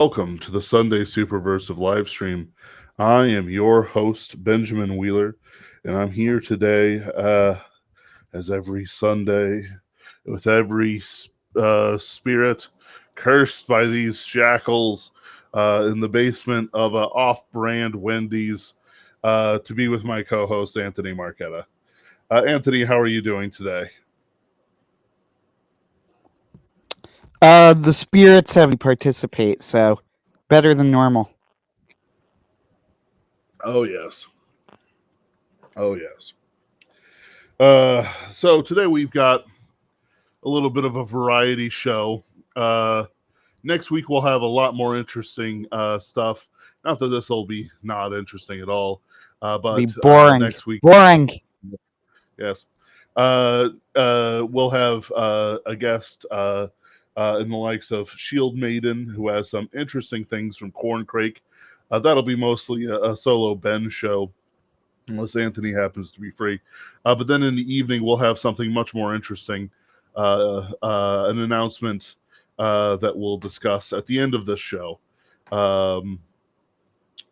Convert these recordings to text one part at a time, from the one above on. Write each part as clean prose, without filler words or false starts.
Welcome to the Sunday Superversive Livestream. I am your host, Benjamin Wheeler, and I'm here today, as every Sunday, with every spirit cursed by these shackles in the basement of a off-brand Wendy's, to be with my co-host, Anthony Marchetta. Anthony, how are you doing today? The spirits have participate, so better than normal. Oh, yes. Oh, yes. So today we've got a little bit of a variety show. Uh, Next week we'll have a lot more interesting stuff. Not that this will be not interesting at all, Be but boring. next week, Boring. yes, we'll have a guest in the likes of Shield Maiden, who has some interesting things from Corncrake. That'll be mostly a solo Ben show, unless Anthony happens to be free. But then in the evening, we'll have something much more interesting, an announcement that we'll discuss at the end of this show. Um,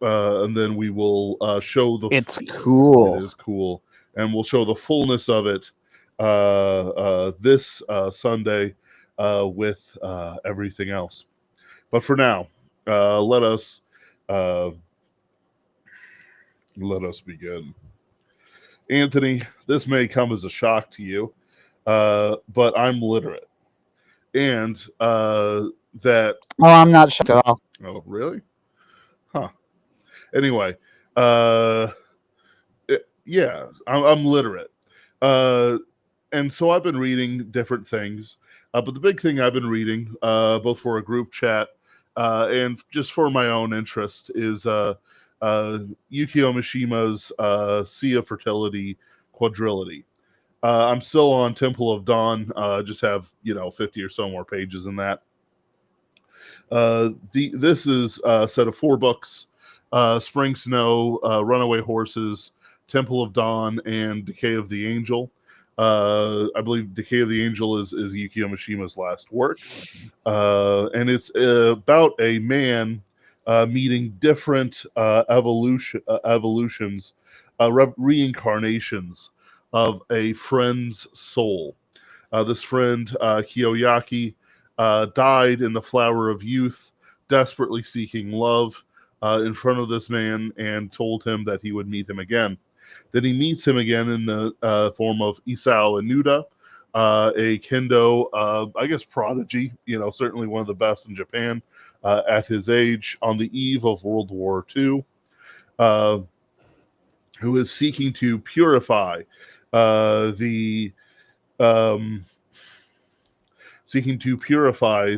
and then we will show It's it cool. is cool, and we'll show the fullness of it this Sunday with everything else. But for now, let us uh, let us begin. Anthony, this may come as a shock to you, but I'm literate. And that, Oh, I'm not shocked at all. oh, really? Huh. Anyway, uh, yeah, I'm literate. Uh, and so I've been reading different things. But the big thing I've been reading, both for a group chat and just for my own interest, is uh, Yukio Mishima's Sea of Fertility quadrilogy. I'm still on Temple of Dawn. Just have 50 or so more pages in that. This is a set of 4 books: Spring Snow, Runaway Horses, Temple of Dawn, and Decay of the Angel. I believe Decay of the Angel is Yukio Mishima's last work, and it's about a man meeting different evolutions, reincarnations of a friend's soul. This friend, Kiyoyaki, died in the flower of youth, desperately seeking love in front of this man, and told him that he would meet him again. Then he meets him again in the form of Isao Inuda, a kendo, I guess, prodigy, certainly one of the best in Japan at his age, on the eve of World War II, uh, who is seeking to purify the um,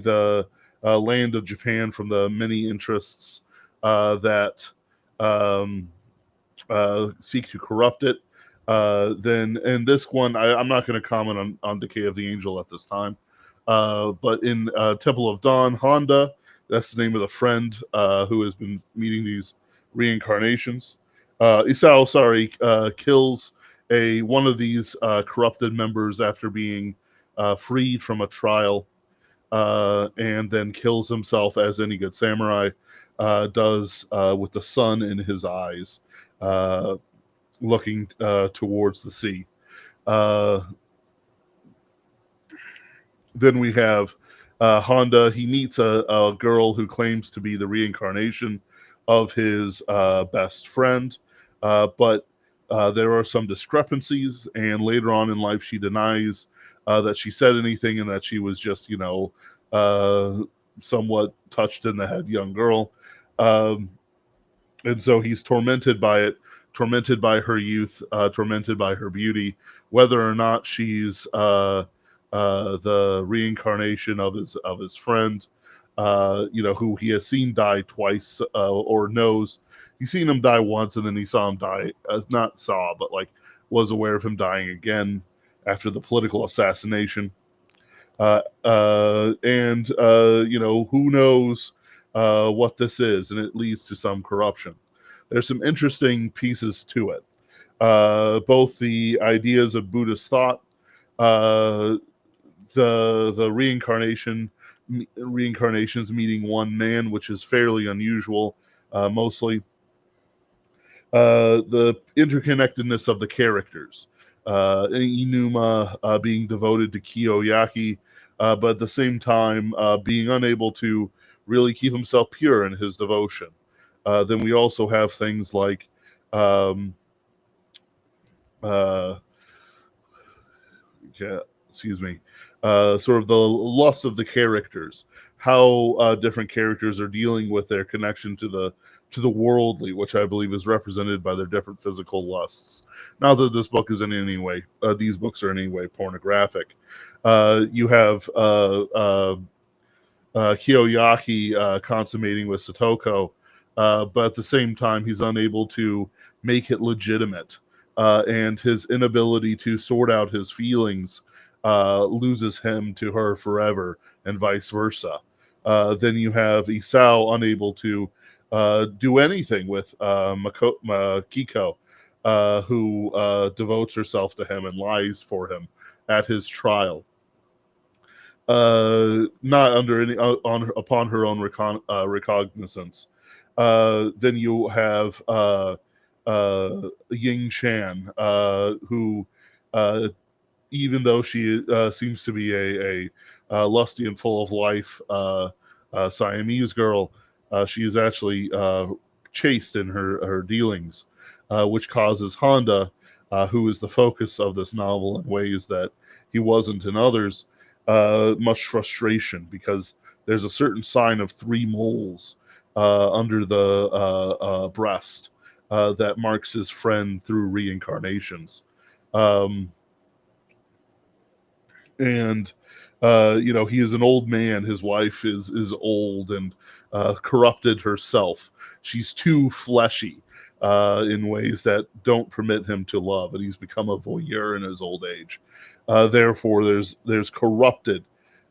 the land of Japan from the many interests that um, seek to corrupt it. Then in this one, I'm not going to comment on Decay of the Angel at this time. But in Temple of Dawn, Honda, that's the name of the friend who has been meeting these reincarnations. Isao, sorry, kills one of these corrupted members after being freed from a trial, and then kills himself as any good samurai does, with the sun in his eyes, uh, looking towards the sea. Uh, then we have Honda. He meets a girl who claims to be the reincarnation of his best friend, but there are some discrepancies, and later on in life, she denies that she said anything and that she was just, uh, somewhat touched in the head young girl. Um, and so he's tormented by it, tormented by her youth, tormented by her beauty, whether or not she's the reincarnation of his friend, who he has seen die twice, or knows he's seen him die once, and then he saw him die, not saw, but like was aware of him dying again after the political assassination. And who knows what this is, and it leads to some corruption. There's some interesting pieces to it. Both the ideas of Buddhist thought, uh, the reincarnation reincarnations meeting one man, which is fairly unusual, mostly. The interconnectedness of the characters. Inuma being devoted to Kiyoyaki, but at the same time being unable to really keep himself pure in his devotion. Then we also have things like um, uh, excuse me, sort of the lust of the characters, how different characters are dealing with their connection to the worldly, which I believe is represented by their different physical lusts. Not that this book is in any way, these books are in any way pornographic. You have Kiyoyaki consummating with Satoko, but at the same time, he's unable to make it legitimate. And his inability to sort out his feelings loses him to her forever, and vice versa. Then you have Isao unable to do anything with Makiko, who devotes herself to him and lies for him at his trial, not under any upon her own recognizance. Then you have Ying Shan, who, even though she seems to be a lusty and full of life Siamese girl, she is actually chaste in her dealings, which causes Honda, who is the focus of this novel in ways that he wasn't in others, much frustration, because there's a certain sign of three moles under the breast that marks his friend through reincarnations. Um, and he is an old man. His wife is old and corrupted herself. She's too fleshy in ways that don't permit him to love, and he's become a voyeur in his old age. Therefore, there's corrupted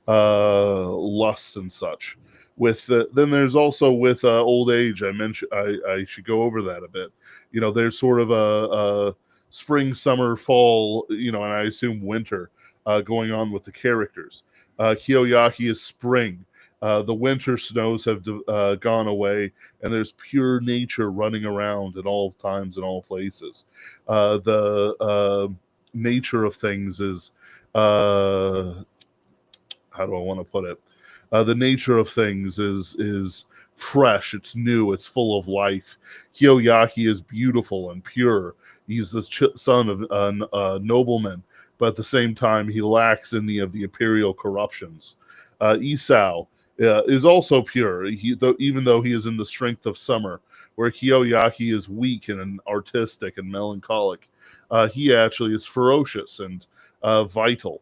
lusts and such. Then there's also with old age. I mentioned I should go over that a bit. There's sort of a spring, summer, fall, and I assume winter going on with the characters. Kiyoyaki is spring. The winter snows have gone away, and there's pure nature running around at all times and all places. The nature of things is, how do I want to put it? The nature of things is fresh, it's new, it's full of life. Kiyoyaki is beautiful and pure. He's the son of a nobleman, but at the same time, he lacks any of the imperial corruptions. Isao is also pure, even though he is in the strength of summer, where Kiyoyaki is weak and artistic and melancholic. He actually is ferocious and vital.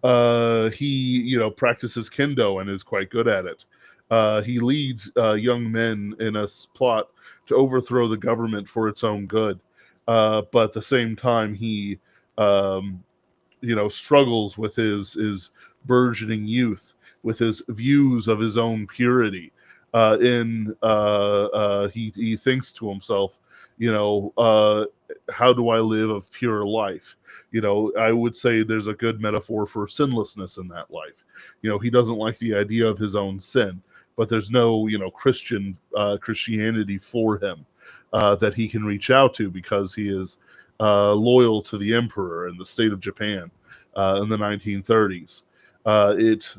He, practices kendo and is quite good at it. He leads young men in a plot to overthrow the government for its own good. But at the same time, he, struggles with his burgeoning youth, with his views of his own purity. He thinks to himself, how do I live a pure life? I would say there's a good metaphor for sinlessness in that life. He doesn't like the idea of his own sin, but there's no, Christianity for him that he can reach out to, because he is loyal to the emperor in the state of Japan in the 1930s. It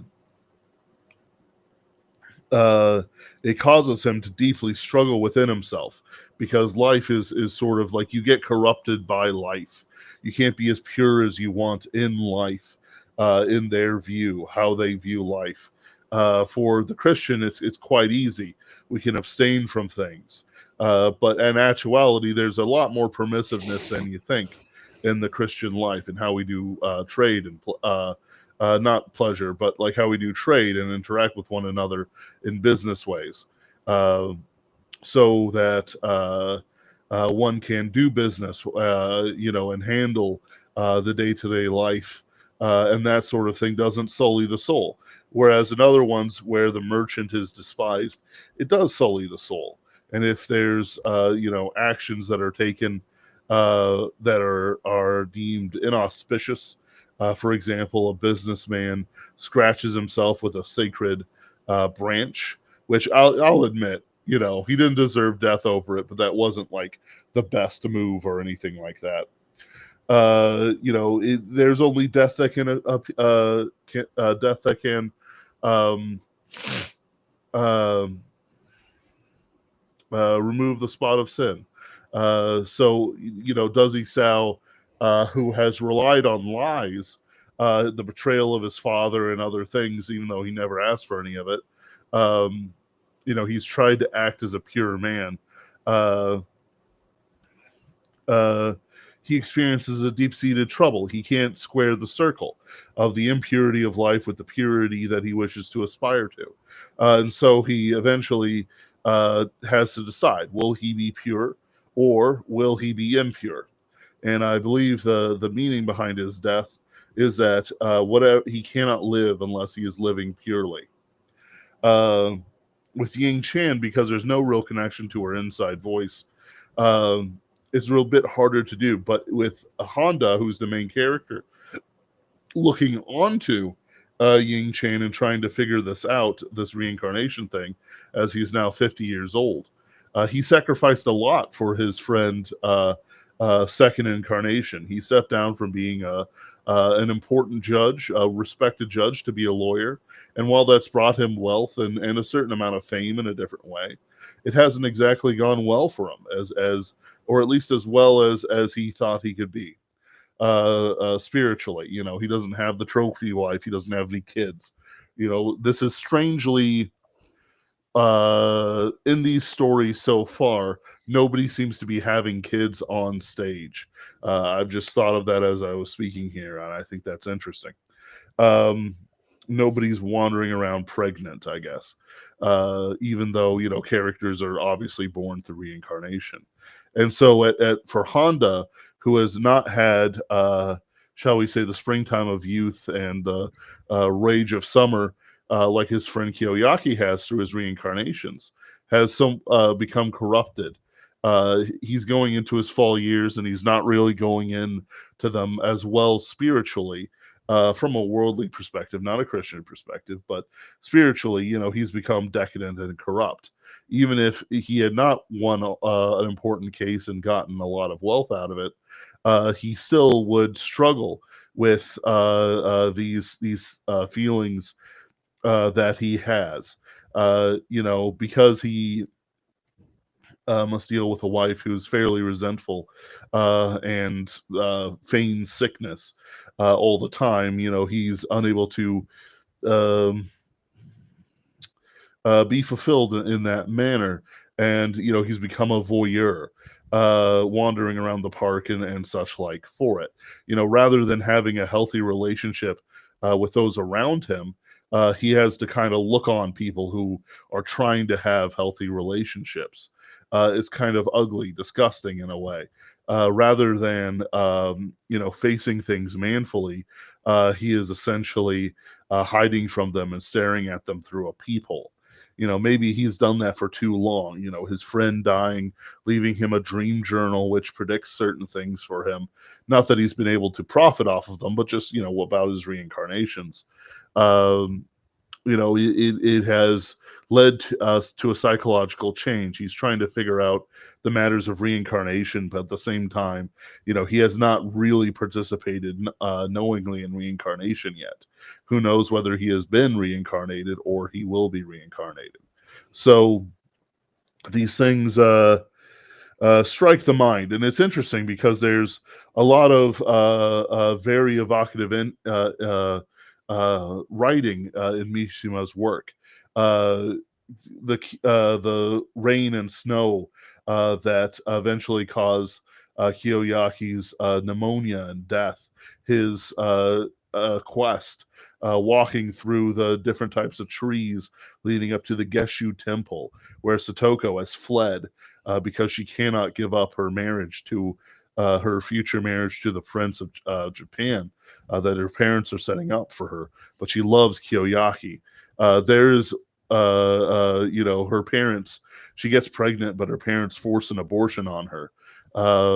it causes him to deeply struggle within himself, because life is sort of like, you get corrupted by life. You can't be as pure as you want in life, in their view, how they view life. For the Christian, it's quite easy. We can abstain from things, but in actuality, there's a lot more permissiveness than you think in the Christian life, and how we do trade and not pleasure, but like how we do trade and interact with one another in business ways, uh, so that one can do business, and handle the day-to-day life, and that sort of thing doesn't sully the soul. Whereas in other ones where the merchant is despised, it does sully the soul. And if there's, actions that are taken that are deemed inauspicious, For example, a businessman scratches himself with a sacred branch, which I'll admit, he didn't deserve death over it, but that wasn't like the best move or anything like that. There's only death that can um, um, remove the spot of sin. So, does Esau, who has relied on lies, the betrayal of his father and other things, even though he never asked for any of it, um, he's tried to act as a pure man. Uh, uh, he experiences a deep-seated trouble. He can't square the circle of the impurity of life with the purity that he wishes to aspire to. And so he eventually has to decide, will he be pure or will he be impure? And I believe the meaning behind his death is that whatever he cannot live unless he is living purely. Uh, with Ying Chan, because there's no real connection to her inside voice, um, it's a real bit harder to do. But with Honda, who's the main character, looking onto Ying Chan and trying to figure this out, this reincarnation thing, as he's now 50 years old. He sacrificed a lot for his friend second incarnation. He stepped down from being an important judge, a respected judge, to be a lawyer. And while that's brought him wealth and a certain amount of fame in a different way, it hasn't exactly gone well for him, as or at least as well as he thought he could be spiritually. He doesn't have the trophy wife. He doesn't have any kids. This is strangely in these stories so far, nobody seems to be having kids on stage. I've just thought of that as I was speaking here, and I think that's interesting. Um, Nobody's wandering around pregnant, I guess. Even though characters are obviously born through reincarnation, and so for Honda, who has not had, shall we say, the springtime of youth and the rage of summer, like his friend Kiyoyaki has through his reincarnations, has become corrupted. He's going into his fall years, and he's not really going in to them as well spiritually, from a worldly perspective, not a Christian perspective, but spiritually, he's become decadent and corrupt. Even if he had not won an important case and gotten a lot of wealth out of it, he still would struggle with these feelings that he has. Because he must deal with a wife who's fairly resentful and feigns sickness all the time. He's unable to um, be fulfilled in that manner, and he's become a voyeur, wandering around the park and such like for it. Rather than having a healthy relationship with those around him, he has to kind of look on people who are trying to have healthy relationships. It's kind of ugly, disgusting in a way. Rather than facing things manfully, he is essentially hiding from them and staring at them through a peephole. Maybe he's done that for too long. His friend dying, leaving him a dream journal which predicts certain things for him. Not that he's been able to profit off of them, but just about his reincarnations. Um, it has led to us to a psychological change. He's trying to figure out the matters of reincarnation, but at the same time, he has not really participated knowingly in reincarnation yet. Who knows whether he has been reincarnated or he will be reincarnated? So these things strike the mind, and it's interesting because there's a lot of very evocative writing in Mishima's work. Uh, the rain and snow that eventually cause Kiyoyaki's pneumonia and death, his quest, walking through the different types of trees leading up to the Geshu Temple, where Satoko has fled because she cannot give up her marriage to her future marriage to the Prince of Japan that her parents are setting up for her. But she loves Kiyoyaki. There's her parents. She gets pregnant, but her parents force an abortion on her,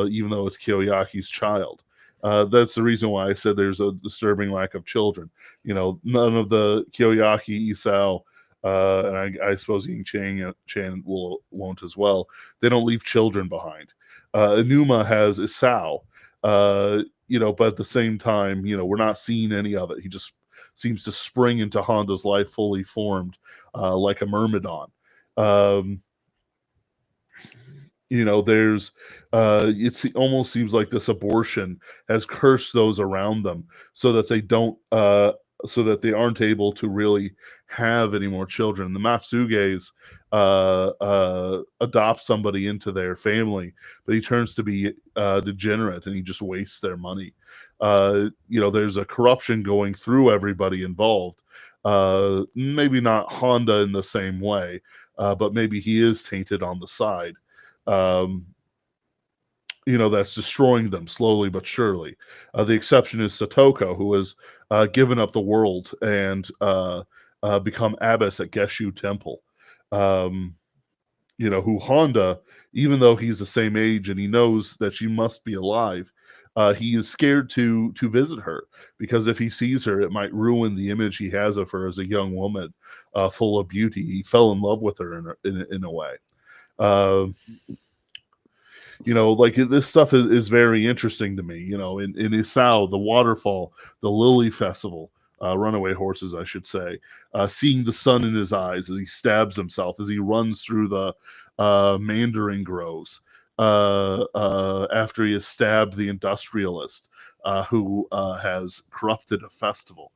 even though it's Kiyoyaki's child. That's the reason why I said there's a disturbing lack of children. None of the Kyoyaki, Isao, and I suppose Ying Chan won't as well. They don't leave children behind. Enuma has Isao, but at the same time, we're not seeing any of it. He just seems to spring into Honda's life fully formed, like a myrmidon. Um, there's it almost seems like this abortion has cursed those around them so that they don't so that they aren't able to really have any more children. The Matsuges adopt somebody into their family, but he turns to be degenerate and he just wastes their money. There's a corruption going through everybody involved. Maybe not Honda in the same way, but maybe he is tainted on the side. um, that's destroying them slowly but surely. The exception is Satoko, who has given up the world and become abbess at Geshu Temple. Um, who Honda, even though he's the same age and he knows that she must be alive, he is scared to visit her because if he sees her, it might ruin the image he has of her as a young woman, full of beauty. He fell in love with her in a way. Uh, like this stuff is very interesting to me. In Isao, the waterfall, the Lily Festival, runaway horses, I should say, seeing the sun in his eyes as he stabs himself, as he runs through the mandarin groves, after he has stabbed the industrialist who has corrupted a festival.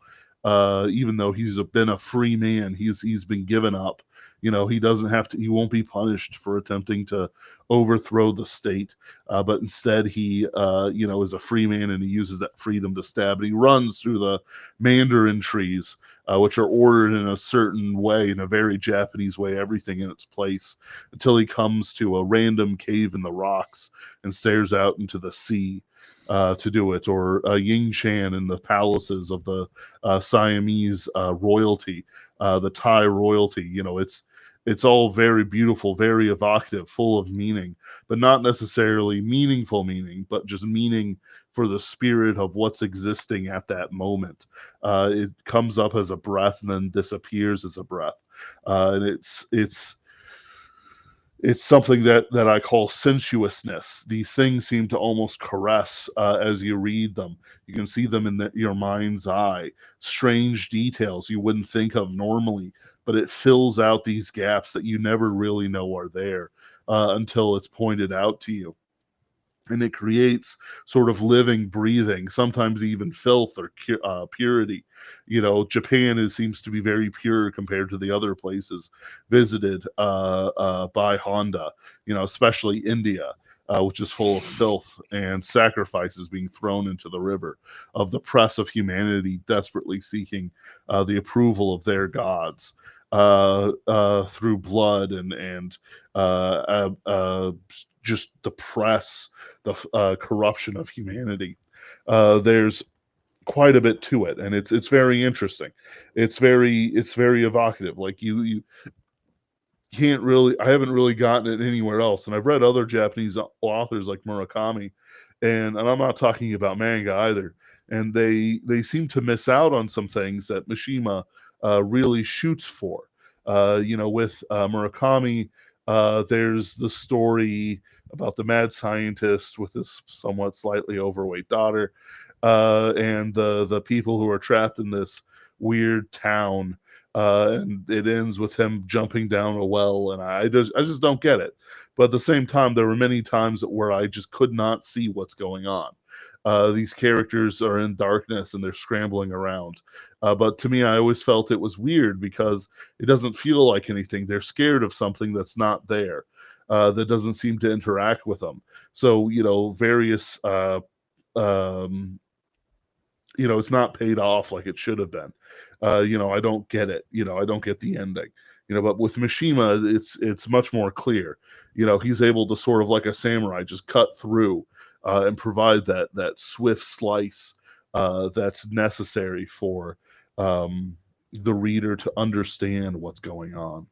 Even though he's been a free man, he's been given up. He doesn't have to. He won't be punished for attempting to overthrow the state, but instead he, is a free man and he uses that freedom to stab. And he runs through the mandarin trees, which are ordered in a certain way, in a very Japanese way, everything in its place, until he comes to a random cave in the rocks and stares out into the sea. To do it, or Ying Chan in the palaces of the Siamese royalty, the Thai royalty. It's all very beautiful, very evocative, full of meaning, but not necessarily meaningful meaning, but just meaning for the spirit of what's existing at that moment. It comes up as a breath and then disappears as a breath, and it's something that I call sensuousness. These things seem to almost caress as you read them. You can see them in your mind's eye. Strange details you wouldn't think of normally, but it fills out these gaps that you never really know are there until it's pointed out to you. And it creates sort of living, breathing, sometimes even filth or purity. Japan seems to be very pure compared to the other places visited by Honda. Especially India, which is full of filth and sacrifices being thrown into the river, of the press of humanity desperately seeking the approval of their gods through blood and just the press, the corruption of humanity. There's quite a bit to it, and it's very interesting. It's very evocative. Like you can't really. I haven't really gotten it anywhere else, and I've read other Japanese authors like Murakami, and I'm not talking about manga either. And they seem to miss out on some things that Mishima really shoots for. With Murakami, there's the story about the mad scientist with his somewhat slightly overweight daughter, and the people who are trapped in this weird town. And it ends with him jumping down a well, and I just don't get it. But at the same time, there were many times where I just could not see what's going on. These characters are in darkness and they're scrambling around. But to me, I always felt it was weird because it doesn't feel like anything. They're scared of something that's not there, that doesn't seem to interact with them. So, various, it's not paid off like it should have been. I don't get it. I don't get the ending. But with Mishima, it's much more clear. He's able to sort of like a samurai just cut through and provide that swift slice that's necessary for the reader to understand what's going on.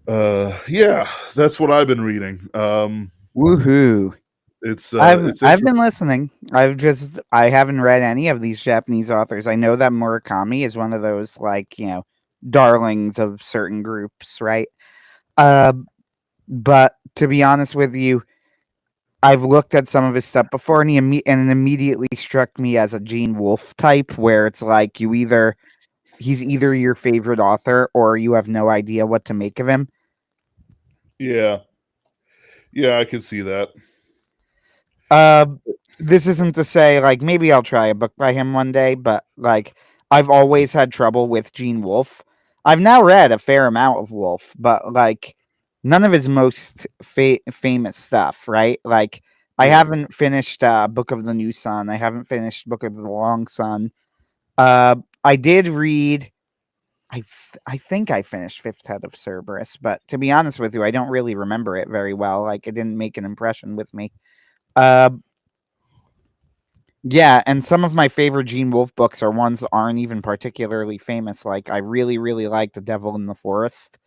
Yeah, that's what I've been reading. Woohoo! It's I've been listening. I haven't read any of these Japanese authors. I know that Murakami is one of those like, darlings of certain groups, right? Uh but to be honest with you, I've looked at some of his stuff before, and and it immediately struck me as a Gene Wolfe type, where it's like he's either your favorite author or you have no idea what to make of him. yeah, yeah, I can see that. Uh, this isn't to say like maybe I'll try a book by him one day, but like I've always had trouble with Gene Wolfe. I've now read a fair amount of Wolfe, but like none of his most famous stuff, right? Like I Yeah, haven't finished Book of the New Sun. I haven't finished Book of the Long Sun. Uh, I did read. I think I finished Fifth Head of Cerberus, but to be honest with you, I don't really remember it very well. Like it didn't make an impression with me. Uh, Yeah, and some of my favorite Gene Wolfe books are ones that aren't even particularly famous. Like I really, really like The Devil in the Forest.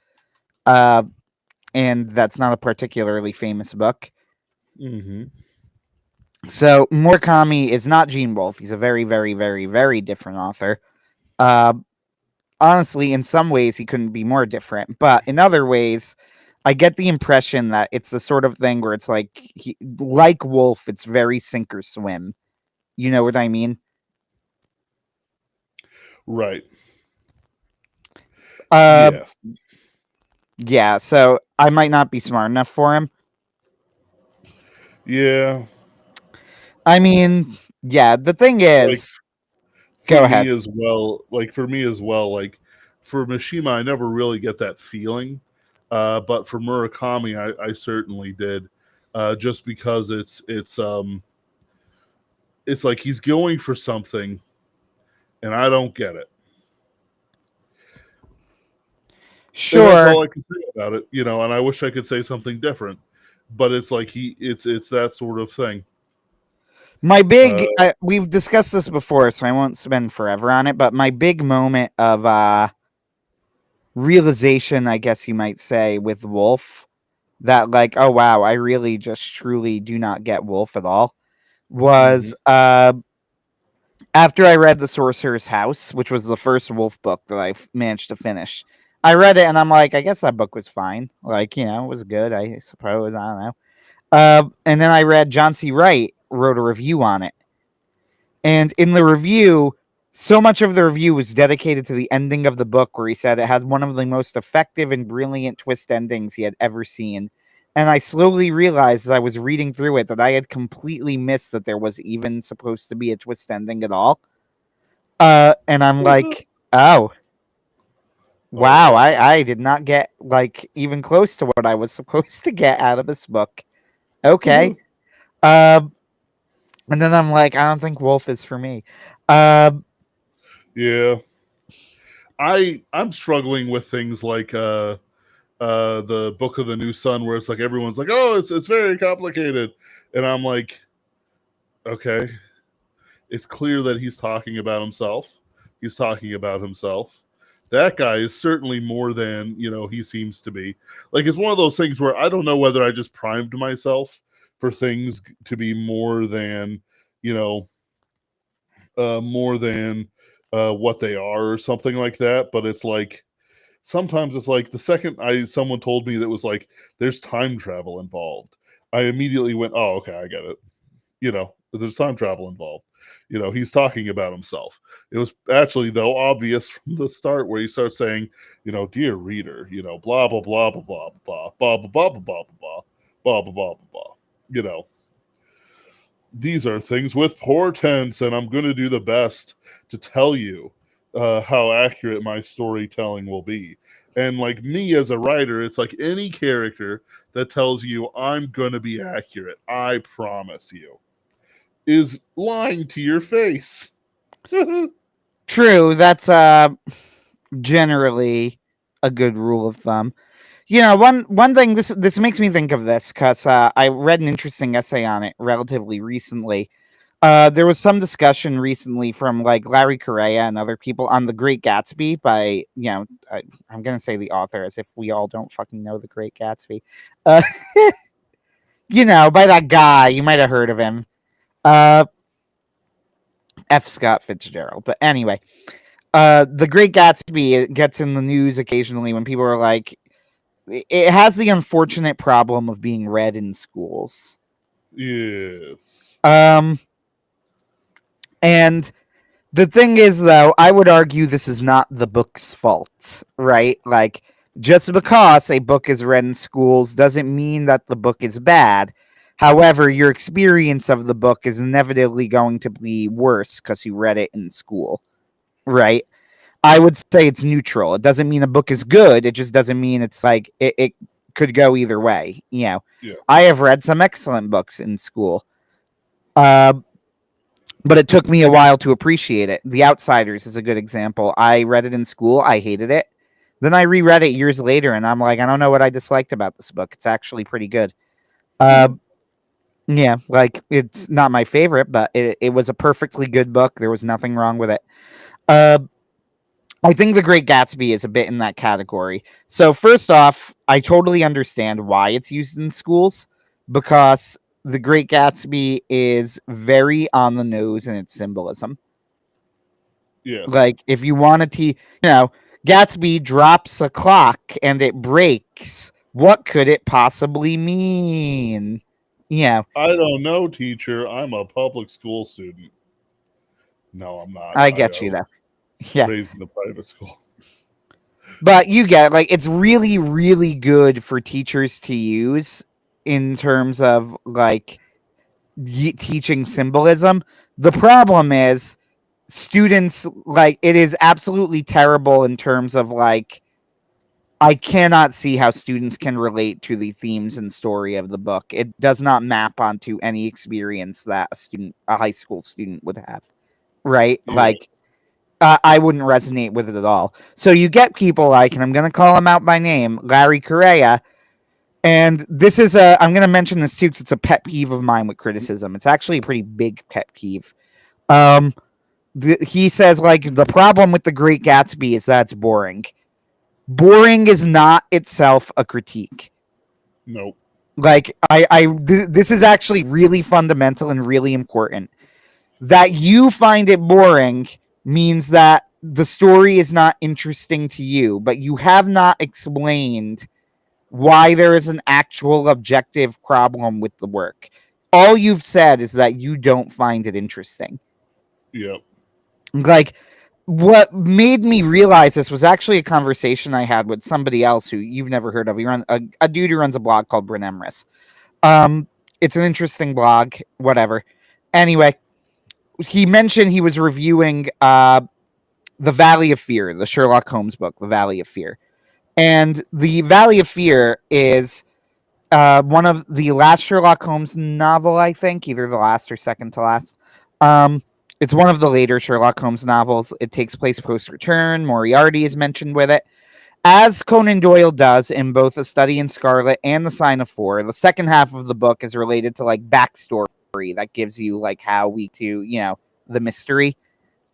Uh, and that's not a particularly famous book. hmm, So Murakami is not Gene Wolfe. He's a very, very, very, very different author. Uh, Honestly, in some ways, he couldn't be more different. But in other ways, I get the impression that it's the sort of thing where it's like, like Wolfe, it's very sink or swim. You know what I mean? right. Uh, Yes, yeah, so I might not be smart enough for him. yeah. I mean, yeah, the thing Like is, for go me ahead. as well. Like for me as well. Like for Mishima, I never really get that feeling. But for Murakami, I certainly did. Just because it's like he's going for something, and I don't get it. And that's Sure. all I can say about it, you know. And I wish I could say something different, but it's like it's that sort of thing. My Uh, big we've discussed this before, so I won't spend forever on it, but my big moment of realization, I guess you might say, with Wolf, that like, oh wow, I really just truly do not get Wolf at all, mhm. was after I read The Sorcerer's House, which was the first Wolf book that I managed to finish. I read it and I'm like, I guess that book was fine. Like, it was good, I suppose. I don't know. And then I read John C. Wright wrote a review on it. And in the review, so much of the review was dedicated to the ending of the book, where he said it has one of the most effective and brilliant twist endings he had ever seen. And I slowly realized as I was reading through it that I had completely missed that there was even supposed to be a twist ending at all. And I'm like, oh, Oh wow, wow. I did not get like even close to what I was supposed to get out of this book. Okay. Uh, and then I'm like, I don't think Wolf is for me. Uh, Yeah. I'm struggling with things like the Book of the New Sun, where it's like everyone's like, oh, it's very complicated, and I'm like, okay, it's clear that he's talking about himself. He's talking about himself. That guy is certainly more than he seems to be. Like it's one of those things where I don't know whether I just primed myself for things to be you know more than what they are or something like that. But it's like sometimes it's like the second I someone told me that was like there's time travel involved, I immediately went, oh, okay, I get it. There's time travel involved. He's talking about himself. It was actually though obvious from the start where he starts saying, dear reader, blah blah blah blah blah blah blah blah blah blah blah blah blah blah blah blah. You know, these are things with portents, and I'm going to do the best to tell you how accurate my storytelling will be. And like me as a writer, it's like any character that tells you I'm going to be accurate, I promise you, is lying to your face. True, that's generally a good rule of thumb. One thing this makes me think of this because I read an interesting essay on it relatively recently. There was some discussion recently from like Larry Correia and other people on The Great Gatsby by I'm gonna say the author as if we all don't fucking know The Great Gatsby. Uh, by that guy. You might have heard of him. Uh, F. Scott Fitzgerald. But anyway, The Great Gatsby gets in the news occasionally when people are like, it has the unfortunate problem of being read in schools. Yes. And the thing is, though, I would argue this is not the book's fault, right? Like, just because a book is read in schools doesn't mean that the book is bad. However, your experience of the book is inevitably going to be worse because you read it in school, right? I would say it's neutral. It doesn't mean a book is good. It just doesn't mean it's like it could go either way. Yeah. I have read some excellent books in school. But it took me a while to appreciate it. The Outsiders is a good example. I read it in school. I hated it. Then I reread it years later, and I'm like, I don't know what I disliked about this book. It's actually pretty good. Yeah, like, it's not my favorite, but it was a perfectly good book. There was nothing wrong with it. I think The Great Gatsby is a bit in that category. So first off, I totally understand why it's used in schools, because The Great Gatsby is very on the nose in its symbolism. Yes. Like, if you want to Gatsby drops a clock and it breaks. What could it possibly mean? I don't know, teacher. I'm a public school student. No, I'm not. I get you, though. Yeah. Raised in a private school. But you get, like, it's really, really good for teachers to use in terms of, like, teaching symbolism. The problem is students, like, it is absolutely terrible in terms of, like, I cannot see how students can relate to the themes and story of the book. It does not map onto any experience that a high school student would have, right? Yeah. Like, I wouldn't resonate with it at all. So you get people like, and I'm going to call him out by name, Larry Correia. And this is I'm going to mention this too because it's a pet peeve of mine with criticism. It's actually a pretty big pet peeve. He says, like, the problem with The Great Gatsby is that it's boring. Boring is not itself a critique. Nope. Like, this is actually really fundamental and really important. That you find it boring means that the story is not interesting to you, but you have not explained why there is an actual objective problem with the work. All you've said is that you don't find it interesting. Yep. Like, what made me realize this was actually a conversation I had with somebody else who you've never heard of. He runs a dude who runs a blog called Bryn Emrys. It's an interesting blog, whatever. Anyway, he mentioned he was reviewing The Valley of Fear, the Sherlock Holmes book, The Valley of Fear. And The Valley of Fear is one of the last Sherlock Holmes novel, I think, either the last or second to last. It's one of the later Sherlock Holmes novels. It takes place post-return. Moriarty is mentioned with it. As Conan Doyle does in both A Study in Scarlet and The Sign of Four, the second half of the book is related to, like, backstory that gives you, like, how the mystery.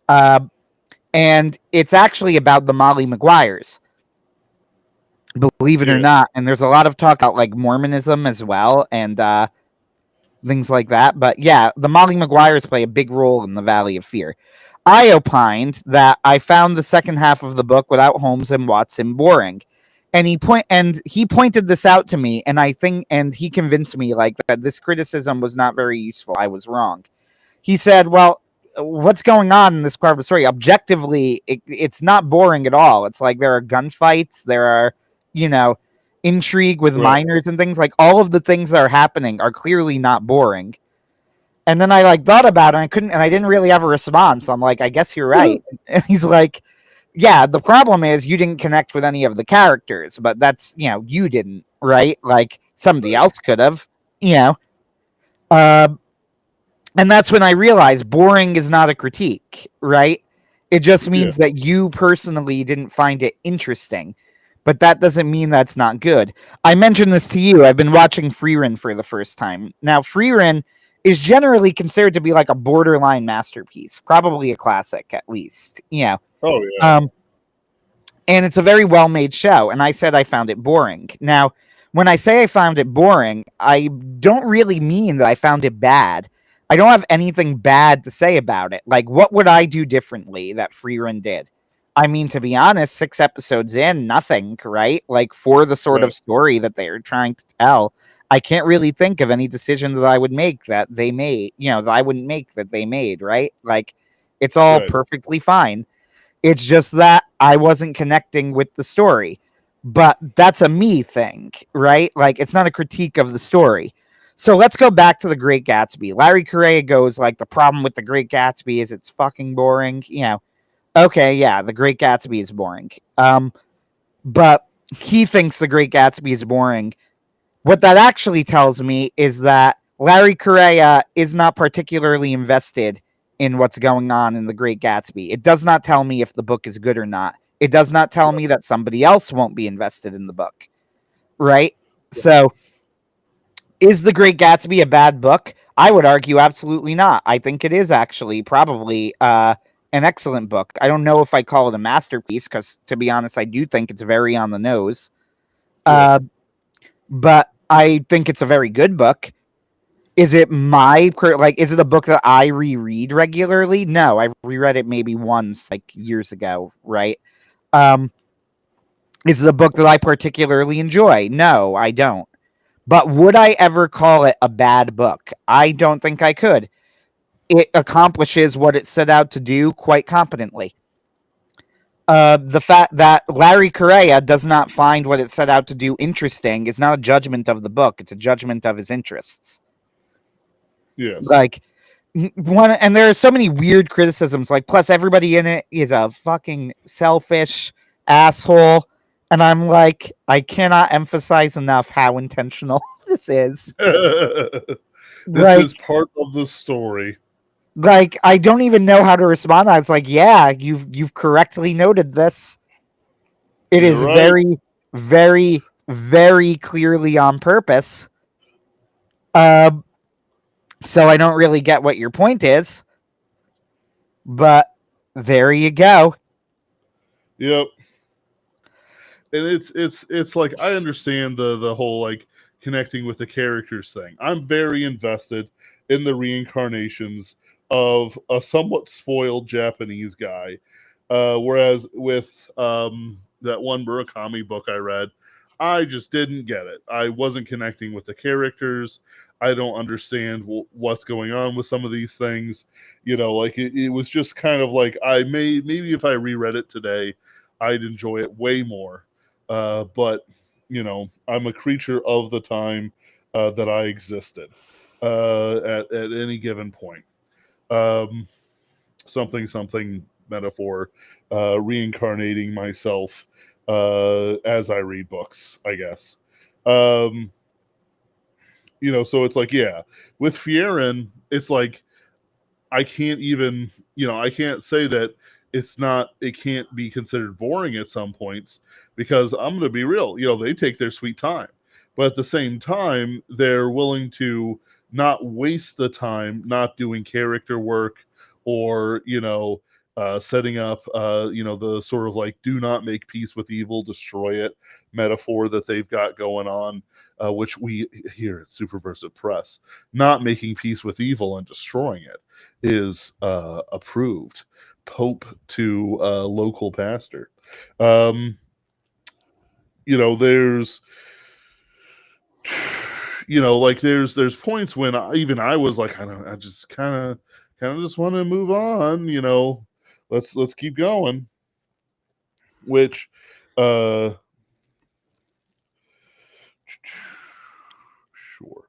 And it's actually about the Molly Maguires, believe it or not. And there's a lot of talk about, like, Mormonism as well and things like that. But yeah, the Molly Maguires play a big role in The Valley of Fear. I opined that I found the second half of the book without Holmes and Watson boring. And he pointed this out to me, and he convinced me, like, that this criticism was not very useful. I was wrong. He said, well, what's going on in this part of the story? Objectively, it's not boring at all. It's like there are gunfights, there are, intrigue with minors and things. Like, all of the things that are happening are clearly not boring. And then I, like, thought about it, and I didn't really have a response. I'm like, I guess you're right. And he's like, yeah, the problem is you didn't connect with any of the characters, but that's, you didn't, right? Like, somebody else could have, and that's when I realized boring is not a critique, right? It just means that you personally didn't find it interesting, but that doesn't mean that's not good. I mentioned this to you. I've been watching Freerin for the first time. Now, Freerin is generally considered to be like a borderline masterpiece, probably a classic at least. Oh yeah. And it's a very well-made show. And I said I found it boring. Now, when I say I found it boring, I don't really mean that I found it bad. I don't have anything bad to say about it. Like, what would I do differently that Freerun did? I mean, to be honest, 6 episodes in, nothing, right? Like, for the sort of Right. story that they are trying to tell, I can't really think of any decision that I would make that they made, that I wouldn't make that they made, right? Like, it's all Right. perfectly fine. It's just that I wasn't connecting with the story. But that's a me thing, right? Like, it's not a critique of the story. So let's go back to The Great Gatsby. Larry Correia goes like, the problem with The Great Gatsby is it's fucking boring. Okay, yeah, The Great Gatsby is boring. But he thinks The Great Gatsby is boring. What that actually tells me is that Larry Correia is not particularly invested in what's going on in The Great Gatsby. It does not tell me if the book is good or not. It does not tell me that somebody else won't be invested in the book, right? So, is The Great Gatsby a bad book? I would argue absolutely not. I think it is actually probably an excellent book. I don't know if I call it a masterpiece because, to be honest, I do think it's very on the nose. Yeah. But I think it's a very good book. Is it is it a book that I reread regularly? No, I've reread it maybe once, like years ago, right? Um, is it a book that I particularly enjoy? No, I don't. But would I ever call it a bad book? I don't think I could. It accomplishes what it set out to do quite competently. The fact that Larry Correia does not find what it set out to do interesting is not a judgment of the book, it's a judgment of his interests. Yes. Like, and there are so many weird criticisms. Like, plus everybody in it is a fucking selfish asshole, and I'm like, I cannot emphasize enough how intentional this is. This Like, is part of the story. I don't even know how to respond. I was like, yeah, you've correctly noted this. It You're is right. very, very, very clearly on purpose. Um, so I don't really get what your point is, but there you go. Yep. And it's like I understand the whole like connecting with the characters thing. I'm very invested in the reincarnations of a somewhat spoiled Japanese guy. Whereas with that one Murakami book I read, I just didn't get it. I wasn't connecting with the characters. I don't understand what's going on with some of these things. Like it was just kind of like maybe if I reread it today, I'd enjoy it way more. But I'm a creature of the time that I existed at any given point. Um, something metaphor, reincarnating myself as I read books, I guess. Um, so it's like, yeah, with Fierin, it's like I can't even, I can't say that it can't be considered boring at some points because I'm going to be real, they take their sweet time. But at the same time, they're willing to not waste the time not doing character work or, setting up, the sort of like do not make peace with evil, destroy it metaphor that they've got going on, which we here at Superversive Press, not making peace with evil and destroying it is approved. Pope to local pastor. Um, there's like there's points when I was like I just kind of just want to move on. Let's keep going. Which uh, sure.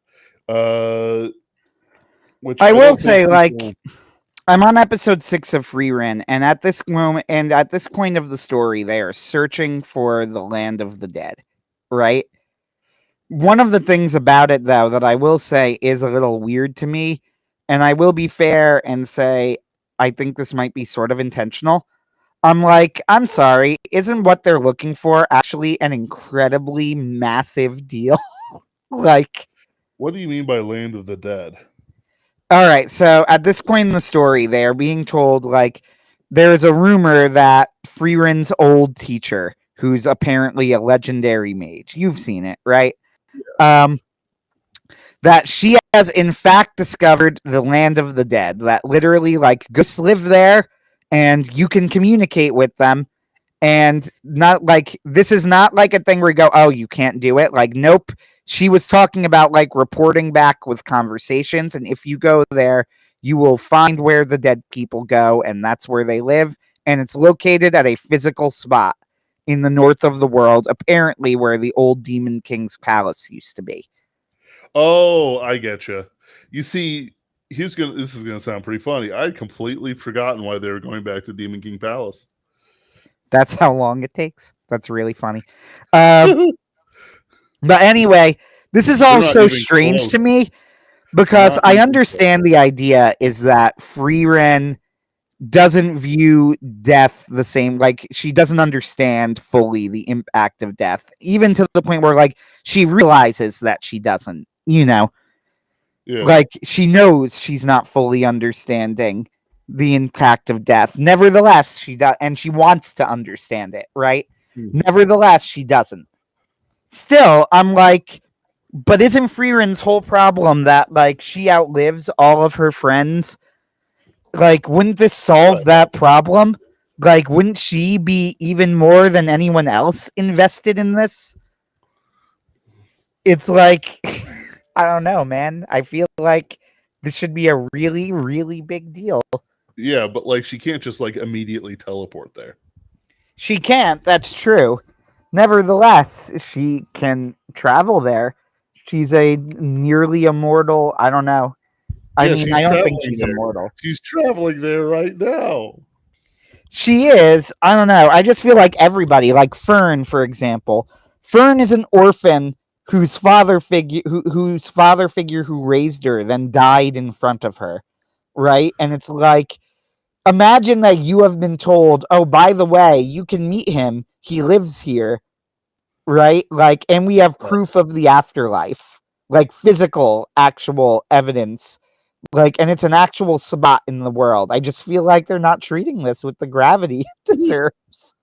Which I I will don't think say, like, people. I'm on episode 6 of Freerun, and at this moment, and at this point of the story, they are searching for the land of the dead, right? One of the things about it, though, that I will say is a little weird to me, and I will be fair and say I think this might be sort of intentional. I'm like, I'm sorry, isn't what they're looking for actually an incredibly massive deal? Like, What do you mean by land of the dead? all right, so at this point in the story, they are being told, like, there's a rumor that Freeren's old teacher, who's apparently a legendary mage, you've seen it, right? Um, that she has in fact discovered the land of the dead. That literally, like, ghosts live there, and you can communicate with them. And not like this is not like a thing where you go, oh, you can't do it. Like, nope. She was talking about like reporting back with conversations, and if you go there, you will find where the dead people go, and that's where they live. And it's located at a physical spot in the north of the world, apparently where the old Demon King's palace used to be. Oh, I get you. You see, this is gonna sound pretty funny. I'd completely forgotten why they were going back to Demon King Palace. That's how long it takes. That's really funny. Uh, but anyway, this is They're all not so even strange to close. me because Not I even understand close. the idea is that Freeren doesn't view death the same. Like, she doesn't understand fully the impact of death, even to the point where like she realizes that she doesn't. Yeah. Like, she knows she's not fully understanding the impact of death. Nevertheless, she does, and she wants to understand it, right? Mhm. Nevertheless, she doesn't. Still, I'm like, but isn't Freeren's whole problem that like she outlives all of her friends? Like, wouldn't this solve Right. that problem? Like, wouldn't she be even more than anyone else invested in this? It's like, I don't know, man. I feel like this should be a really, really big deal. Yeah, but like she can't just like immediately teleport there. She can't, that's true. Nevertheless, she can travel there. She's a nearly immortal. I don't know. I Yeah, mean, she's I don't think traveling she's there. immortal. She's traveling there right now. She is. I don't know. I just feel like everybody, like Fern, for example. Fern is an orphan whose father figure who raised her then died in front of her, right? And it's like, imagine that you have been told, oh, by the way, you can meet him. He lives here, right? Like, and we have Right. proof of the afterlife, like physical, actual evidence. Like, and it's an actual spot in the world. I just feel like they're not treating this with the gravity it deserves.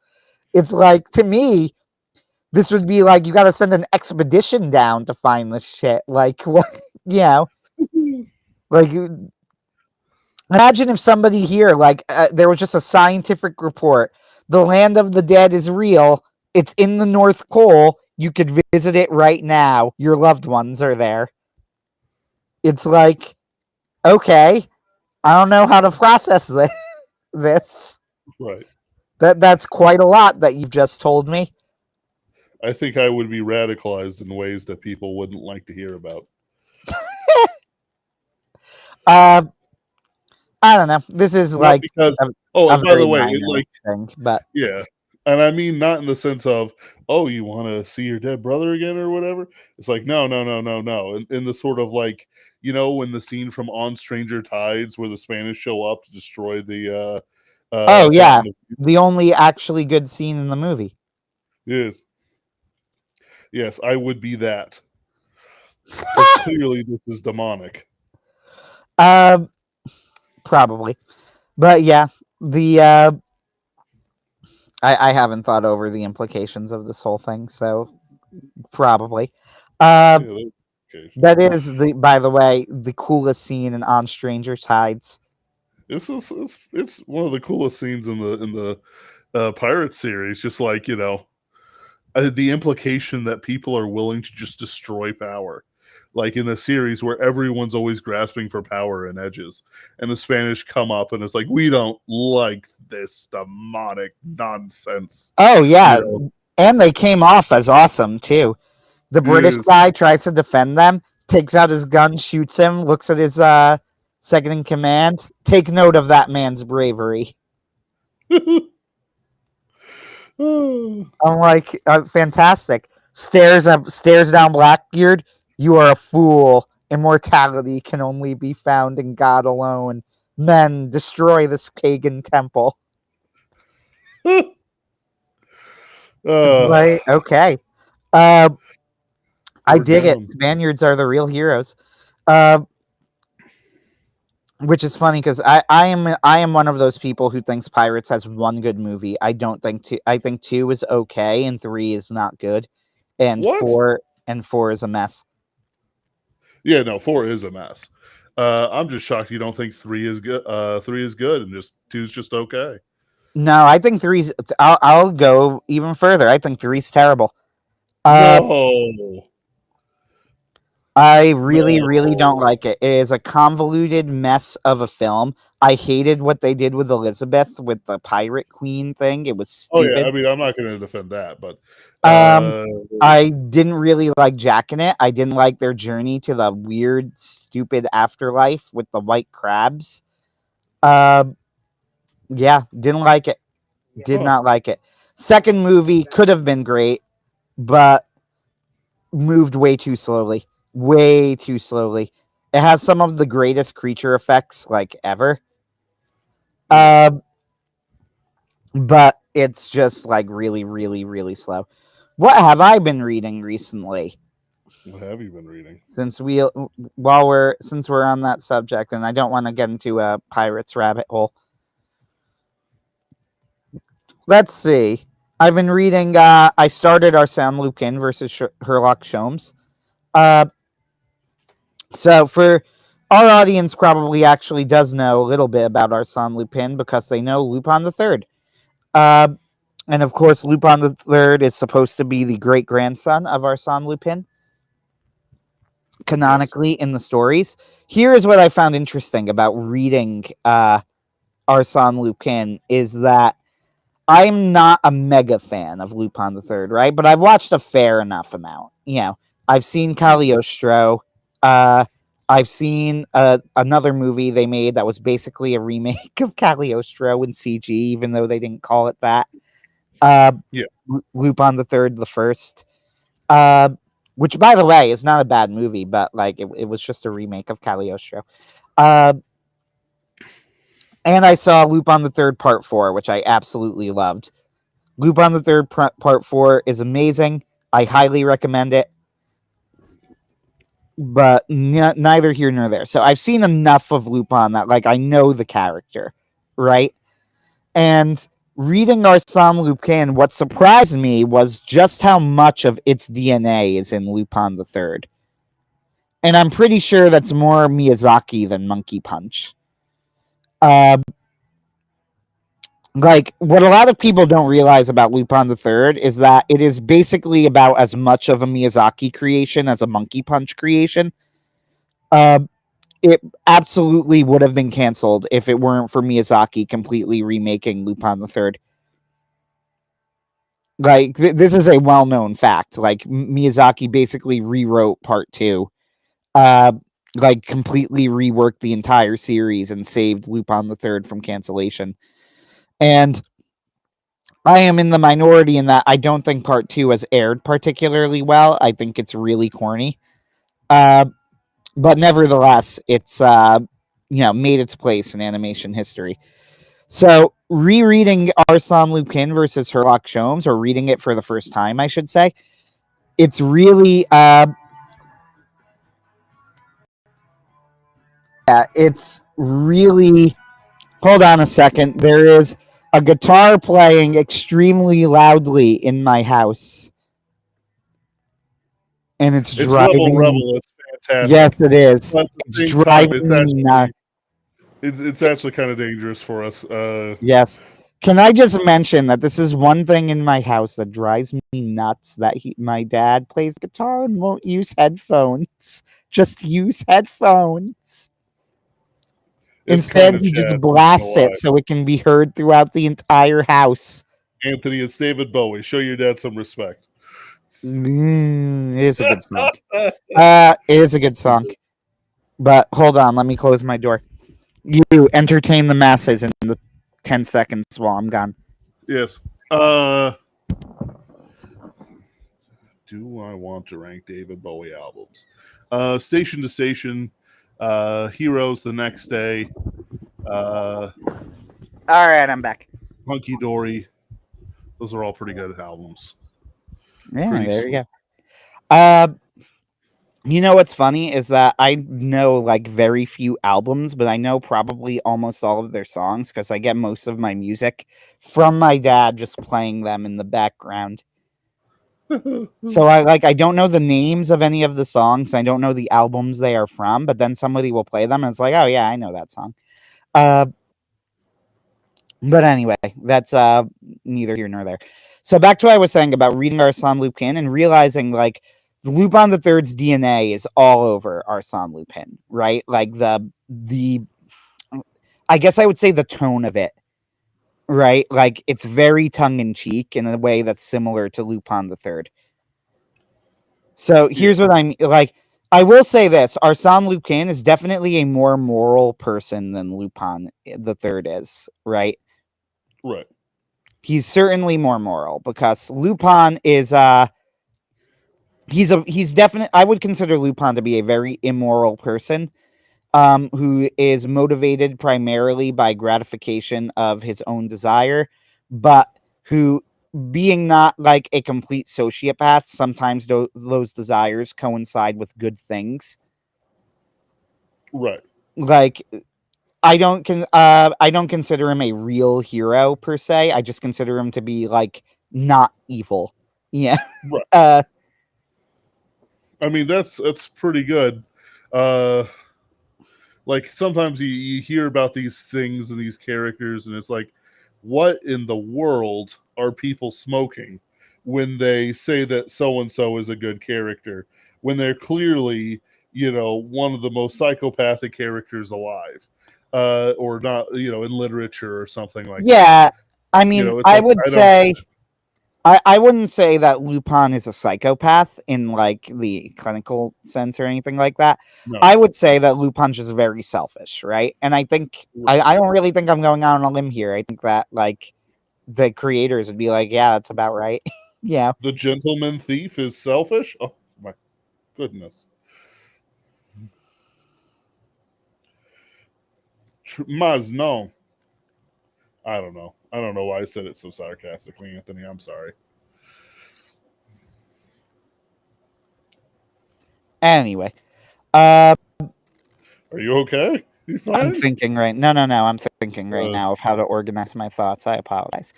It's like, to me, this would be like you got to send an expedition down to find this shit. Like, what? You know, like, imagine if somebody here, like, there was just a scientific report. The land of the dead is real. It's in the North Pole. You could visit it right now. Your loved ones are there. It's like, okay, I don't know how to process this. Right. That's quite a lot that you've just told me. I think I would be radicalized in ways that people wouldn't like to hear about. Uh, I don't know. This is Not like because a, oh, a and by very the way, it minor like thing, but yeah. And I mean not in the sense of, oh, you want to see your dead brother again or whatever. It's like no, no, no, no, no. In the sort of like, when the scene from On Stranger Tides where the Spanish show up to destroy the oh yeah, fountain of youth. the only actually good scene in the movie. Yes. Yes, I would be that. Because clearly this is demonic. Um, probably, but yeah, the I haven't thought over the implications of this whole thing, so probably. Uh, Yeah, that is the by the way the coolest scene in On Stranger Tides. it's one of the coolest scenes in the pirate series. Just like the implication that people are willing to just destroy power, like in the series where everyone's always grasping for power and edges, and the Spanish come up and it's like we don't like this demonic nonsense. Oh You yeah, know, and they came off as awesome too. The British is guy tries to defend them, takes out his gun, shoots him, looks at his second in command. Take note of that man's bravery. I'm like, fantastic. Stares down Blackbeard. You are a fool. Immortality can only be found in God alone. Men, destroy this pagan temple. It's uh, like, okay. Uh, I we're dig it. down. Spaniards are the real heroes. Uh, which is funny because I am one of those people who thinks Pirates has one good movie. I don't think two. I think two is okay and three is not good, and What? and 4 is a mess. Yeah, no, 4 is a mess. I'm just shocked you don't think 3 is good. 3 is good, and just two's just okay. No, I think three's. I'll go even further. I think three's terrible. Uh, No, I really, really don't no. like it. It is a convoluted mess of a film. I hated what they did with Elizabeth with the pirate queen thing. It was Oh yeah, I stupid. mean, I'm not going to defend that, but Um, uh, I didn't really like Jack in it. I didn't like their journey to the weird, stupid afterlife with the white crabs. Uh, yeah, didn't like it. Did huh, not like it. Second movie could have been great, but moved way too slowly. Way too slowly. It has some of the greatest creature effects like ever. mhm. Uh, but it's just like really, really, really slow. What have I been reading recently? What have you been reading? Since we're on that subject, and I don't want to get into a pirates rabbit hole. Let's see. I've been reading. I started Arsène Lupin versus Sherlock Holmes. Uh, So for our audience probably actually does know a little bit about Arsène Lupin because they know Lupin the Third. Uh, and of course, Lupin the Third is supposed to be the great grandson of Arsène Lupin, Yes. canonically in the stories. Here is what I found interesting about reading Arsène Lupin is that I'm not a mega fan of Lupin the Third, right? But I've watched a fair enough amount. I've seen Mhm. Cagliostro. Uh, I've seen another movie they made that was basically a remake of Cagliostro in CG, even though they didn't call it that. Uh, Yeah. Lupin the Third, the first. Uh, which, by the way, is not a bad movie, but like it was just a remake of Cagliostro. Uh, and I saw Lupin the Third Part 4, which I absolutely loved. Lupin the Third Part 4 is amazing. I highly recommend it, but neither here nor there. So I've seen enough of Lupin that like I know the character, right? And reading Arsène Lupin, what surprised me was just how much of its DNA is in Lupin the Third. And I'm pretty sure that's more Miyazaki than Monkey Punch. Uh, like what a lot of people don't realize about Lupin the Third is that it is basically about as much of a Miyazaki creation as a Monkey Punch creation. Uh, it absolutely would have been canceled if it weren't for Miyazaki completely remaking Lupin the Third. Like this is a well-known fact. Like Miyazaki basically rewrote Part Two, uh, like completely reworked the entire series and saved Lupin the Third from cancellation. And I am in the minority in that I don't think Part Two has aired particularly well. I think it's really corny. Uh, but nevertheless, it's made its place in animation history. So rereading Arsène Lupin versus Sherlock Holmes, or reading it for the first time, I should say, it's really yeah, it's really. Hold on a second. There is a guitar playing extremely loudly in my house, and it's It's Rebel driving. Rebel. It's Yes, fantastic, it is. but at the It's same time, driving me nuts. it's actually kind of dangerous for us. Yes. Can I just mention that this is one thing in my house that drives me nuts that my dad plays guitar and won't use headphones. Just use headphones. It's kind Instead, of he just Chad. Not gonna blasts it lie, so it can be heard throughout the entire house. Anthony. It's David Bowie. Show your dad some respect. It is a good song. It is a good song. But hold on, let me close my door. You entertain the masses in the 10 seconds while I'm gone. Yes. Uh, do I want to rank David Bowie albums? Station to Station, Heroes the Next Day, uh, All right, I'm back. Hunky Dory. Those are all pretty good albums. Yeah, Pretty there you sweet. go. Uh, you know what's funny is that I know like very few albums, but I know probably almost all of their songs because I get most of my music from my dad just playing them in the background. So I don't know the names of any of the songs. I don't know the albums they are from, but then somebody will play them and it's like, oh yeah, I know that song. Uh, but anyway, that's neither here nor there. So back to what I was saying about reading Arsène Lupin and realizing like Lupin the Third's DNA is all over Arsène Lupin, right? Like the I guess I would say the tone of it, right? Like it's very tongue in cheek in a way that's similar to Lupin the Third. So here's Yeah. what I'm like. I will say this: Arsène Lupin is definitely a more moral person than Lupin the Third is, right? Right. He's certainly more moral because Lupin is he's definitely I would consider Lupin to be a very immoral person who is motivated primarily by gratification of his own desire, but who being not like a complete sociopath, sometimes those desires coincide with good things. Right. Like I don't consider him a real hero per se. I just consider him to be like not evil. Yeah. Right. Uh I mean, that's pretty good. Uh, like sometimes you hear about these things and these characters, and it's like, what in the world are people smoking when they say that so and so is a good character when they're clearly, one of the most psychopathic characters alive, or not, in literature or something like that. yeah, I mean, It's I like would I don't. say I wouldn't say that Lupin is a psychopath in like the clinical sense or anything like that. No. I would say that Lupin's just very selfish, right? And I think I don't really think I'm going out on a limb here. I think that like the creators would be like, yeah, that's about right. Yeah. The gentleman thief is selfish. Oh my goodness. Maz, no. I don't know. I don't know why I said it so sarcastically, Anthony. I'm sorry. Anyway, uh, Are you okay? You I'm fine? thinking right. No, no, no. I'm thinking right Uh, now of how to organize my thoughts. I apologize.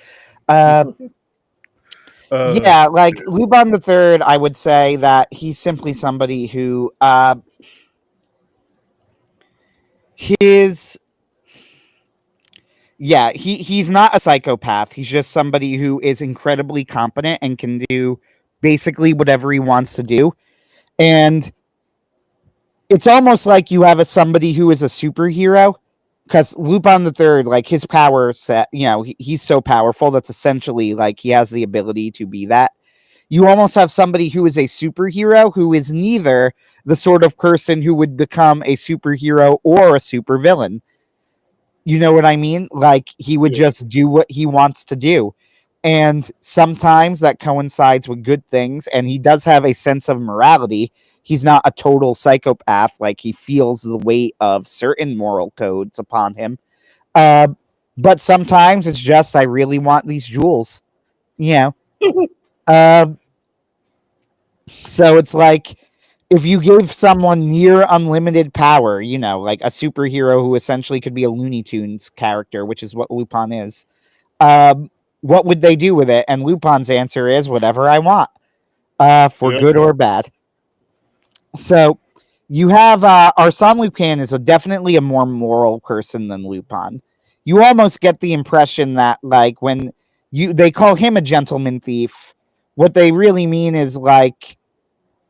Uh, uh, yeah, like Lupin the Third, I would say that he's simply somebody who his yeah, he's not a psychopath. He's just somebody who is incredibly competent and can do basically whatever he wants to do. And it's almost like you have somebody who is a superhero because Lupin the Third, like his power set, he's so powerful that's essentially like he has the ability to be that. You almost have somebody who is a superhero who is neither the sort of person who would become a superhero or a supervillain. You know what I mean? Like he would yeah. just do what he wants to do. And sometimes that coincides with good things. And he does have a sense of morality. He's not a total psychopath. Like he feels the weight of certain moral codes upon him. Uh, but sometimes it's just, I really want these jewels. You know? Uh, so it's like, if you give someone near unlimited power, like a superhero who essentially could be a Looney Tunes character, which is what Lupin is, what would they do with it? And Lupin's answer is whatever I want, for Yep. good or bad. So you have Arsène Lupin is definitely a more moral person than Lupin. You almost get the impression that like when they call him a gentleman thief, what they really mean is like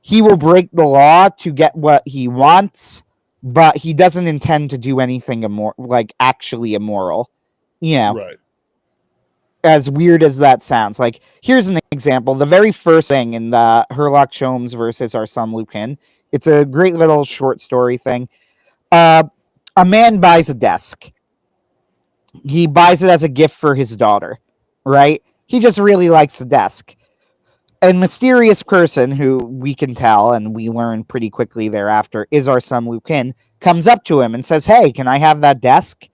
he will break the law to get what he wants, but he doesn't intend to do anything like actually immoral. You know, Right. as weird as that sounds. Like, here's an example. The very first thing in the Herlock Sholmes versus Arsène Lupin, it's a great little short story thing. Uh, a man buys a desk. He buys it as a gift for his daughter, right? He just really likes the desk. A mysterious person who we can tell, and we learn pretty quickly thereafter, is our son Lupin, comes up to him and says, "Hey, can I have that desk?"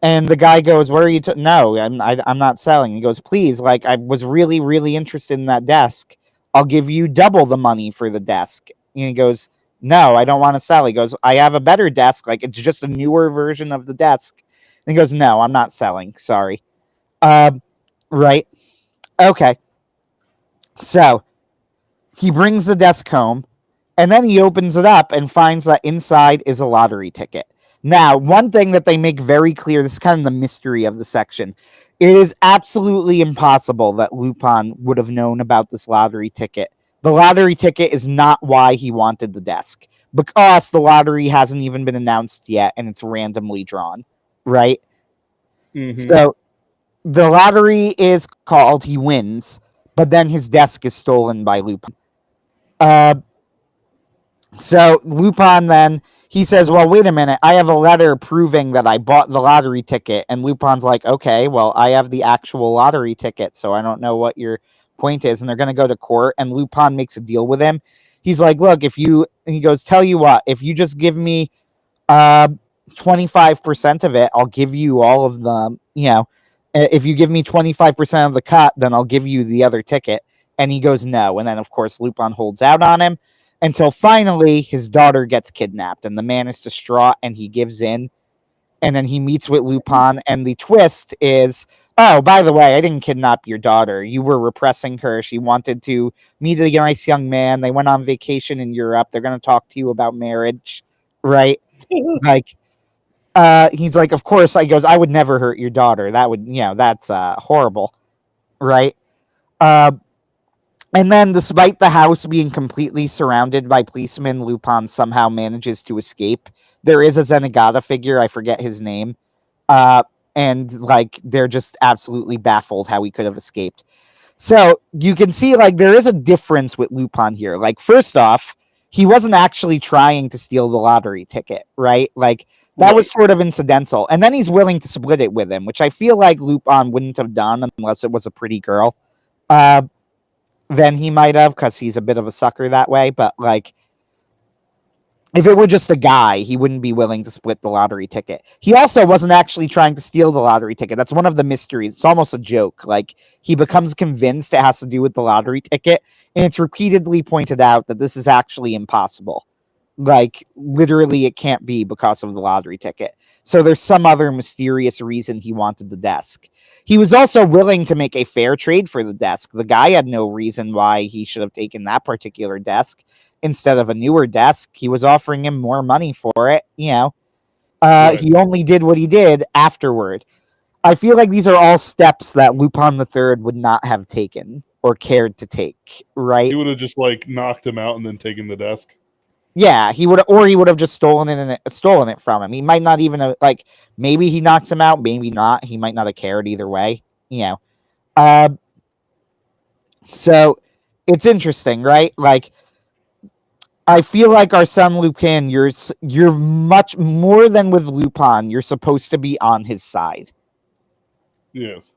And the guy goes, "What are you? No, I'm not selling." He goes, "Please, like I was really, really interested in that desk. I'll give you double the money for the desk." And he goes, "No, I don't want to sell." He goes, "I have a better desk. Like it's just a newer version of the desk." And he goes, "No, I'm not selling. Sorry." Right. Okay. So he brings the desk home, and then he opens it up and finds that inside is a lottery ticket. Now, one thing that they make very clear, this is kind of the mystery of the section. It is absolutely impossible that Lupin would have known about this lottery ticket. The lottery ticket is not why he wanted the desk, because the lottery hasn't even been announced yet and it's randomly drawn, right? Mm-hmm. So the lottery is called, he wins, but then his desk is stolen by Lupin. Uh, So Lupin then he says, "Well, wait a minute. I have a letter proving that I bought the lottery ticket." And Lupin's like, "Okay, well, I have the actual lottery ticket, so I don't know what your point is." And they're going to go to court. And Lupin makes a deal with him. He's like, "Look, if you," he goes, "Tell you what, if you just give me uh 25% of it, I'll give you all of the, if you give me 25% of the cut, then I'll give you the other ticket." And he goes, "No." And then, of course, Lupin holds out on him until finally his daughter gets kidnapped. And the man is distraught and he gives in. And then he meets with Lupin. And the twist is, oh, by the way, I didn't kidnap your daughter. You were repressing her. She wanted to meet a nice young man. They went on vacation in Europe. They're going to talk to you about marriage, right? Like, he's like, of course. I goes, I would never hurt your daughter. That would, that's horrible, right? Uh, and then, despite the house being completely surrounded by policemen, Lupin somehow manages to escape. There is a Zenigata figure, I forget his name, and like they're just absolutely baffled how he could have escaped. So you can see like there is a difference with Lupin here. Like, first off, he wasn't actually trying to steal the lottery ticket, right? Like that was Right. sort of incidental. And then he's willing to split it with him, which I feel like Lupin wouldn't have done unless it was a pretty girl. Uh, then he might have, because he's a bit of a sucker that way. But like, if it were just a guy, he wouldn't be willing to split the lottery ticket. He also wasn't actually trying to steal the lottery ticket. That's one of the mysteries. It's almost a joke. Like, he becomes convinced it has to do with the lottery ticket, and it's repeatedly pointed out that this is actually impossible. Like, literally, it can't be because of the lottery ticket. So there's some other mysterious reason he wanted the desk. He was also willing to make a fair trade for the desk. The guy had no reason why he should have taken that particular desk instead of a newer desk. He was offering him more money for it. Right. He only did what he did afterward. I feel like these are all steps that Lupin the Third would not have taken or cared to take, He right? would have just like knocked him out and then taken the desk. Yeah, he would have just stolen it from him. He might not even have, like, maybe he knocks him out, maybe not. He might not have cared either way. You know, uh, so it's interesting, right? Like, I feel like Arsène Lupin, you're much more than with Lupin. You're supposed to be on his side. Yes.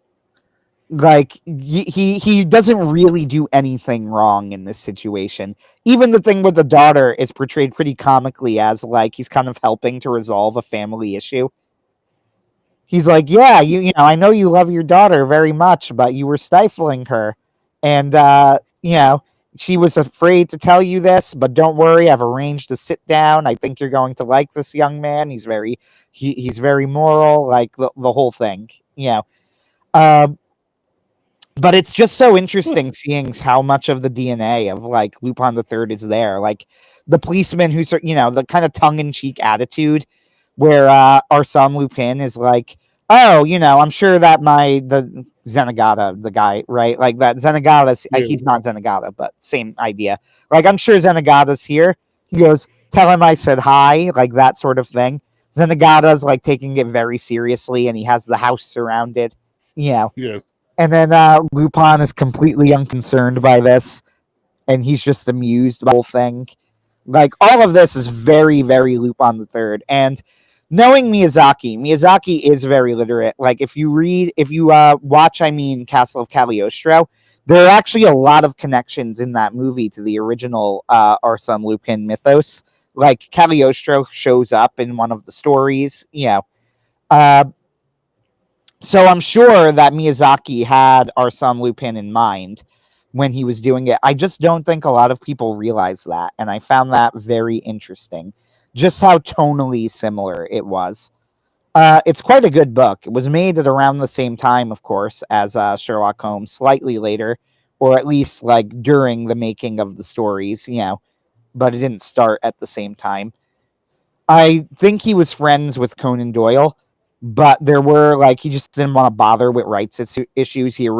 Like, he doesn't really do anything wrong in this situation. Even the thing with the daughter is portrayed pretty comically as like he's kind of helping to resolve a family issue. He's like, yeah, I know you love your daughter very much, but you were stifling her, and she was afraid to tell you this, but don't worry, I've arranged to sit down. I think you're going to like this young man. He's very moral, like the whole thing, Uh, but it's just so interesting seeing how much of the DNA of like Lupin the Third is there. Like the policeman who's, the kind of tongue in cheek attitude where Arsène Lupin is like, oh, I'm sure that the Zenigata, the guy, right? Like that Zenigata, Yeah. he's not Zenigata, but same idea. Like, I'm sure Zenigata's here. He goes, tell him I said hi, like that sort of thing. Zenigata's like taking it very seriously, and he has the house surrounded, you know. Yes. And then Lupin is completely unconcerned by this, and he's just amused by the whole thing. Like, all of this is very, very Lupin the Third. And knowing Miyazaki is very literate. Like, if you watch, Castle of Cagliostro, there are actually a lot of connections in that movie to the original Arsène Lupin mythos. Like, Cagliostro shows up in one of the stories, Uh, so I'm sure that Miyazaki had Arsène Lupin in mind when he was doing it. I just don't think a lot of people realize that, and I found that very interesting. Just how tonally similar it was. It's quite a good book. It was made at around the same time, of course, as Sherlock Holmes, slightly later, or at least like during the making of the stories, but it didn't start at the same time. I think he was friends with Conan Doyle, but there were like he just didn't want to bother with rights issues. It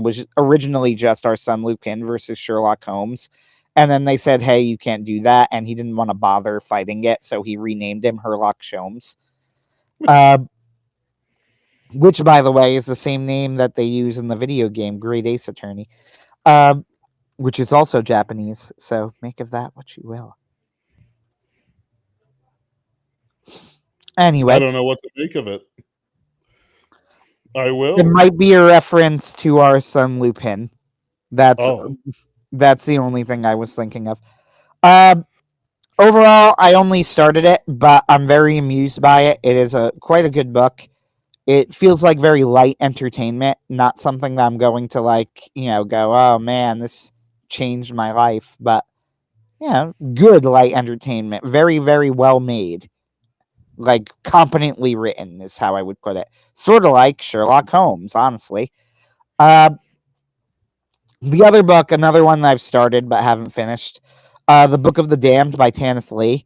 was originally just Our Son Lupin versus Sherlock Holmes, and then they said, "Hey, you can't do that," and he didn't want to bother fighting it, so he renamed him Herlock Sholmes, uh, which, by the way, is the same name that they use in the video game Great Ace Attorney, uh, which is also Japanese. So make of that what you will. I Anyway, don't know what to make of it. I it will. might be a reference to Our Son Lupin. That's Oh, that's the only thing I was thinking of. Uh, Overall, I only started it, but I'm very amused by it. It is quite a good book. It feels like very light entertainment, not something that I'm going to like, go, oh man, this changed my life. But good light entertainment, very very well made, like competently written is how I would put it. Sort of like Sherlock Holmes, honestly. Uh, The other book, another one that I've started but haven't finished, The Book of the Damned by Tanith Lee.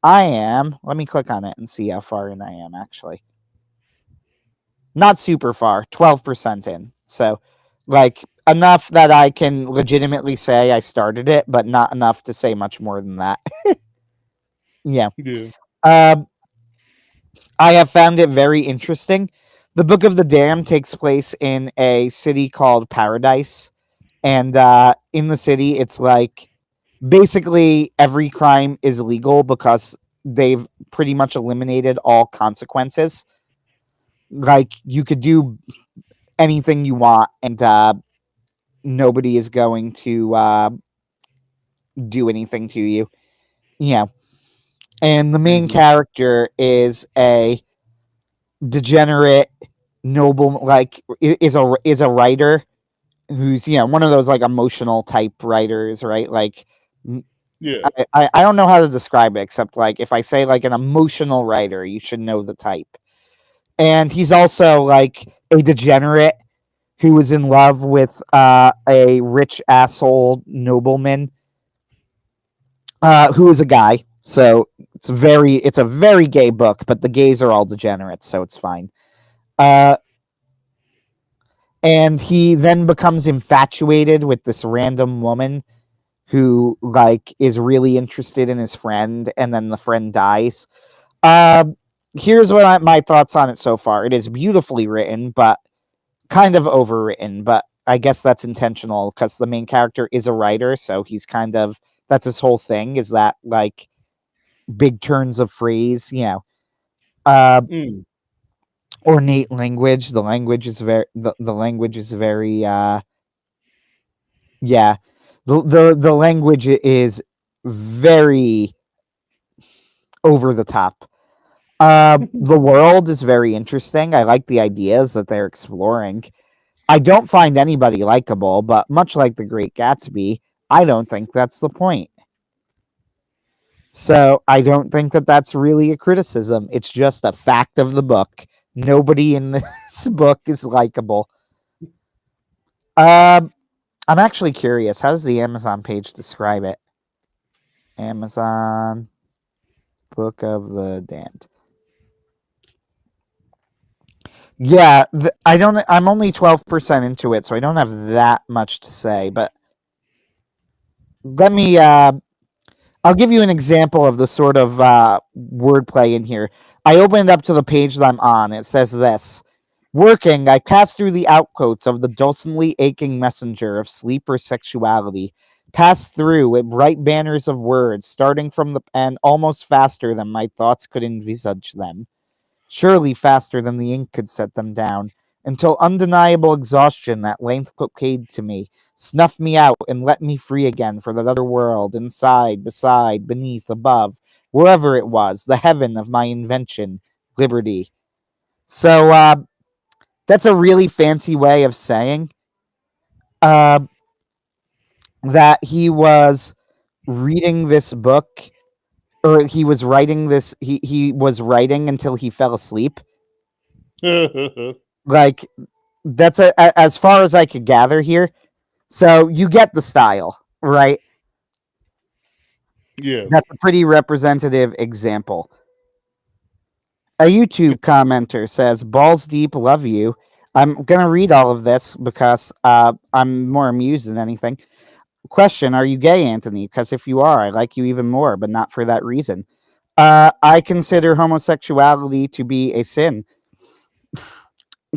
Let me click on it and see how far in I am, actually. Not super far, 12% in. So, like, enough that I can legitimately say I started it, but not enough to say much more than that. Yeah. yeah. Um, I have found it very interesting. The Book of the Damned takes place in a city called Paradise. And in the city, it's like basically every crime is legal because they've pretty much eliminated all consequences. Like you could do anything you want, and nobody is going to do anything to you. Yeah, and the main Hmm. character is a degenerate noble, like is a writer who's one of those like emotional type writers, right? Like Yeah. I don't know how to describe it except like if I say like an emotional writer, you should know the type. And he's also like a degenerate who was in love with a rich asshole nobleman who is a guy. So it's a very gay book, but the gays are all degenerates, so it's fine. Uh, and he then becomes infatuated with this random woman who like is really interested in his friend, and then the friend dies. Um, Here's my thoughts on it so far. It is beautifully written, but kind of overwritten. But I guess that's intentional because the main character is a writer, so he's kind of that's his whole thing. Is that like big turns of phrase, uh, Mm. ornate language. The language is very yeah. The language is very over the top. The world is very interesting. I like the ideas that they're exploring. I don't find anybody likable, but much like The Great Gatsby, I don't think that's the point. So I don't think that that's really a criticism. It's just a fact of the book. Nobody in this book is likable. Um, I'm actually curious. How does the Amazon page describe it? Amazon Book of the Damned. Yeah, I don't. I'm only 12% into it, so I don't have that much to say. But let me. I'll give you an example of the sort of wordplay in here. I opened up to the page that I'm on. It says this. Working, I passed through the outcoats of the dulcetly aching messenger of sleep or sexuality, passed through with bright banners of words, starting from the pen almost faster than my thoughts could envisage them, surely faster than the ink could set them down, until undeniable exhaustion at length came to me, snuffed me out, and let me free again for that other world, inside, beside, beneath, above, wherever it was, the heaven of my invention, liberty. So that's a really fancy way of saying uh, that he was reading this book, or he was writing this. He was writing until he fell asleep. Like as far as I could gather here, So you get the style, right? Yes. That's a pretty representative example. A YouTube commenter says, "Balls deep, love you." I'm gonna read all of this because I'm more amused than anything. Question: Are you gay, Anthony? Because if you are, I like you even more, but not for that reason. I consider homosexuality to be a sin.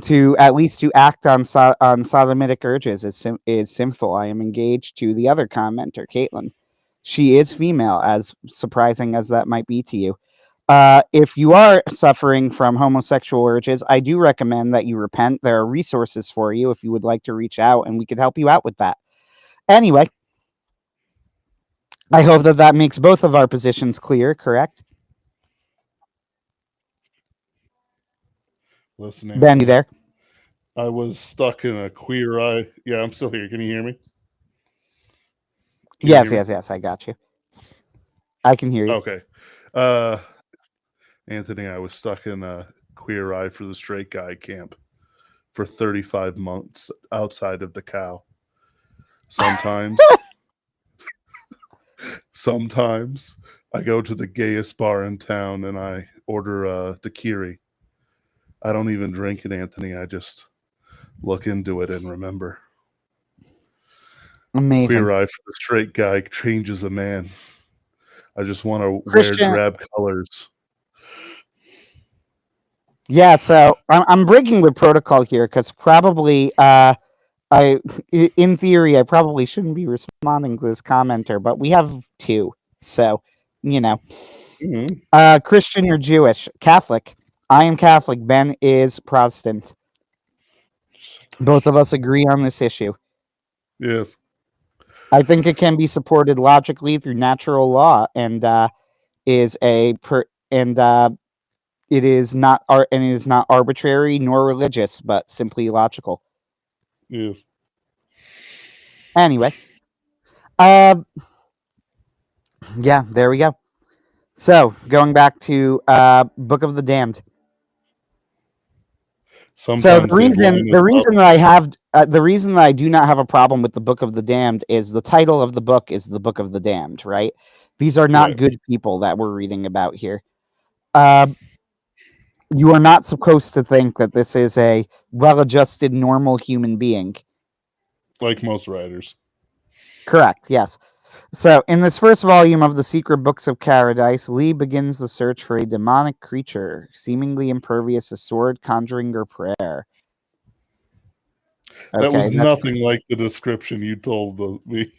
To at least to act on on sodomitic urges is sinful. I am engaged to the other commenter, Caitlin. She is female, as surprising as that might be to you. If you are suffering from homosexual urges, I do recommend that you repent. There are resources for you if you would like to reach out, and we could help you out with that. Anyway, I hope that that makes both of our positions clear, correct? Listen, Ben, you Anthony. there? I was stuck in a queer eye. Yeah, I'm still here. Can you hear me? Can you hear Yes, me? yes, yes. I got you. I can hear you. Okay. Uh, Anthony, I was stuck in a queer eye for the straight guy camp for 35 months outside of the cow. Sometimes, sometimes I go to the gayest bar in town and I order a daiquiri. I don't even drink it, Anthony. I just look into it and remember. Amazing. Queer eye for the straight guy changes a man. I just want to wear Christian, drab colors. yeah, so I'm breaking with protocol here because probably in theory, I probably shouldn't be responding to this commenter, but we have two, so you know, Mm-hmm. Christian, you're Jewish, Catholic. I am Catholic. Ben is Protestant. Just a Both of Christian. us agree on this issue. Yes. I think it can be supported logically through natural law, and is a per and it is not and it is not arbitrary nor religious, but simply logical. Yes. Anyway, uh, yeah, there we go. So going back to Book of the Damned. So Sometimes his line is the up. reason that I have the reason that I do not have a problem with the Book of the Damned is the title of the book is the Book of the Damned, right? These are not Right. good people that we're reading about here. Uh, you are not supposed to think that this is a well-adjusted, normal human being. Like most writers. Correct. Yes. So, in this first volume of the Secret Books of Paradise, Lee begins the search for a demonic creature, seemingly impervious to sword, conjuring, or prayer. That Okay, was that's nothing like the description you told me.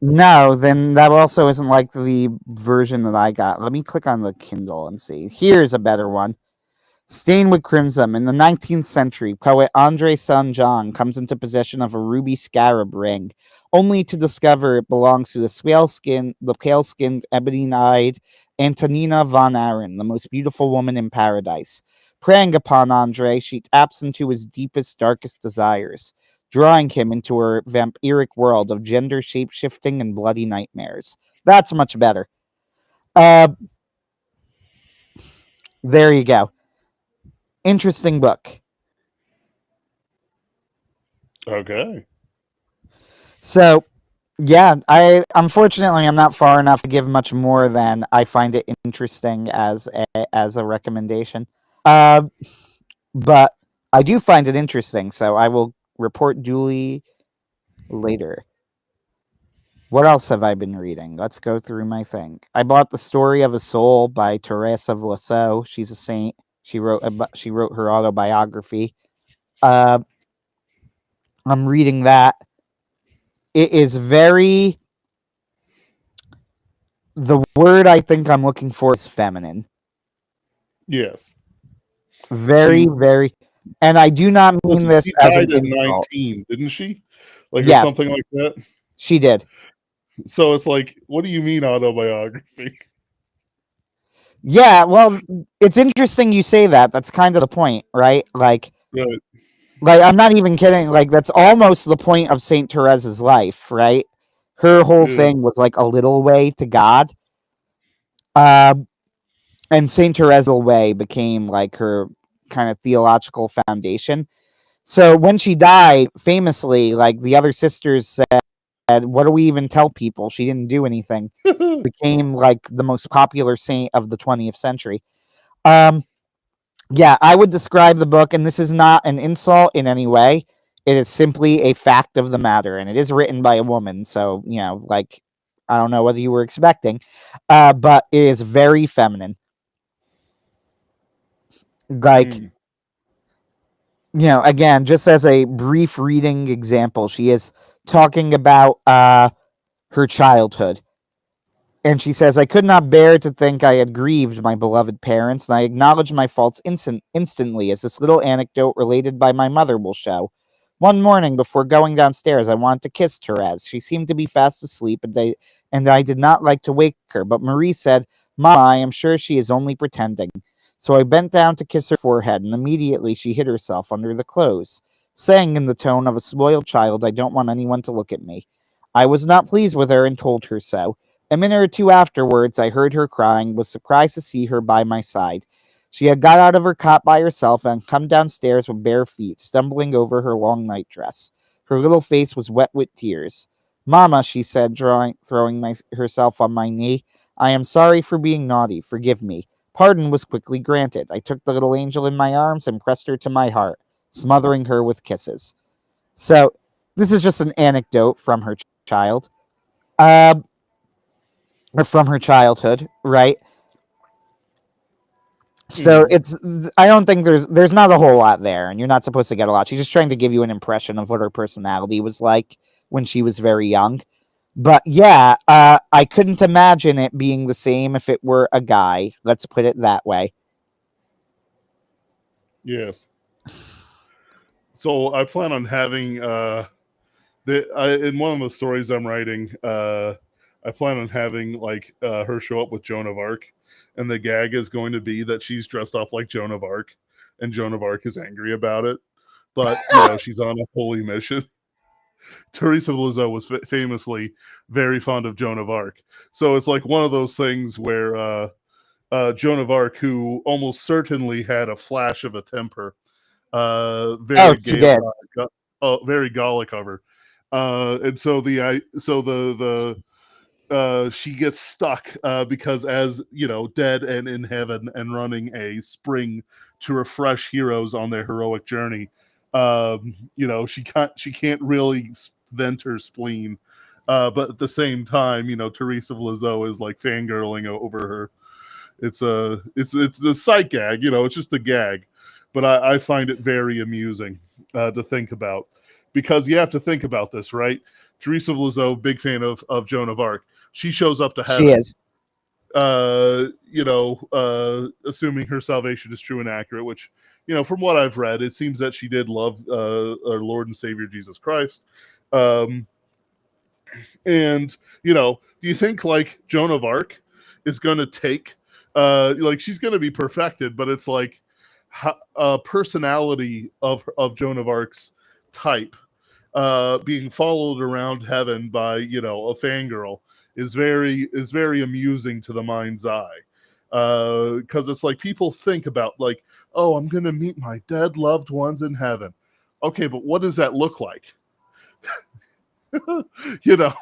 no. Then that also isn't like the version that I got. Let me click on the Kindle and see. Here's a better one. Stained with crimson, in the 19th century, poet Andre Saint John comes into possession of a ruby scarab ring, only to discover it belongs to the pale-skinned, ebony-eyed Antonina von Aaron, the most beautiful woman in paradise. Preying upon Andre, she taps into his deepest, darkest desires, drawing him into her vampiric world of gender shape-shifting and bloody nightmares. That's much better. Uh, there you go. Interesting book. Okay. So, yeah, I unfortunately I'm not far enough to give much more than I find it interesting as a recommendation. Uh, but I do find it interesting, so I will report duly later. What else have I been reading? Let's go through my thing. I bought The Story of a Soul by Teresa Vlassow. She's a saint. She wrote her autobiography. Uh, I'm reading that. It is very the word I think I'm looking for is feminine. Yes. Very, She very, and I do not mean listen. this She as an died at insult. 19, didn't she? Like or Yes, something like that. she did. So it's like, what do you mean autobiography? Yeah, well, it's interesting you say that. That's kind of the point, right? Right. I'm not even kidding. Like, that's almost the point of Saint Teresa's life, right? Her whole Yeah. thing was like a little way to God. Um, and Saint Teresa way became like her kind of theological foundation. So when she died, famously, like the other sisters said, "What do we even tell people? She didn't do anything." Became like the most popular saint of the 20th century. Um, yeah, I would describe the book, and this is not an insult in any way. It is simply a fact of the matter, and it is written by a woman. So, like, I don't know what you were expecting, but it is very feminine. Like, Mm. again, just as a brief reading example, she is talking about her childhood. And she says, I could not bear to think I had grieved my beloved parents, and I acknowledged my faults instantly, as this little anecdote related by my mother will show. One morning, before going downstairs, I wanted to kiss Therese. She seemed to be fast asleep, and I did not like to wake her, but Marie said, Mama, I am sure she is only pretending. So I bent down to kiss her forehead, and immediately she hid herself under the clothes, saying in the tone of a spoiled child, I don't want anyone to look at me. I was not pleased with her and told her so. A minute or two afterwards, I heard her crying, was surprised to see her by my side. She had got out of her cot by herself and come downstairs with bare feet, stumbling over her long nightdress. Her little face was wet with tears. Mamma, she said, throwing herself on my knee, I am sorry for being naughty. Forgive me. Pardon was quickly granted. I took the little angel in my arms and pressed her to my heart, smothering her with kisses. So, this is just an anecdote from her child. Um, or from her childhood, right? So Mm. it's I don't think there's not a whole lot there, and you're not supposed to get a lot. She's just trying to give you an impression of what her personality was like when she was very young. But yeah, I couldn't imagine it being the same if it were a guy. Let's put it that way. Yes. So I plan on having in one of the stories I'm writing, I plan on having like her show up with Joan of Arc, and the gag is going to be that she's dressed up like Joan of Arc, and Joan of Arc is angry about it. But she's on a holy mission. Teresa of Lisieux was famously very fond of Joan of Arc, so it's like one of those things where Joan of Arc, who almost certainly had a flash of a temper, Oh, very she gay, did. very Gallic of her. And so she gets stuck because as dead and in heaven and running a spring to refresh heroes on their heroic journey. She can't really vent her spleen. But at the same time, Teresa of Lisieux is like fangirling over her. It's a sight gag, it's just a gag, but I find it very amusing to think about, because you have to think about this, right? Teresa of Lisieux, big fan of Joan of Arc. She shows up to She heaven, is. assuming her salvation is true and accurate, which, from what I've read, it seems that she did love our Lord and Savior Jesus Christ. Um, and do you think like Joan of Arc is going to take like she's going to be perfected, but it's like personality of Joan of Arc's type being followed around heaven by a fangirl is very amusing to the mind's eye, because it's like people think about like, oh, I'm going to meet my dead loved ones in heaven. Okay, but what does that look like? you know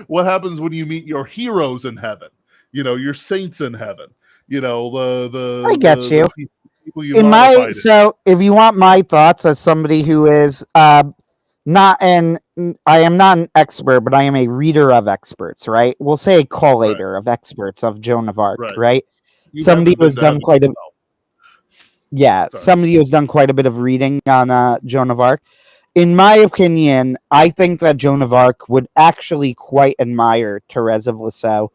what happens when you meet your heroes in heaven, your saints in heaven, the I the get the, you. the people you In my modified it. so if you want my thoughts as somebody who is not an I am not an expert, but I am a reader of experts, right? We'll say a Right, collator of experts of Joan of Arc, right. right? You Somebody haven't who been has to done heaven quite a yourself. yeah, Sorry. somebody who has done quite a bit of reading on Joan of Arc. In my opinion, I think that Joan of Arc would actually quite admire Therese of Lisieux.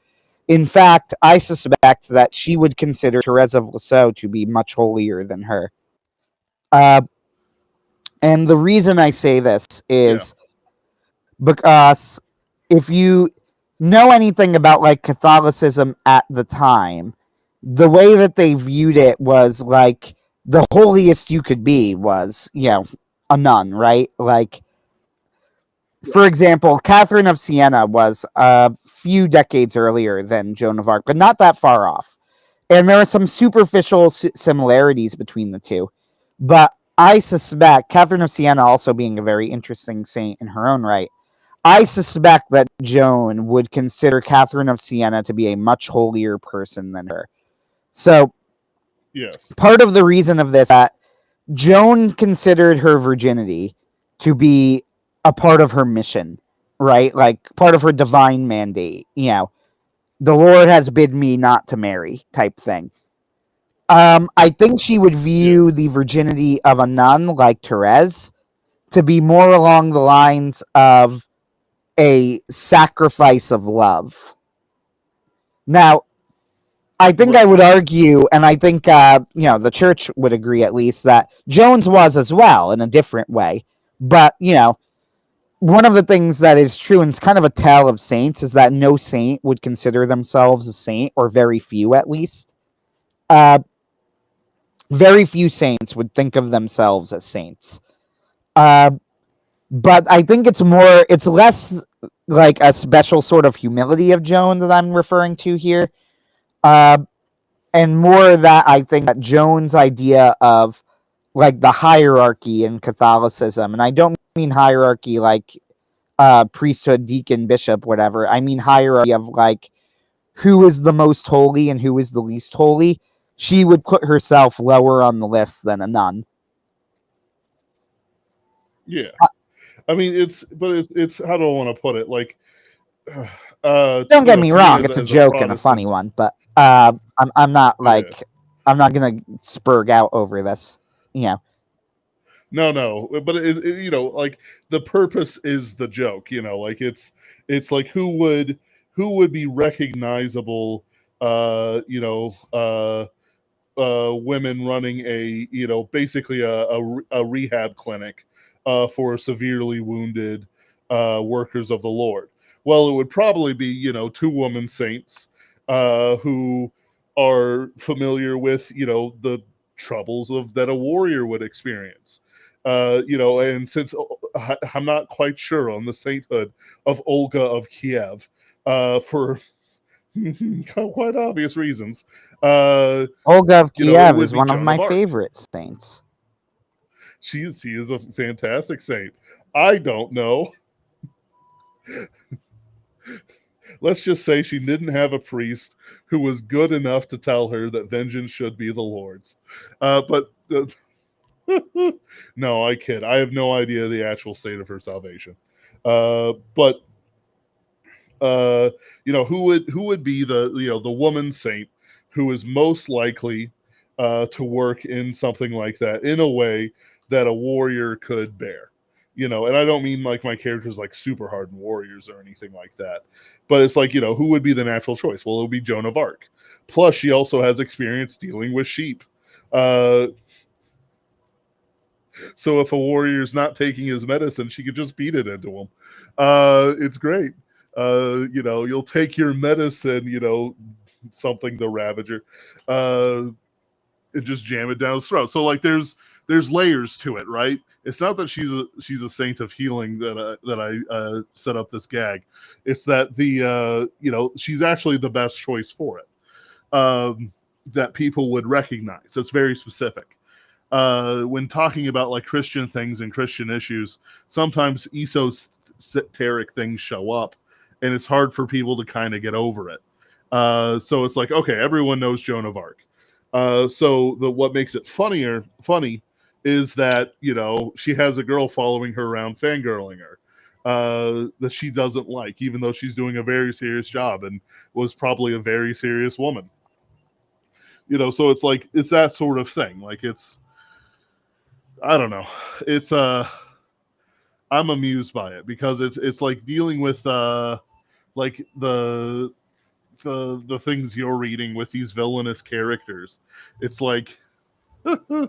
In fact, I suspect that she would consider Therese of Lisieux to be much holier than her. Uh, and the reason I say this Yeah. is because if you know anything about like Catholicism at the time, the way that they viewed it was like the holiest you could be was, a nun, right? Like, for example, Catherine of Siena was a few decades earlier than Joan of Arc, but not that far off. And there are some superficial similarities between the two. But I suspect Catherine of Siena also being a very interesting saint in her own right. I suspect that Joan would consider Catherine of Siena to be a much holier person than her. So Yes. part of the reason of this that Joan considered her virginity to be a part of her mission, right? Like part of her divine mandate. The Lord has bid me not to marry type thing. I think she would Yeah. view the virginity of a nun like Therese to be more along the lines of a sacrifice of love. Now, I think I Right. would argue, and I think the church would agree at least that Jones was as well in a different way. But one of the things that is true, and it's kind of a tale of saints, is that no saint would consider themselves a saint, or very few at least. Uh, very few saints would think of themselves as saints. Uh, but I think it's less like a special sort of humility of Joan that I'm referring to here. Uh, and more that I think that Joan's idea of like the hierarchy in Catholicism, and I don't mean hierarchy like priesthood, deacon, bishop, whatever. I mean hierarchy of like who is the most holy and who is the least holy. She would put herself lower on the list than a nun. Yeah. I mean, it's how do I want to put it? Like, Don't get me to me wrong; as it's a a joke and a funny Protestant, one, but yeah. I'm not gonna spurg out over this. You know, No, no, but like the purpose is the joke. Like it's like who would be recognizable. Women running basically a rehab clinic for severely wounded workers of the Lord. Well, it would probably be two woman saints who are familiar with the troubles of that a warrior would experience. And since I'm not quite sure on the sainthood of Olga of Kiev, for quite obvious reasons, Olga of it Kiev would is be one of Joan my of Arc. favorite saints. She is a fantastic saint. I don't know. Let's just say she didn't have a priest who was good enough to tell her that vengeance should be the Lord's. But no, I kid. I have no idea the actual state of her salvation. But who would be the woman saint who is most likely to work in something like that in a way that a warrior could bear. And I don't mean like my characters like super hardened warriors or anything like that, but it's like who would be the natural choice? Well, it would be Joan of Arc. Plus, she also has experience dealing with sheep. Uh, so if a warrior's not taking his medicine, she could just beat it into him. It's great. You'll take your medicine, something the Ravager, and just jam it down his throat. So like there's layers to it, right? It's not that she's a saint of healing that I set up this gag. It's that she's actually the best choice for it. That people would recognize. So it's very specific. When talking about like Christian things and Christian issues, sometimes esoteric things show up, and it's hard for people to kind of get over it. So it's like, okay, everyone knows Joan of Arc. So what makes it funny is that she has a girl following her around, fangirling her. That she doesn't like, even though she's doing a very serious job and was probably a very serious woman. So it's like it's that sort of thing. Like I don't know. It's I'm amused by it because it's like dealing with like the things you're reading with these villainous characters. It's like I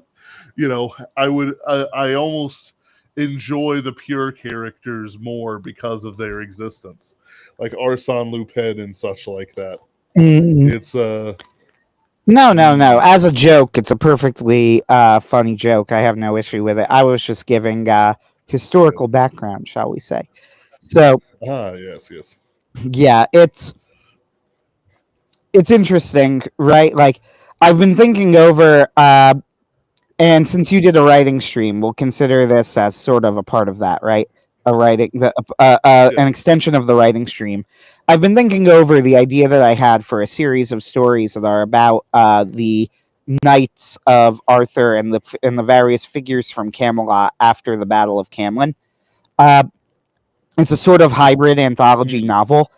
almost enjoy the pure characters more because of their existence, like Arsene Lupin and such like that. Mm. It's No, no, no. mm, As a joke, it's a perfectly funny joke. I have no issue with it. I was just giving yeah. historical background, shall we say. So, Yes, yes. yeah, it's interesting, right? Like I've been thinking over And since you did a writing stream, we'll consider this as sort of a part of that, right? A writing, an Yeah. extension of the writing stream. I've been thinking over the idea that I had for a series of stories that are about the knights of Arthur and the various figures from Camelot after the Battle of Camlin. Uh, it's a sort of hybrid anthology Mm, novel.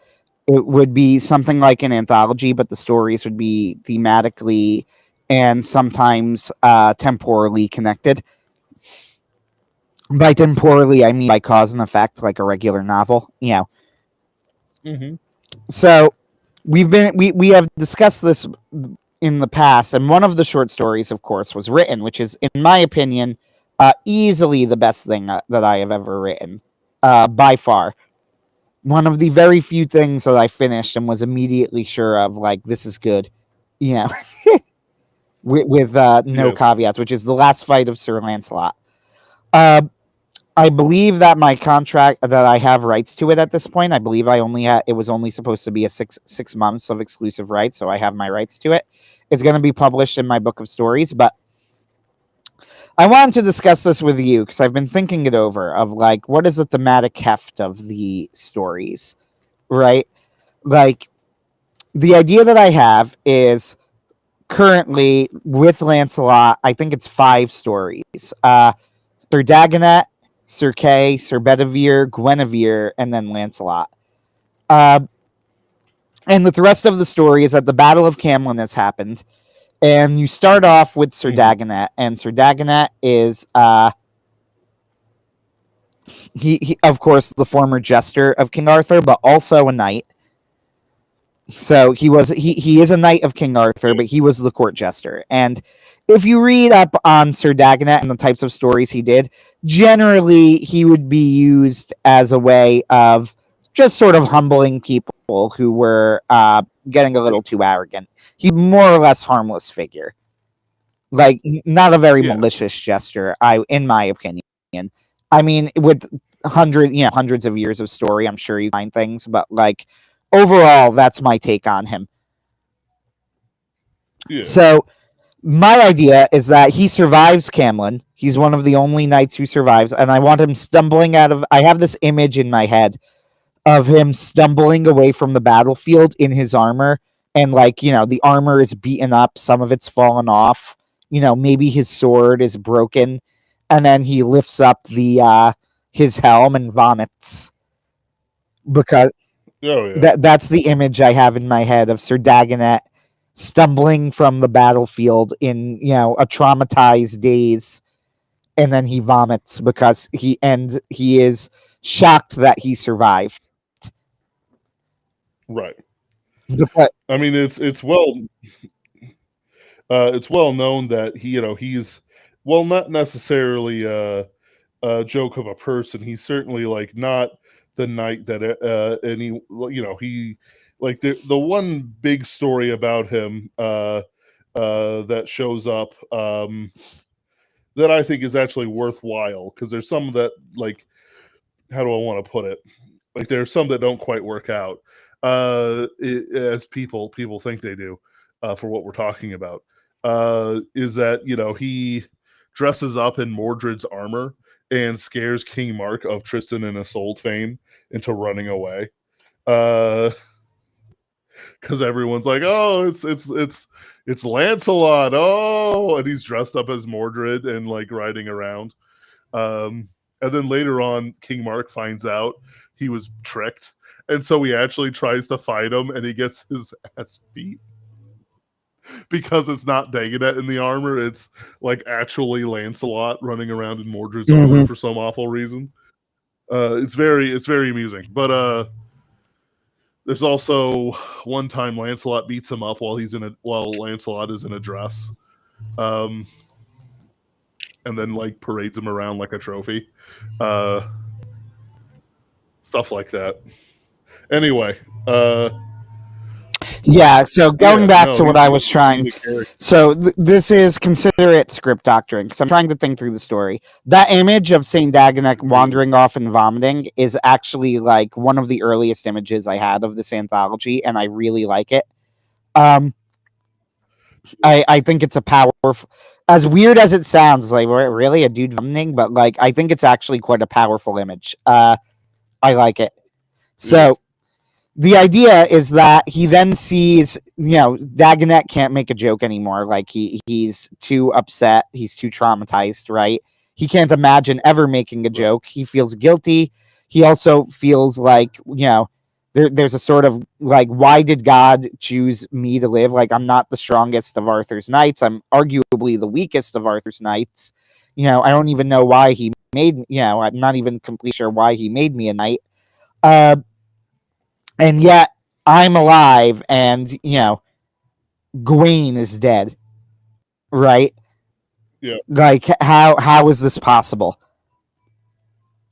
It would be something like an anthology, but the stories would be thematically and sometimes temporally connected. By temporally, I mean by cause and effect, like a regular novel. hmm So we have discussed this in the past, and one of the short stories, of course, was written, which is, in my opinion, easily the best thing that I have ever written, by far. One of the very few things that I finished and was immediately sure of, like, this is good. Yeah, with no Yes. caveats, which is the last fight of Sir Lancelot. Uh, I believe that my contract that I have rights to it at this point. I believe I only it was only supposed to be a six months of exclusive rights, so I have my rights to it. It's going to be published in my book of stories, but I wanted to discuss this with you because I've been thinking it over of like what is the thematic heft of the stories, right? Like the idea that I have is currently with Lancelot, I think it's 5 stories. Sir Dagonet, Sir Kay, Sir Bedivere, Guinevere, and then Lancelot. Uh, and the rest of the story is that the Battle of Camlin has happened, and you start off with Sir hmm Dagonet, and Sir Dagonet is he of course the former jester of King Arthur, but also a knight. So he is a knight of King Arthur, Yeah. but he was the court jester. And if you read up on Sir Dagonet and the types of stories he did, generally he would be used as a way of just sort of humbling people who were getting a little too arrogant. He's more or less harmless figure, like not a very Yeah. malicious jester. In my opinion, I mean, with hundreds of years of story, I'm sure you find things, but like overall, that's my take on him. Yeah. So my idea is that he survives Camlin. He's one of the only knights who survives, and I want him stumbling out of. I have this image in my head of him stumbling away from the battlefield in his armor, and like the armor is beaten up, some of it's fallen off. Maybe his sword is broken, and then he lifts up the his helm and vomits because Oh yeah. that's the image I have in my head of Sir Dagonet stumbling from the battlefield in a traumatized daze, and then he vomits because he is shocked that he survived. Right. Because, I mean, it's well known that he's well, not necessarily a joke of a person. He's certainly like not the knight that any he like the one big story about him that shows up that I think is actually worthwhile, because there's some that, like, how do I want to put it? Like, there's some that don't quite work out as people think they do, for what we're talking about. Is that he dresses up in Mordred's armor and scares King Mark of Tristan and Isolde fame into running away. Because everyone's like, oh, it's Lancelot, oh, and he's dressed up as Mordred and like riding around. And then later on, King Mark finds out he was tricked, and so he actually tries to fight him, and he gets his ass beat because it's not Dagonet in the armor; it's like actually Lancelot running around in Mordred's armor mhm. for some awful reason. It's very amusing, but there's also one time Lancelot beats him up while Lancelot is in a dress, um, and then like parades him around like a trophy. Uh, Stuff like that. Anyway, Yeah, so going yeah, back no, to what I he's was a trying, comedic character. so this is considerate script doctrine because I'm trying to think through the story. That image of Saint Dagonet Yeah. wandering off and vomiting is actually like one of the earliest images I had of this anthology, and I really like it. Um, I think it's a powerful, as weird as it sounds, like really a dude vomiting, but like I think it's actually quite a powerful image. I like it. It is. So the idea is that he then sees, Dagonet can't make a joke anymore. Like he's too upset, he's too traumatized, right? He can't imagine ever making a Right. joke. He feels guilty. He also feels like, there's a sort of like, why did God choose me to live? Like, I'm not the strongest of Arthur's knights. I'm arguably the weakest of Arthur's knights. I don't even know why he made, I'm not even completely sure why he made me a knight. Uh, and yet I'm alive, and Gawain is dead, right? Yeah. Like how is this possible?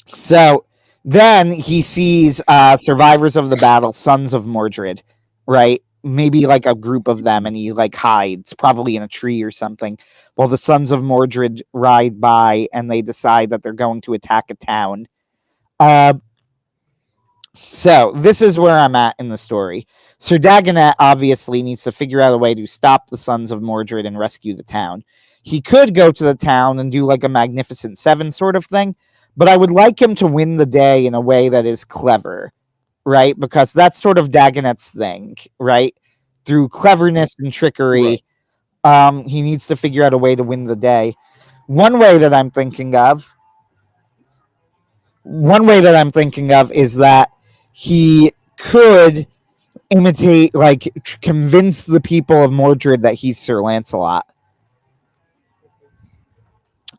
So then he sees survivors of the battle, sons of Mordred, right? Maybe like a group of them, and he like hides, probably in a tree or something, while the sons of Mordred ride by, and they decide that they're going to attack a town. Uh, So this is where I'm at in the story. Sir Dagonet obviously needs to figure out a way to stop the sons of Mordred and rescue the town. He could go to the town and do like a Magnificent Seven sort of thing, but I would like him to win the day in a way that is clever, right? Because that's sort of Dagonet's thing, right? Through cleverness and Right. trickery, he needs to figure out a way to win the day. One way that I'm thinking of one way that I'm thinking of is that he could imitate, like, convince the people of Mordred that he's Sir Lancelot.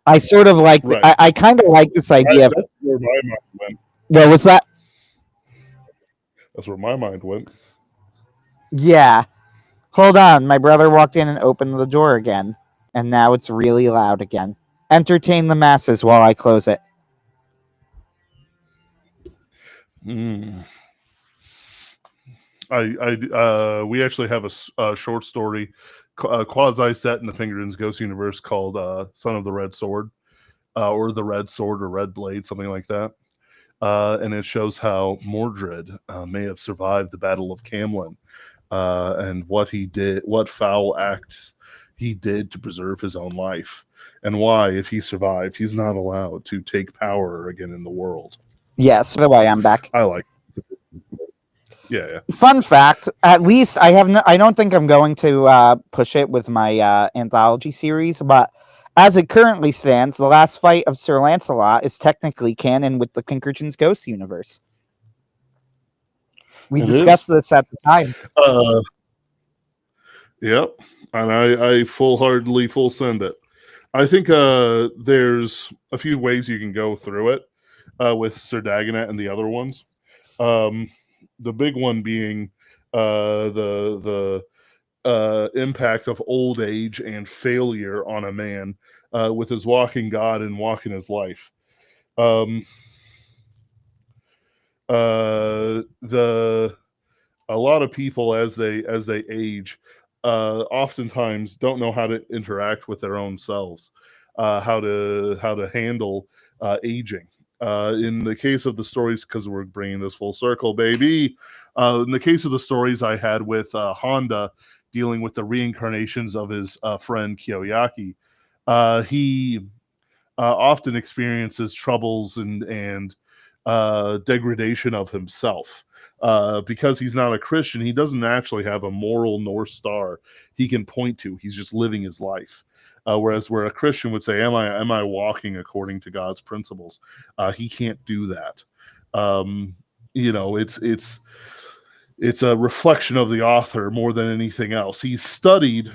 I sort of like, Right. I kind of like this idea of, That's where my mind went. what was that? That's where my mind went. Yeah. Hold on. My brother walked in and opened the door again, and now it's really loud again. Entertain the masses while I close it. Mm. We actually have a short story, quasi set in the Pinkerton's Ghost universe called "Son of the Red Sword," or the Red Sword or Red Blade, something like that. And it shows how Mordred may have survived the Battle of Camlin, and what he did, what foul acts he did to preserve his own life, and why, if he survived, he's not allowed to take power again in the world. Yes, by the way, I'm back. I like it. Yeah, yeah. Fun fact, at least I have no, I don't think I'm going to push it with my anthology series, but as it currently stands, the last fight of Sir Lancelot is technically canon with the Pinkerton's Ghost universe. We It discussed is. this at the time. Uh, yep. And I full heartedly full send it. I think there's a few ways you can go through it with Sir Dagonet and the other ones. Um, the big one being the impact of old age and failure on a man with his walking God and walking his life. Um, the A lot of people as they age, oftentimes don't know how to interact with their own selves, how to handle aging. In the case of the stories, because we're bringing this full circle, baby. In the case of the stories I had with Honda dealing with the reincarnations of his friend Kiyoyaki, he often experiences troubles and degradation of himself. Because he's not a Christian, he doesn't actually have a moral North Star he can point to. He's just living his life. Whereas where a Christian would say, "Am I walking according to God's principles?" He can't do that. Um, it's a reflection of the author more than anything else. He's studied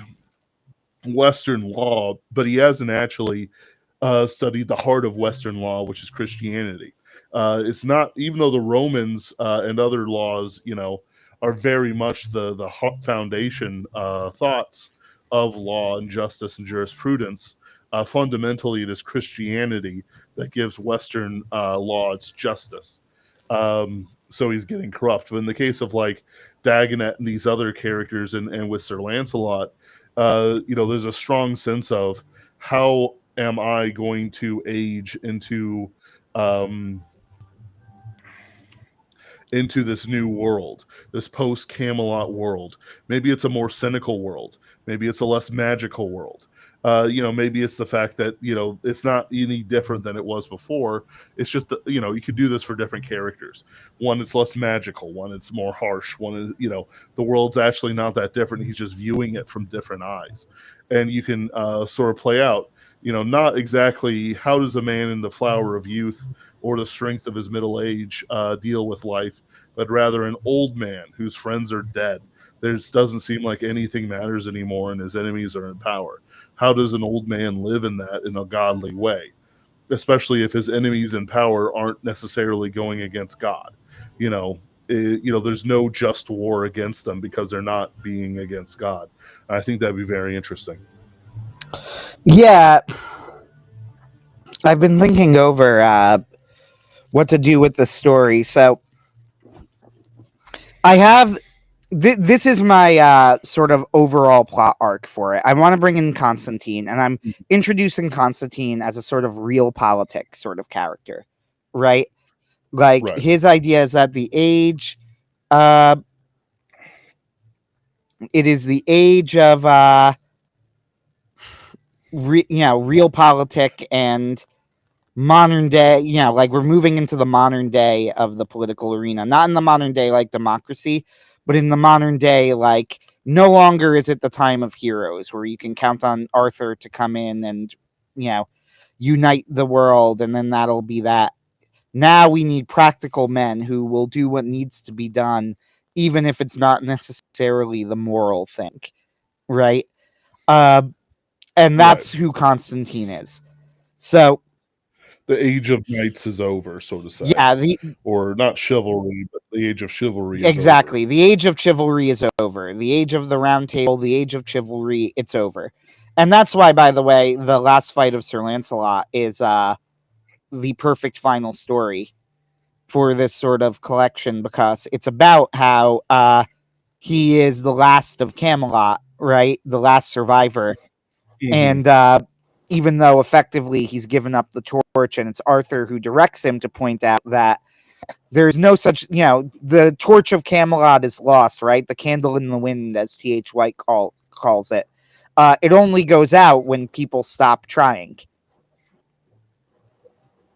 Western law, but he hasn't actually studied the heart of Western law, which is Christianity. It's not, even though the Romans and other laws, are very much the foundation thoughts of law and justice and jurisprudence. Fundamentally, it is Christianity that gives Western law its justice. So he's getting corrupt. But in the case of like Dagonet and these other characters, and with Sir Lancelot, there's a strong sense of how am I going to age um, into this new world, this post Camelot world. Maybe it's a more cynical world. Maybe it's a less magical world. Maybe it's the fact that it's not any different than it was before. It's just that you could do this for different characters. One it's less magical. One it's more harsh. One is the world's actually not that different. He's just viewing it from different eyes, and you can sort of play out. Not exactly how does a man in the flower of youth or the strength of his middle age deal with life, but rather an old man whose friends are dead. There doesn't seem like anything matters anymore, and his enemies are in power. How does an old man live in that in a godly way, especially if his enemies in power aren't necessarily going against God? There's no just war against them because they're not being against God. I think that'd be very interesting. Yeah, I've been thinking over what to do with the story. So I have this is my sort of overall plot arc for it. I want to bring in Constantine, and I'm introducing Constantine as a sort of real politic sort of character, right? Like Right. his idea is that the age, uh, it is the age of real politic and modern day, like we're moving into the modern day of the political arena, not in the modern day like democracy, but in the modern day, like no longer is it the time of heroes where you can count on Arthur to come in and unite the world, and then that'll be that. Now we need practical men who will do what needs to be done, even if it's not necessarily the moral thing, right? uh, and that's Right. who Constantine is. So The age of knights is over, so to say. yeah, the Or not chivalry, but the age of chivalry is over. exactly. The age of chivalry is over. The age of the round table, the age of chivalry, it's over. And that's why, by the way, the last fight of Sir Lancelot is the perfect final story for this sort of collection, because it's about how he is the last of Camelot, right? The last survivor. Hmm. And even though effectively he's given up the torch, and it's Arthur who directs him to point out that there's no such, the torch of Camelot is lost, right? The candle in the wind, as T.H. White calls it. It only goes out when people stop trying,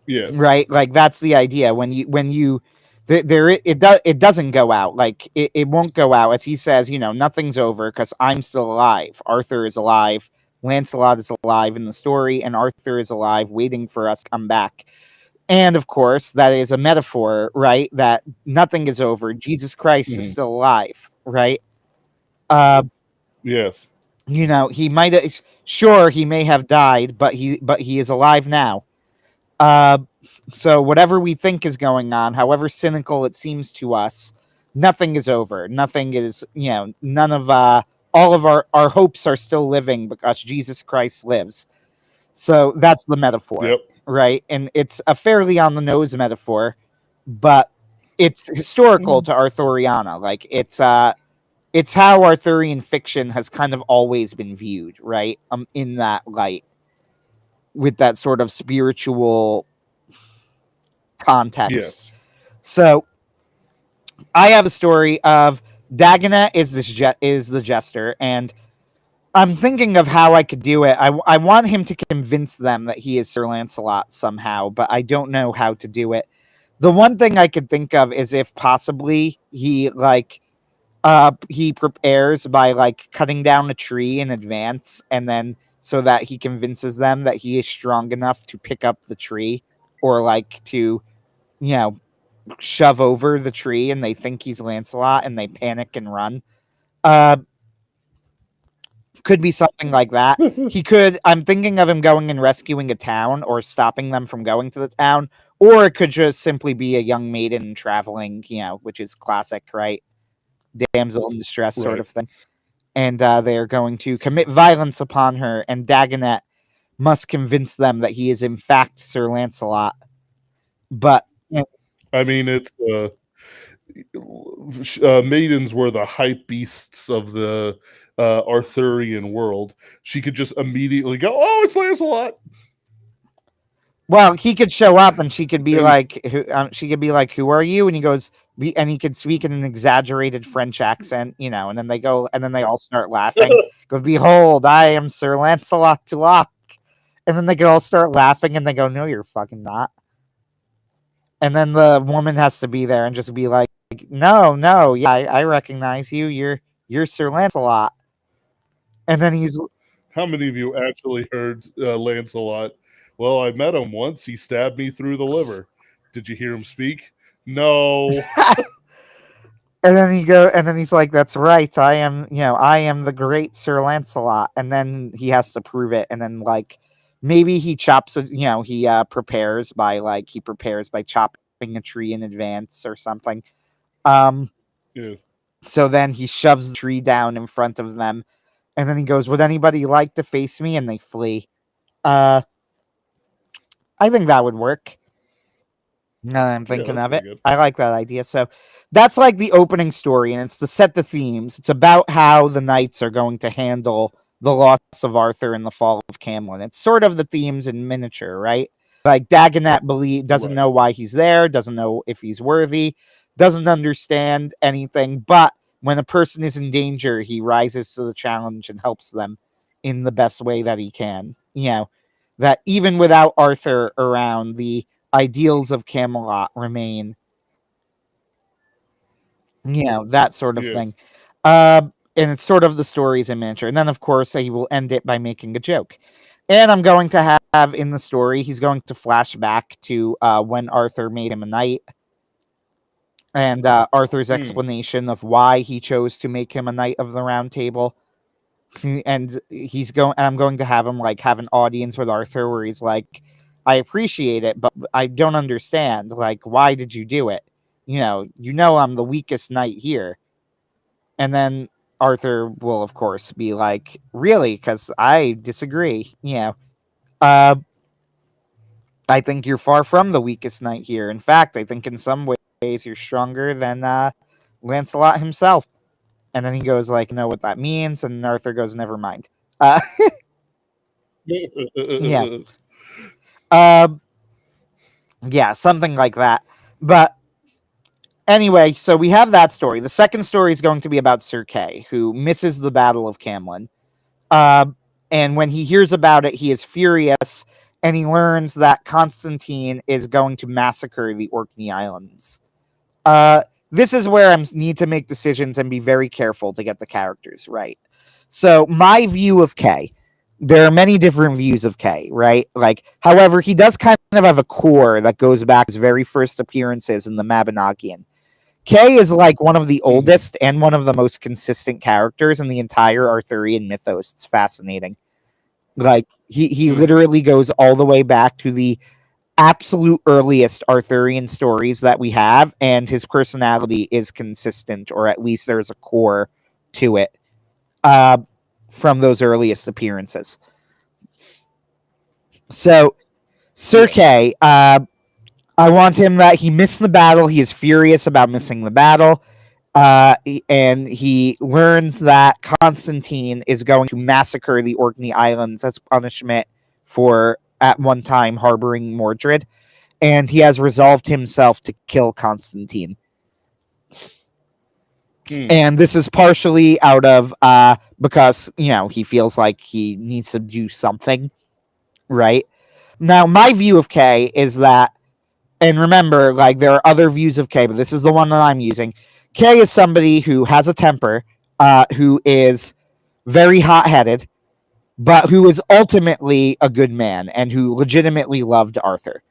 Yes. right? Like that's the idea. When you it doesn't go out. Like it won't go out, as he says. Nothing's over because I'm still alive. Arthur is alive. Lancelot is alive in the story, and Arthur is alive, waiting for us to come back. And of course, that is a metaphor, right? That nothing is over. Jesus Christ is Hmm. still alive, right? Uh, Yes. he might have, sure, he may have died, but he is alive now. Uh, so whatever we think is going on, however cynical it seems to us, nothing is over. Nothing is, none of all of our hopes are still living because Jesus Christ lives. So that's the metaphor, Yep. right? And it's a fairly on the nose metaphor, but it's historical to Arthuriana. Like it's how Arthurian fiction has kind of always been viewed, right? In that light, with that sort of spiritual context. Yes. So I have a story of Dagonet is the jester, and I'm thinking of how I could do it. I want him to convince them that he is Sir Lancelot somehow, but I don't know how to do it. The one thing I could think of is if possibly he prepares by like cutting down a tree in advance, and then so that he convinces them that he is strong enough to pick up the tree, or like to you know shove over the tree, and they think he's Lancelot and they panic and run. Uh could be something like that. He could I'm thinking of him going and rescuing a town, or stopping them from going to the town, or it could just simply be a young maiden traveling, which is classic, right? Damsel in distress sort Right. of thing. And they're going to commit violence upon her, and Dagonet must convince them that he is in fact Sir Lancelot. But I mean, it's maidens were the hype beasts of the Arthurian world. She could just immediately go, "Oh, it's Lancelot." well, he could show up, and she could be And like, "Who are you?" And he goes, and he could speak in an exaggerated French accent, and then they go, and then they all start laughing. Behold, I am Sir Lancelot du Lac. And then they all start laughing and they go, no, you're fucking not. And then the woman has to be there and just be like, no, yeah, I recognize you. You're Sir Lancelot. And then he's How many of you actually heard Lancelot? Well, I met him once. He stabbed me through the liver. Did you hear him speak? No. and then he's like, that's right. I am the great Sir Lancelot. And then he has to prove it. And then like maybe he chops he prepares by chopping a tree in advance or something. Yes. So then he shoves the tree down in front of them. And then he goes, would anybody like to face me? And they flee. I think that would work. Now that I'm thinking of it, good. I like that idea. So that's like the opening story, and it's to set the themes. It's about how the knights are going to handle the loss of Arthur and the fall of Camlin. It's sort of the themes in miniature, right? Like Dagonet doesn't know why he's there, doesn't know if he's worthy, doesn't understand anything. But when a person is in danger, he rises to the challenge and helps them in the best way that he can. That even without Arthur around, the ideals of Camelot remain. That sort of thing. And it's sort of the stories in miniature. And then, of course, he will end it by making a joke. And I'm going to have in the story, he's going to flash back to when Arthur made him a knight. And Arthur's explanation of why he chose to make him a knight of the Round Table. And I'm going to have him like have an audience with Arthur where he's like, I appreciate it, but I don't understand. Like, why did you do it? I'm the weakest knight here. And then Arthur will, of course, be like, really? Because I disagree. I think you're far from the weakest knight here. In fact, I think in some ways you're stronger than Lancelot himself. And then he goes like, know what that means? And Arthur goes, never mind. Yeah. Yeah, something like that. But anyway, so we have that story. The second story is going to be about Sir Kay, who misses the Battle of Camlin. And when he hears about it, he is furious, and he learns that Constantine is going to massacre the Orkney Islands. This is where I need to make decisions and be very careful to get the characters right. So my view of Kay, there are many different views of Kay, right? Like, however, he does kind of have a core that goes back to his very first appearances in the Mabinogion. Kay is like one of the oldest and one of the most consistent characters in the entire Arthurian mythos. It's fascinating. Like, he literally goes all the way back to the absolute earliest Arthurian stories that we have, and his personality is consistent, or at least there's a core to it from those earliest appearances. So, Sir Kay, I want him that he missed the battle. He is furious about missing the battle. And he learns that Constantine is going to massacre the Orkney Islands as punishment for at one time harboring Mordred, and he has resolved himself to kill Constantine. And this is partially out of because he feels like he needs to do something, right? Now, my view of Kay is that, and remember, like, there are other views of Kay, but this is the one that I'm using. Kay is somebody who has a temper, who is very hot-headed, but who is ultimately a good man and who legitimately loved Arthur.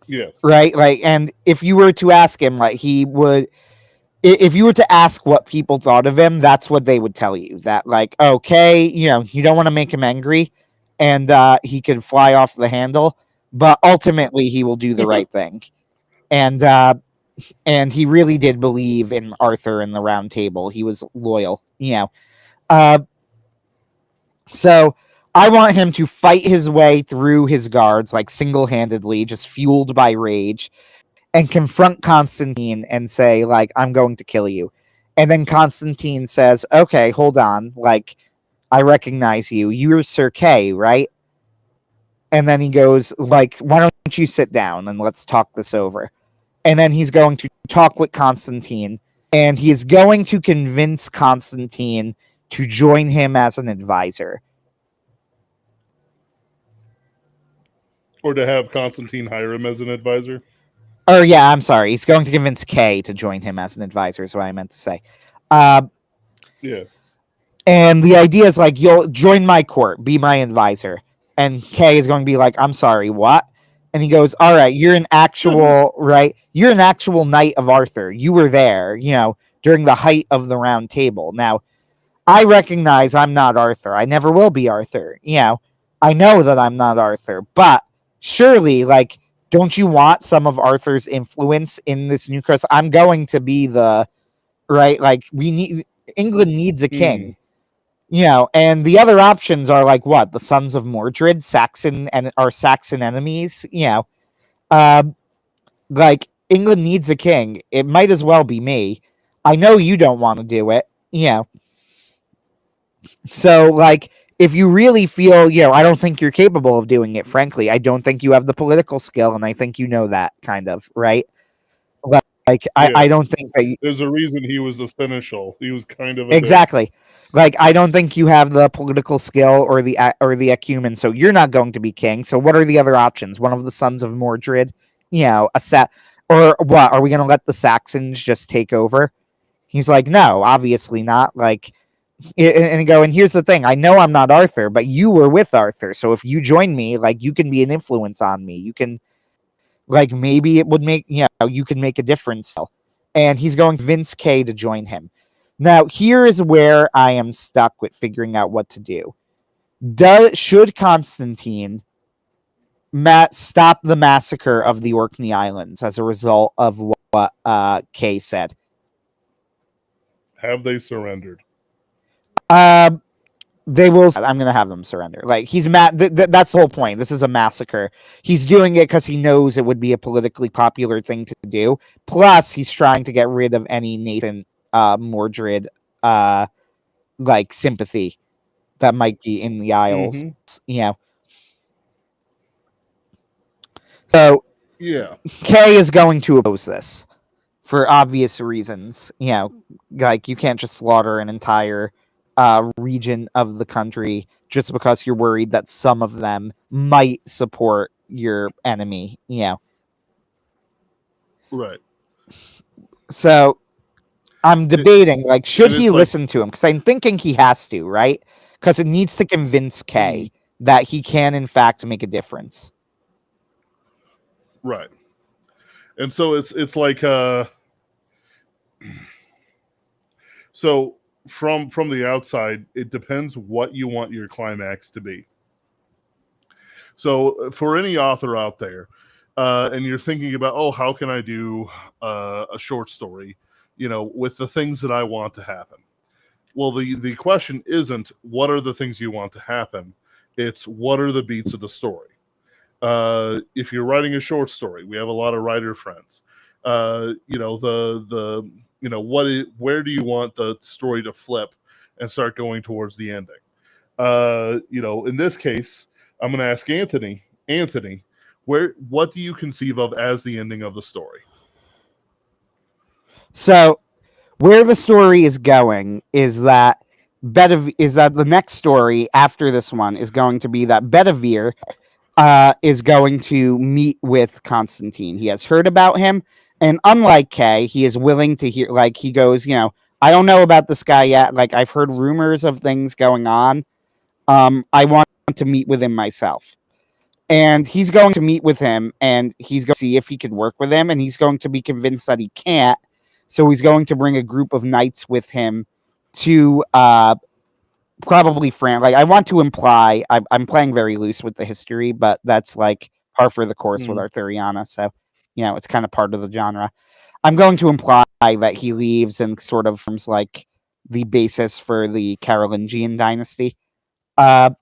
Yes. Right? Like, and if you were to ask him, like, if you were to ask what people thought of him, that's what they would tell you. That, like, okay, you don't want to make him angry, and he can fly off the handle, but ultimately he will do the right thing. And he really did believe in Arthur and the Round Table. He was loyal, So I want him to fight his way through his guards, like single-handedly, just fueled by rage, and confront Constantine and say, like, I'm going to kill you. And then Constantine says, okay, hold on. Like, I recognize you. You're Sir Kay, right? And then he goes, like, why don't you sit down and let's talk this over? And then he's going to talk with Constantine, and he's going to convince Constantine to join him as an advisor. Or to have Constantine hire him as an advisor. Or yeah, I'm sorry. He's going to convince Kay to join him as an advisor. Is what I meant to say. Yeah. And the idea is like, you'll join my court, be my advisor. And Kay is going to be like, I'm sorry, what? And he goes, all right, you're an actual, right? You're an actual knight of Arthur. You were there, during the height of the round table. Now, I recognize I'm not Arthur. I never will be Arthur. I know that I'm not Arthur, but surely, like, don't you want some of Arthur's influence in this new curse? I'm going to be right? Like, England needs a king. And the other options are like what? The sons of Mordred, Saxon and our Saxon enemies. Like England needs a king. It might as well be me. I know you don't want to do it. So like, if you really feel, I don't think you're capable of doing it. Frankly, I don't think you have the political skill, and I think you know that kind of right. Like I don't think that there's a reason he was a seneschal. He was kind of a exactly. Dick. Like I don't think you have the political skill or the acumen, so you're not going to be king. So what are the other options? One of the sons of Mordred, or what? Are we going to let the Saxons just take over? He's like, no, obviously not. Like, and here's the thing. I know I'm not Arthur, but you were with Arthur, so if you join me, like, you can be an influence on me. You can, like, maybe it would make, you can make a difference. And he's going to convince Kay to join him. Now, here is where I am stuck with figuring out what to do. Should Constantine stop the massacre of the Orkney Islands as a result of what Kay said? Have they surrendered? They will. I'm going to have them surrender. Like, he's mad. That's the whole point. This is a massacre. He's doing it because he knows it would be a politically popular thing to do. Plus, he's trying to get rid of any nascent Mordred like sympathy that might be in the Isles. So yeah, Kay is going to oppose this for obvious reasons. Like, you can't just slaughter an entire region of the country just because you're worried that some of them might support your enemy. Right. So I'm debating, like, should he listen to him? Because I'm thinking he has to, right? Because it needs to convince Kay that he can, in fact, make a difference. Right. And so it's like so from the outside, it depends what you want your climax to be. So for any author out there, and you're thinking about, oh, how can I do a short story, with the things that I want to happen? Well, the question isn't what are the things you want to happen. It's what are the beats of the story. If you're writing a short story, we have a lot of writer friends. Where do you want the story to flip and start going towards the ending? In this case, I'm going to ask Anthony. Anthony, what do you conceive of as the ending of the story? So, where the story is going is that the next story after this one is going to be that Bedivere is going to meet with Constantine. He has heard about him, and unlike Kay, he is willing to hear. Like, he goes, I don't know about this guy yet. Like, I've heard rumors of things going on. I want to meet with him myself. And he's going to meet with him, and he's going to see if he can work with him, and he's going to be convinced that he can't. So he's going to bring a group of knights with him to probably France. Like, I want to imply, I'm playing very loose with the history, but that's like par for the course with Arthuriana. So, it's kind of part of the genre. I'm going to imply that he leaves and sort of forms like the basis for the Carolingian dynasty. So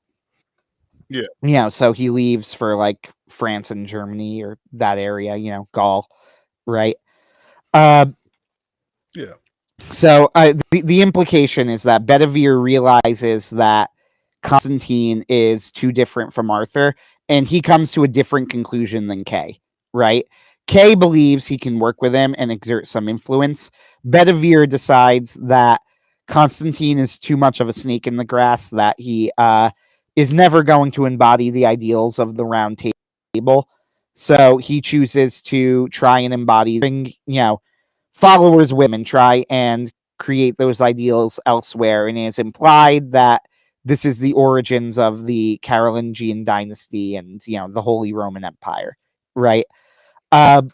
he leaves for like France and Germany or that area, Gaul, right? So the implication is that Bedivere realizes that Constantine is too different from Arthur, and he comes to a different conclusion than Kay, right? Kay believes he can work with him and exert some influence. Bedivere decides that Constantine is too much of a snake in the grass, that he is never going to embody the ideals of the Round Table. So he chooses to try and embody, followers with him and try and create those ideals elsewhere. And it is implied that this is the origins of the Carolingian dynasty and, the Holy Roman Empire, right? Not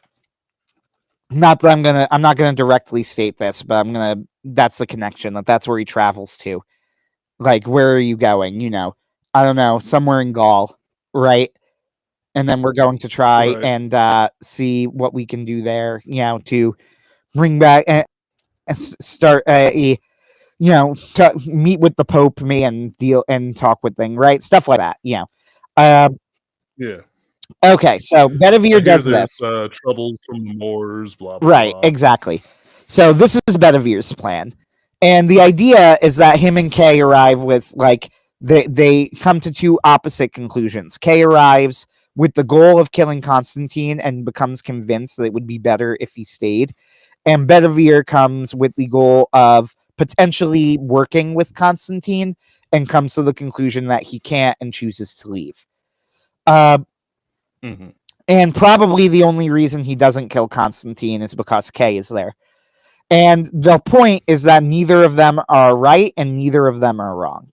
that I'm not gonna directly state this, but that's the connection, that's where he travels to. Like, where are you going? I don't know, somewhere in Gaul, right? And then we're going to try Right. and see what we can do there, to bring back and start to meet with the Pope, and deal and talk with things, right? Stuff like that, Um, Yeah. okay, so I Bedivere hear does there's this. troubles from the Moors, blah blah Right, blah. exactly. So this is Bedivere's plan. And the idea is that him and Kay arrive with, they come to two opposite conclusions. Kay arrives with the goal of killing Constantine and becomes convinced that it would be better if he stayed. And Bedivere comes with the goal of potentially working with Constantine and comes to the conclusion that he can't and chooses to leave. Mm-hmm. And probably the only reason he doesn't kill Constantine is because Kay is there. And the point is that neither of them are right and neither of them are wrong.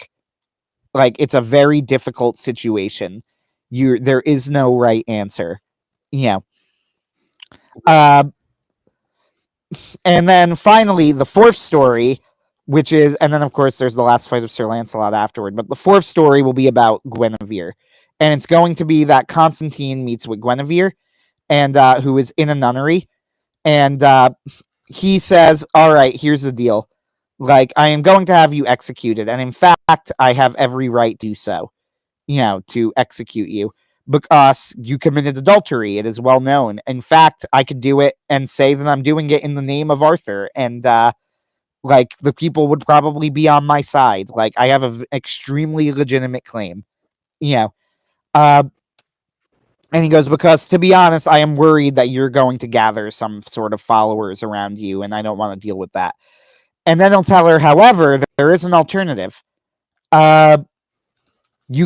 Like, it's a very difficult situation. There is no right answer. Uh, and then finally, the fourth story, which is, and then of course there's the last fight of Sir Lancelot afterward, but the fourth story will be about Guinevere. And it's going to be that Constantine meets with Guinevere, and who is in a nunnery. And he says, all right, here's the deal. Like, I am going to have you executed. And in fact, I have every right to do so, to execute you, because you committed adultery. It is well known. In fact, I could do it and say that I'm doing it in the name of Arthur. And, the people would probably be on my side. Like, I have an extremely legitimate claim, Uh, and he goes, because to be honest, I am worried that you're going to gather some sort of followers around you, and I don't want to deal with that. And then he'll tell her, however, there is an alternative. You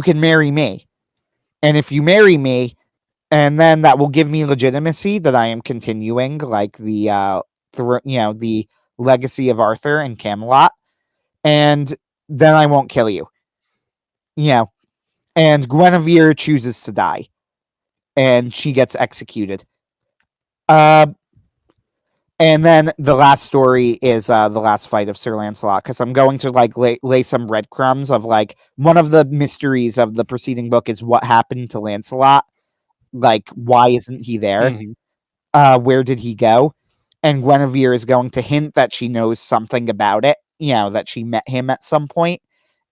can marry me. And if you marry me, and then that will give me legitimacy that I am continuing, like the legacy of Arthur and Camelot. And then I won't kill you. And Guinevere chooses to die. And she gets executed. And then the last story is the last fight of Sir Lancelot, because I'm going to lay some breadcrumbs of one of the mysteries of the preceding book is what happened to Lancelot. Like, why isn't he there? Mm-hmm. Where did he go? And Guinevere is going to hint that she knows something about it, that she met him at some point.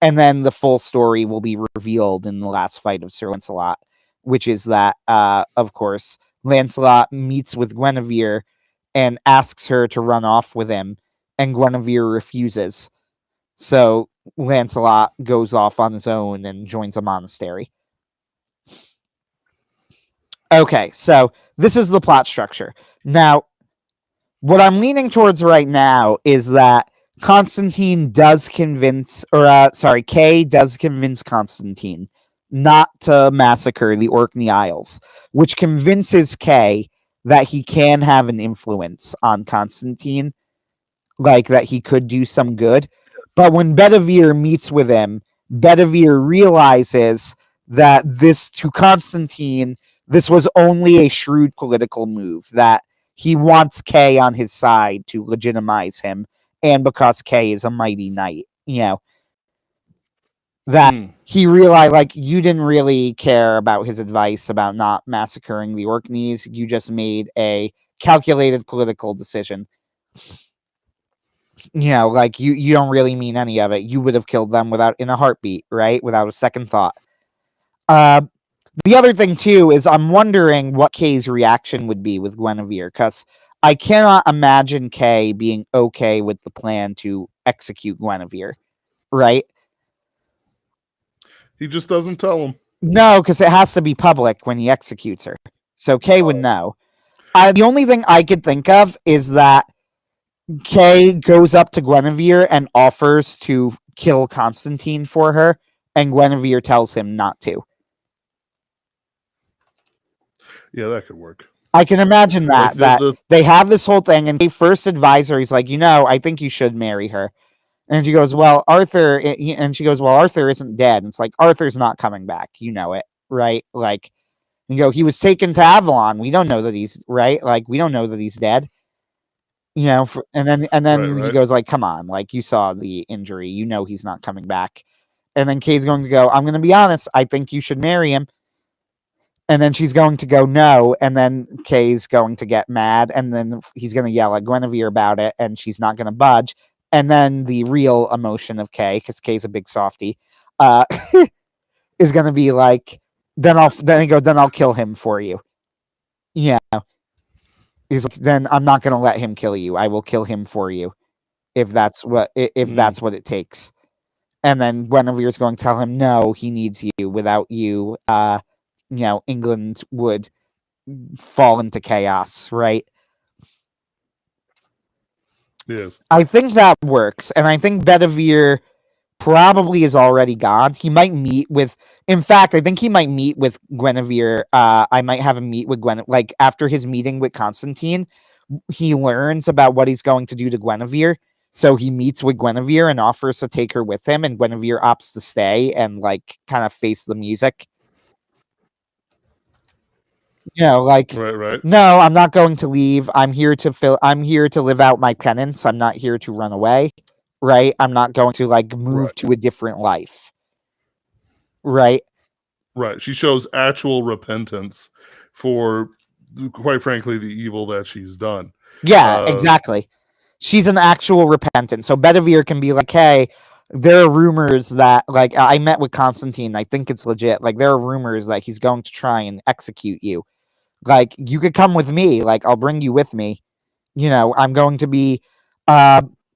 And then the full story will be revealed in the last fight of Sir Lancelot, which is that, of course, Lancelot meets with Guinevere and asks her to run off with him, and Guinevere refuses. So Lancelot goes off on his own and joins a monastery. Okay, so this is the plot structure. Now, what I'm leaning towards right now is that Constantine does convince, Kay does convince Constantine not to massacre the Orkney Isles, which convinces Kay that he can have an influence on Constantine, like that he could do some good. But when Bedivere meets with him, Bedivere realizes that to Constantine, this was only a shrewd political move, that he wants Kay on his side to legitimize him, and because Kay is a mighty knight, that he realized, you didn't really care about his advice about not massacring the Orkneys. You just made a calculated political decision. You don't really mean any of it. You would have killed them in a heartbeat, right? Without a second thought. The other thing, too, is I'm wondering what Kay's reaction would be with Guinevere, because I cannot imagine Kay being okay with the plan to execute Guinevere, right? He just doesn't tell him. No, because it has to be public when he executes her. So Kay would know. The only thing I could think of is that Kay goes up to Guinevere and offers to kill Constantine for her, and Guinevere tells him not to. Yeah, that could work. I can imagine Like that they have this whole thing, and Kay first advisor, he's like, I think you should marry her. And she goes, well, Arthur, and she goes, well, Arthur isn't dead. And it's like, Arthur's not coming back. You know it, right? Like, he was taken to Avalon. We don't know that he's right. Like, we don't know that he's dead. And then he right. goes like, come on, like you saw the injury. He's not coming back. And then Kay's going to go, I'm going to be honest. I think you should marry him. And then she's going to go, no. And then Kay's going to get mad. And then he's going to yell at Guinevere about it. And she's not going to budge. And then the real emotion of Kay, because Kay's a big softie, is going to be like, then I'll kill him for you. Yeah. He's like, then I'm not going to let him kill you. I will kill him for you if that's what it takes. And then Guinevere's going to tell him, no, he needs you. Without you, England would fall into chaos, right? Yes. I think that works, and I think Bedivere probably is already gone. He might meet with. In fact, I think he might meet with Guinevere. I might have him meet with Gwen. Like after his meeting with Constantine, he learns about what he's going to do to Guinevere. So he meets with Guinevere and offers to take her with him, and Guinevere opts to stay and like kind of face the music. Right. No, I'm not going to leave. I'm here to live out my penance. I'm not here to run away. Right? I'm not going to like move to a different life. Right? Right. She shows actual repentance for, quite frankly, the evil that she's done. Yeah, exactly. She's an actual repentant. So Bedivere can be like, hey, there are rumors that like I met with Constantine. I think it's legit. Like there are rumors that he's going to try and execute you. Like you could come with me. Like I'll bring you with me. I'm going to be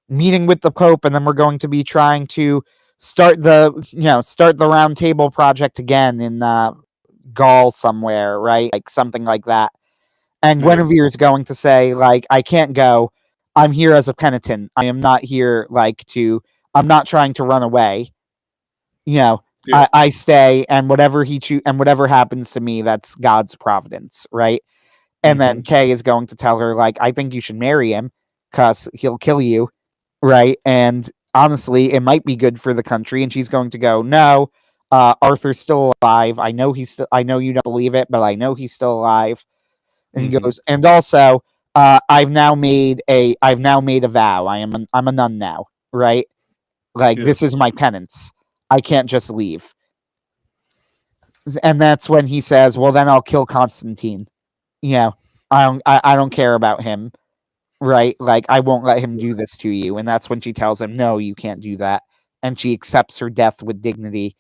meeting with the Pope, and then we're going to be trying to start the Round Table project again in Gaul somewhere, right? Like something like that. And Guinevere is going to say, like, I can't go. I'm here as a penitent. I am not here I'm not trying to run away. I stay, and whatever happens to me, that's God's providence, right? And then Kay is going to tell her, like, I think you should marry him because he'll kill you, right? And honestly, it might be good for the country. And she's going to go, no, Arthur's still alive. I know you don't believe it, but I know he's still alive. And he goes, and also, I've now made a vow. I'm a nun now, right? Like this is my penance. I can't just leave. And that's when he says, well, then I'll kill Constantine. I don't care about him, right? Like I won't let him do this to you. And that's when she tells him, no, you can't do that. And she accepts her death with dignity.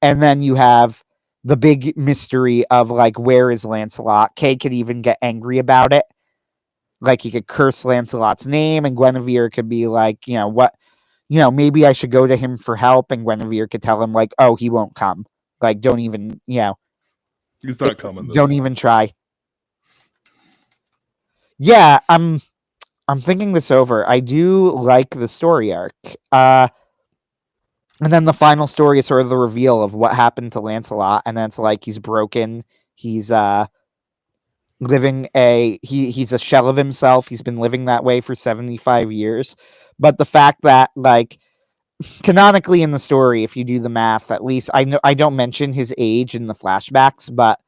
And then you have the big mystery of like, where is Lancelot? Kay could even get angry about it. Like he could curse Lancelot's name, and Guinevere could be like, what, maybe I should go to him for help. And Guinevere could tell him like, oh, he won't come. Like, don't even, he's not coming. Don't even try. Yeah, I'm thinking this over. I do like the story arc. And then the final story is sort of the reveal of what happened to Lancelot, and then it's like he's broken. He's living he's a shell of himself. He's been living that way for 75 years. But the fact that like canonically in the story, if you do the math, at least I don't mention his age in the flashbacks, but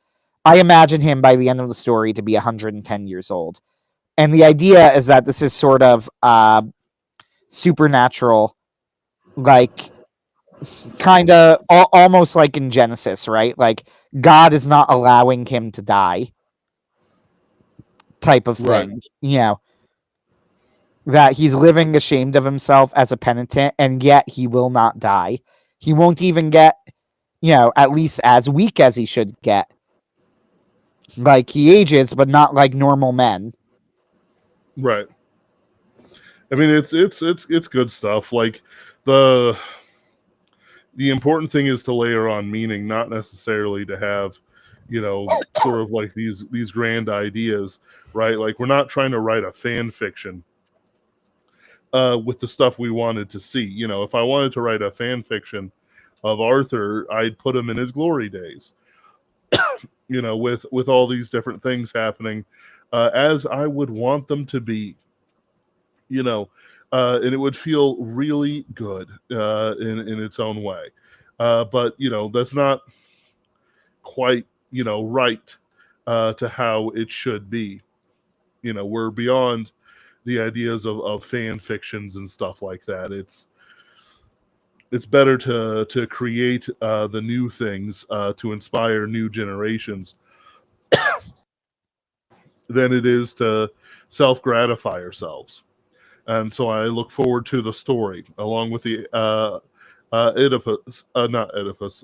I imagine him by the end of the story to be 110 years old. And the idea is that this is sort of supernatural, like kind of almost like in Genesis, right? Like God is not allowing him to die, type of thing. Right. That he's living ashamed of himself as a penitent, and yet he will not die. He won't even get, at least as weak as he should get. Like he ages, but not like normal men. Right. I mean, it's good stuff. Like the important thing is to layer on meaning, not necessarily to have, sort of like these grand ideas, right? Like we're not trying to write a fan fiction with the stuff we wanted to see. You know, if I wanted to write a fan fiction of Arthur, I'd put him in his glory days. You know, with all these different things happening as I would want them to be. You know, and it would feel really good in its own way. But you know, that's not quite, you know, right to how it should be. You know, we're beyond the ideas of fan fictions and stuff like that. It's better to create the new things to inspire new generations than it is to self gratify ourselves. And so I look forward to the story along with the Oedipus, not Oedipus.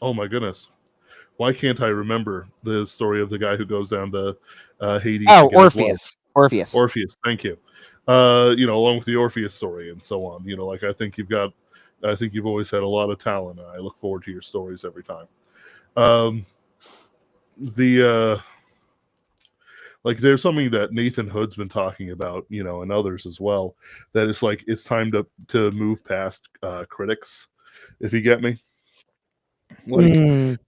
Oh my goodness. Why can't I remember the story of the guy who goes down to Hades to Oh, get his wife? Orpheus. Orpheus. Orpheus, thank you. You know, along with the Orpheus story and so on. You know, like I think you've always had a lot of talent, and I look forward to your stories every time. Um, the like, there's something that Nathan Hood's been talking about, you know, and others as well. That it's like it's time to move past critics, if you get me. Mm.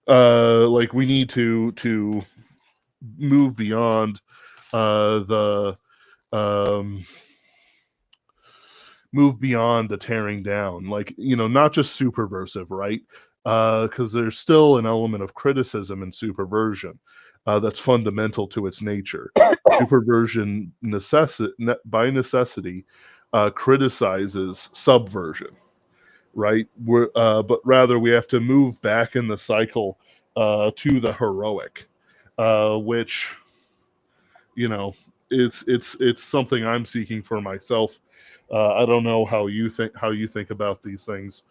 Like we need to move beyond the um, move beyond the tearing down, like, you know, not just superversive, right? Because there's still an element of criticism in superversion that's fundamental to its nature. Superversion by necessity criticizes subversion, right? But rather we have to move back in the cycle to the heroic, which, you know, it's something I'm seeking for myself. I don't know how you think about these things.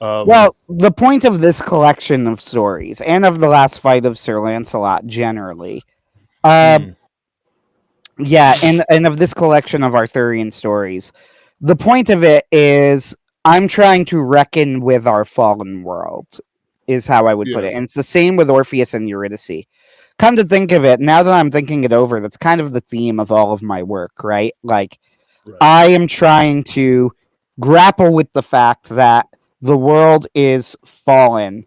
Well, the point of this collection of stories and of the last fight of Sir Lancelot generally, uh, mm, yeah, and of this collection of Arthurian stories, the point of it is I'm trying to reckon with our fallen world, is how I would put yeah, it. And it's the same with Orpheus and Eurydice. Come to think of it, now that I'm thinking it over, that's kind of the theme of all of my work, right? Like, right, I am trying to grapple with the fact that the world is fallen,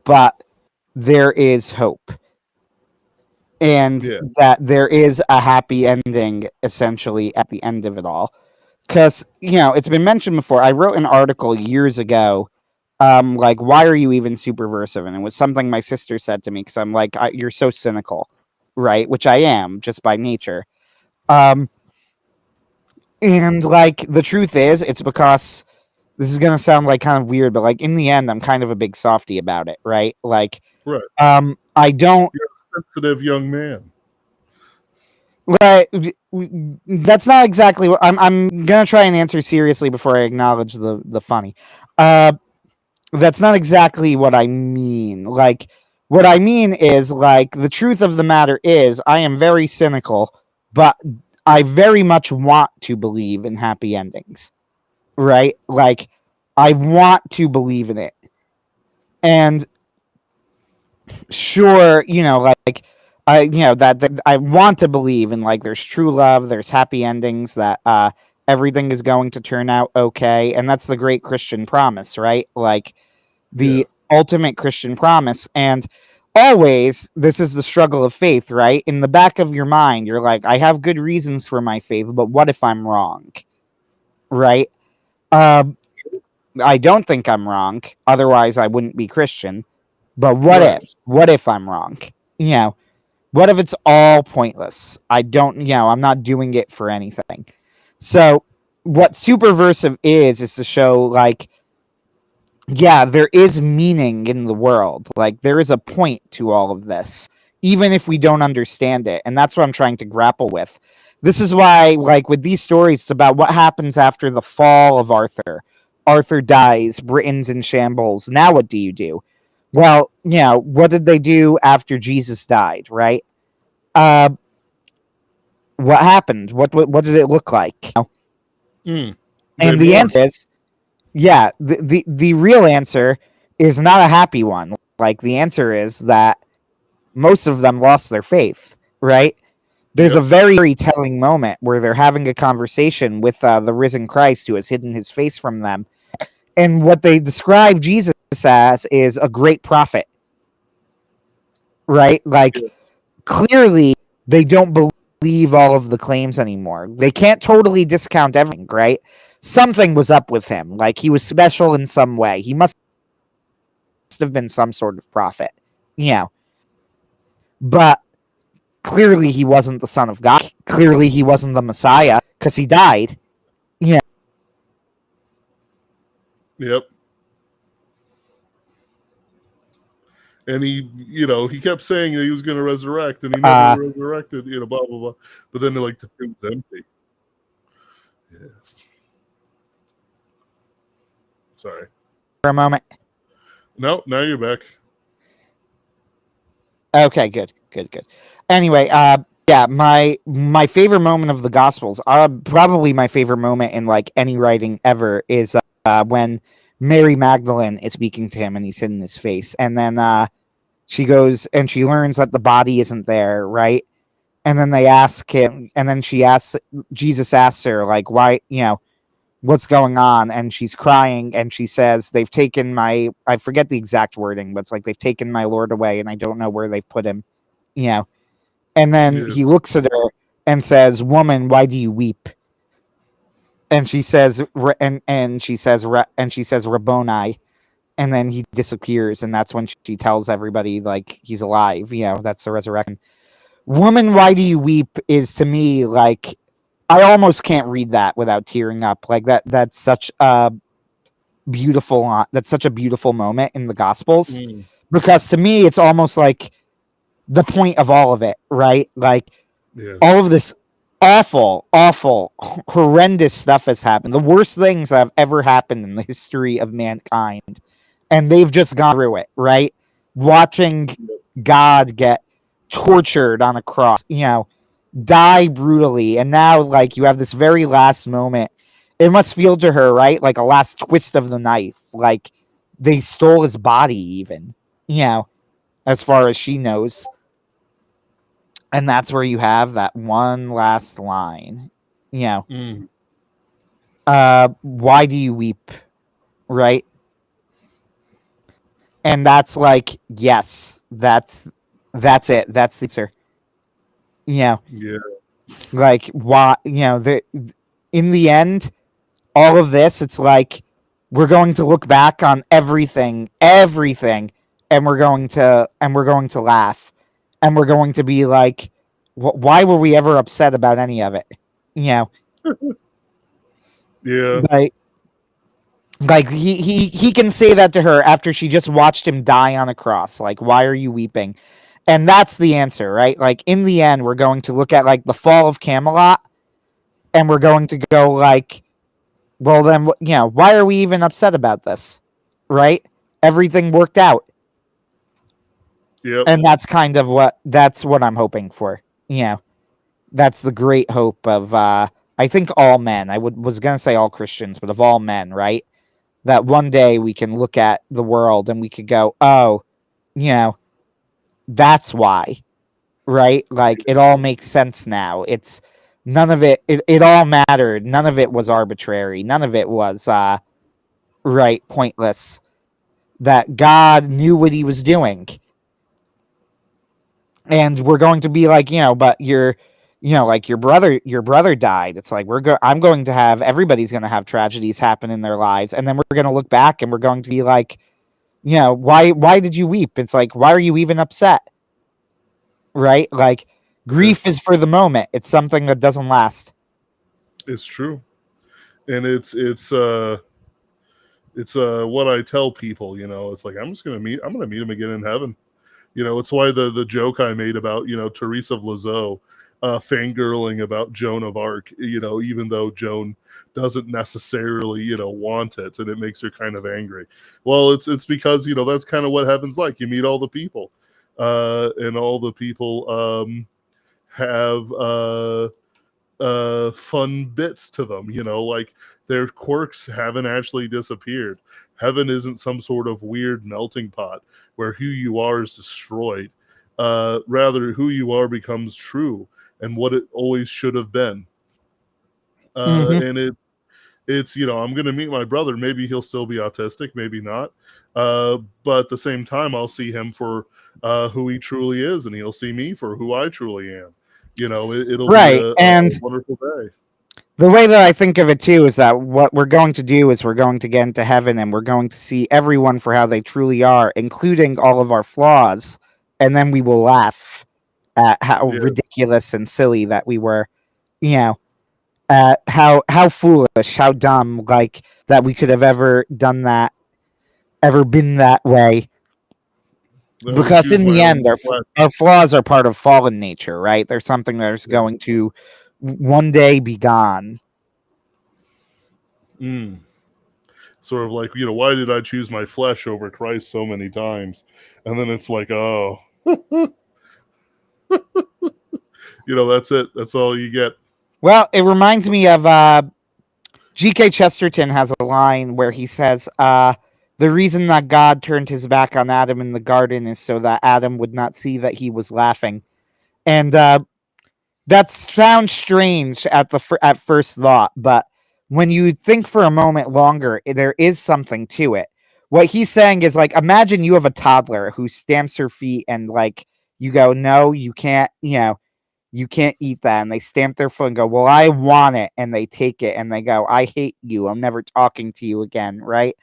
but there is hope. And yeah, that there is a happy ending essentially at the end of it all. Because, you know, it's been mentioned before. I wrote an article years ago, like, why are you even superversive? And it was something my sister said to me because I'm like, you're so cynical, right? Which I am just by nature. Um, and, like, the truth is, it's because this is going to sound like kind of weird, but, like, in the end, I'm kind of a big softy about it, right? Like, right. I don't. You're a sensitive young man. Right. That's not exactly what I'm gonna try and answer seriously before I acknowledge the funny. Uh, that's not exactly what I mean. Like, what I mean is, like, the truth of the matter is I am very cynical, but I very much want to believe in happy endings. Right? Like, I want to believe in it. And sure, you know, like, that I want to believe in, like, there's true love, there's happy endings, that everything is going to turn out okay, and that's the great Christian promise, right? Like, Yeah, the ultimate Christian promise. And always this is the struggle of faith, right? In the back of your mind, you're like, I have good reasons for my faith, but what if I'm wrong? Right? Um I don't think I'm wrong, otherwise I wouldn't be Christian. But what right. if? What if I'm wrong? You know, what if it's all pointless? I don't, I'm not doing it for anything. So, what Superversive is to show, like, yeah, there is meaning in the world. Like, there is a point to all of this, even if we don't understand it. And that's what I'm trying to grapple with. This is why, like, with these stories, it's about what happens after the fall of Arthur. Arthur dies, Britain's in shambles. Now, what do you do? Well, what did they do after Jesus died, right? Uh, what happened? What did it look like? Mm. They And the mourn. answer is, yeah, the real answer is not a happy one. Like, the answer is that most of them lost their faith. right? There's a Yep. very telling moment where they're having a conversation with the risen Christ who has hidden his face from them. And what they describe Jesus as is a great prophet, right? Like, Yes. clearly, they don't believe all of the claims anymore. They can't totally discount everything, right? Something was up with him. Like, he was special in some way. He must have been some sort of prophet, you know. But clearly, he wasn't the Son of God. Clearly, he wasn't the Messiah because he died. You Yep. And he kept saying that he was going to resurrect, and he never know, resurrected. Blah blah blah. But then they're like, the tomb's empty. Yes. Sorry. for a moment. No, now you're back. Okay, good. Anyway, yeah, my favorite moment of the Gospels, probably my favorite moment in like any writing ever, is when Mary Magdalene is speaking to him and he's hidden his face, and then she goes and she learns that the body isn't there, right? And then they ask him, and then Jesus asks her like, why, what's going on? And she's crying and she says, they've taken I forget the exact wording, but it's like, they've taken my Lord away and I don't know where they've put him, you know. And then Yeah. he looks at her and says, woman, why do you weep? And she says, and she says, Rabboni. And then he disappears. And that's when she tells everybody like he's alive. That's the resurrection. Woman, why do you weep is to me like, I almost can't read that without tearing up. Like that's such a beautiful moment in the Gospels, Mm. because to me it's almost like the point of all of it, right? Like, Yeah. all of this awful, horrendous stuff has happened. The worst things that have ever happened in the history of mankind. And they've just gone through it, right? Watching God get tortured on a cross, die brutally. And now, like, you have this very last moment. It must feel to her, right? Like a last twist of the knife. Like they stole his body, even, as far as she knows. And that's where you have that one last line. Mm. Why do you weep? Right? And that's like, yes, that's it. That's the answer. Yeah. Like, why, in the end, all of this, it's like we're going to look back on everything, and we're going to laugh, and we're going to be like, why were we ever upset about any of it? You know, Yeah. like he can say that to her after she just watched him die on a cross. Like, why are you weeping? And that's the answer, right? Like, in the end, we're going to look at like the fall of Camelot, and we're going to go like, well, then, why are we even upset about this? Right? Everything worked out. Yep. And that's what I'm hoping for. That's the great hope of, I think, all men. Was going to say all Christians, but of all men, right? That one day we can look at the world and we could go, oh, that's why, right? Like, it all makes sense now. It's none of it all mattered. None of it was arbitrary. None of it was, right, pointless. That God knew what he was doing. And we're going to be like, but like your brother died. It's like I'm going to have everybody's going to have tragedies happen in their lives, and then we're going to look back and we're going to be like, why did you weep? It's like, why are you even upset? Right? Like, Yeah. grief is for the moment. It's something that doesn't last. It's true. And it's what I tell people. It's like, I'm gonna meet him again in heaven. It's why the joke I made about Teresa of Lisieux, fangirling about Joan of Arc. Even though Joan doesn't necessarily want it, and it makes her kind of angry. Well, it's because that's kind of what heaven's like. You meet all the people, and all the people have fun bits to them. Like their quirks haven't actually disappeared. Heaven isn't some sort of weird melting pot where who you are is destroyed. Rather, who you are becomes true and what it always should have been. Hmm. And it's I'm going to meet my brother. Maybe he'll still be autistic, maybe not. But at the same time, I'll see him for who he truly is, and he'll see me for who I truly am. It'll be Right. a And wonderful day. the way that I think of it too is that what we're going to do is we're going to get into heaven and we're going to see everyone for how they truly are, including all of our flaws, and then we will laugh at how Yeah, ridiculous and silly that we were, you know, how foolish, how dumb, like that we could have ever done that, ever been that way. that I would Because choose in my the own end, flesh. our flaws are part of fallen nature, right? There's something that is Yeah. going to one day be gone. Mm. Sort of like, why did I choose my flesh over Christ so many times? And then it's like, oh, that's it. That's all you get. Well, it reminds me of G.K. Chesterton has a line where he says, the reason that God turned his back on Adam in the garden is so that Adam would not see that he was laughing. And that sounds strange at first thought, but when you think for a moment longer, there is something to it. What he's saying is like, imagine you have a toddler who stamps her feet and like you go, no, you can't, you can't eat that. And they stamp their foot and go, well, I want it. And they take it and they go, I hate you. I'm never talking to you again. Right.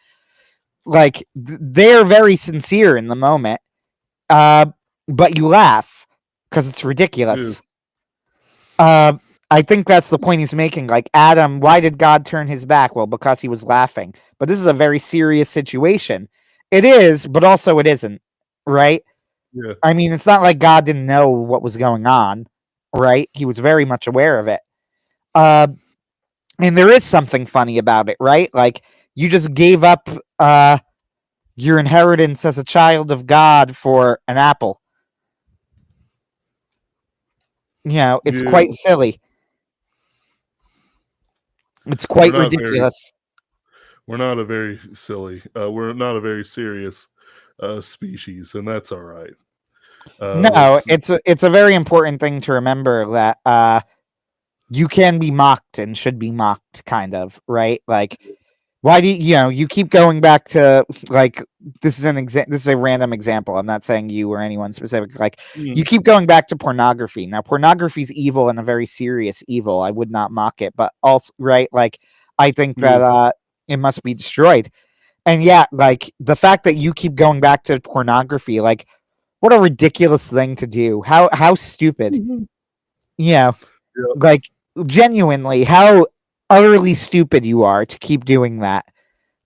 Like they're very sincere in the moment. Uh, but you laugh because it's Yeah. ridiculous. Uh, I think that's the point he's making. Like, Adam, why did God turn his back? Well, because he was laughing. But this is a very serious situation. It is, but also it isn't. Right. Yeah. I mean, it's not like God didn't know what was going on. Right. He was very much aware of it. Uh, and there is something funny about it, right? Like you just gave up your inheritance as a child of God for an apple. It's Yeah. quite silly. It's We're quite not very ridiculous. we're not a very silly. We're not a very serious species, and that's all right. No, This it's a very important thing to remember that you can be mocked and should be mocked, kind of, right? Like why do you keep going back to like this is a random example. I'm not saying you or anyone specific. Like you mm, keep going back to pornography. Now pornography is evil and a very serious evil. I would not mock it, but also right, like I think yeah. that it must be destroyed. And yeah, like the fact that you keep going back to pornography, like what a ridiculous thing to do. How stupid. Mhm. You know, Yeah. like genuinely how utterly stupid you are to keep doing that.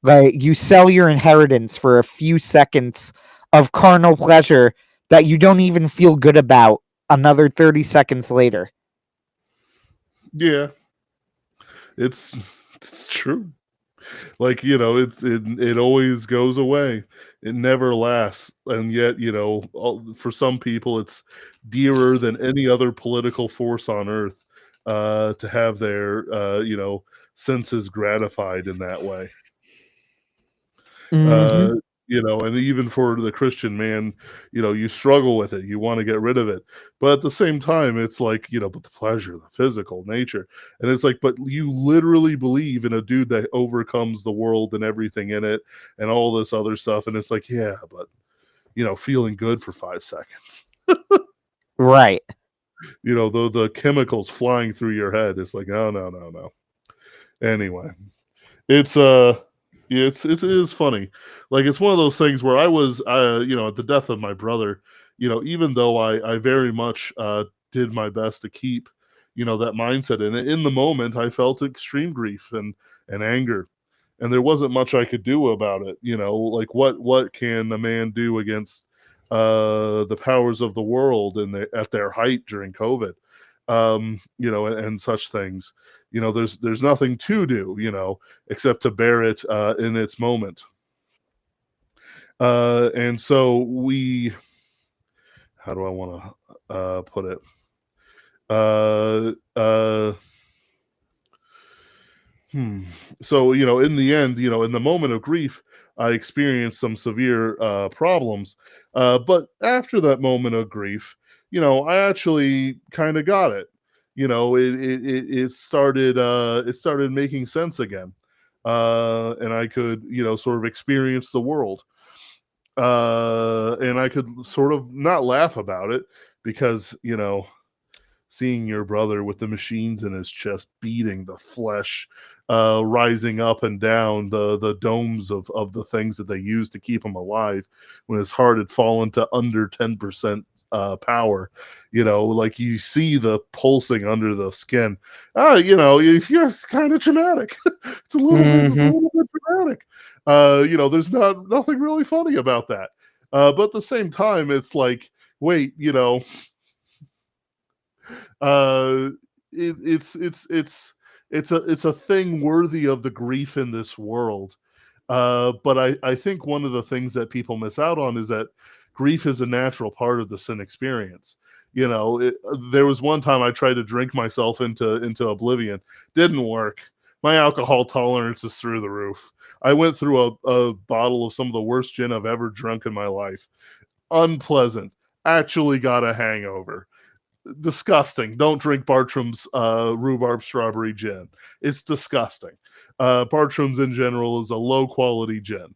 Like you sell your inheritance for a few seconds of carnal pleasure that you don't even feel good about another 30 seconds later. Yeah. It's it's true. Like, it always goes away. It never lasts. And yet, for some people it's dearer than any other political force on earth to have their senses gratified in that way. Hmm. uh, and even for the Christian man, you struggle with it. You want to get rid of it, but at the same time, it's like, but the pleasure, the physical nature, and it's like, but you literally believe in a dude that overcomes the world and everything in it, and all this other stuff, and it's like, yeah, but feeling good for 5 seconds, Right. the chemicals flying through your head, it's like, oh no, no, no. Anyway, it's yeah, it is funny. Like it's one of those things where I was at the death of my brother, even though I very much did my best to keep, that mindset in the moment I felt extreme grief and anger. And there wasn't much I could do about it, like what can a man do against the powers of the world at their height during COVID, and such things. There's nothing to do, except to bear it in its moment. And so how do I want to put it? Uh, uh, Hmm. So, in the end, in the moment of grief, I experienced some severe problems. But after that moment of grief, I actually kind of got it. It started making sense again, and I could, sort of experience the world, and I could sort of not laugh about it because, seeing your brother with the machines in his chest beating the flesh, rising up and down the domes of the things that they use to keep him alive when his heart had fallen to under 10% power. Like you see the pulsing under the skin. It's kind of dramatic. It's a Hmm. little bit dramatic. There's nothing really funny about that. But at the same time, it's like, wait, uh, it's a thing worthy of the grief in this world. But I think one of the things that people miss out on is that grief is a natural part of the sin experience. There was one time I tried to drink myself into oblivion. Didn't work. My alcohol tolerance is through the roof. I went through a bottle of some of the worst gin I've ever drunk in my life. Unpleasant. Actually got a hangover. Disgusting. Don't drink Bartram's rhubarb strawberry gin. It's disgusting. Bartram's in general is a low quality gin.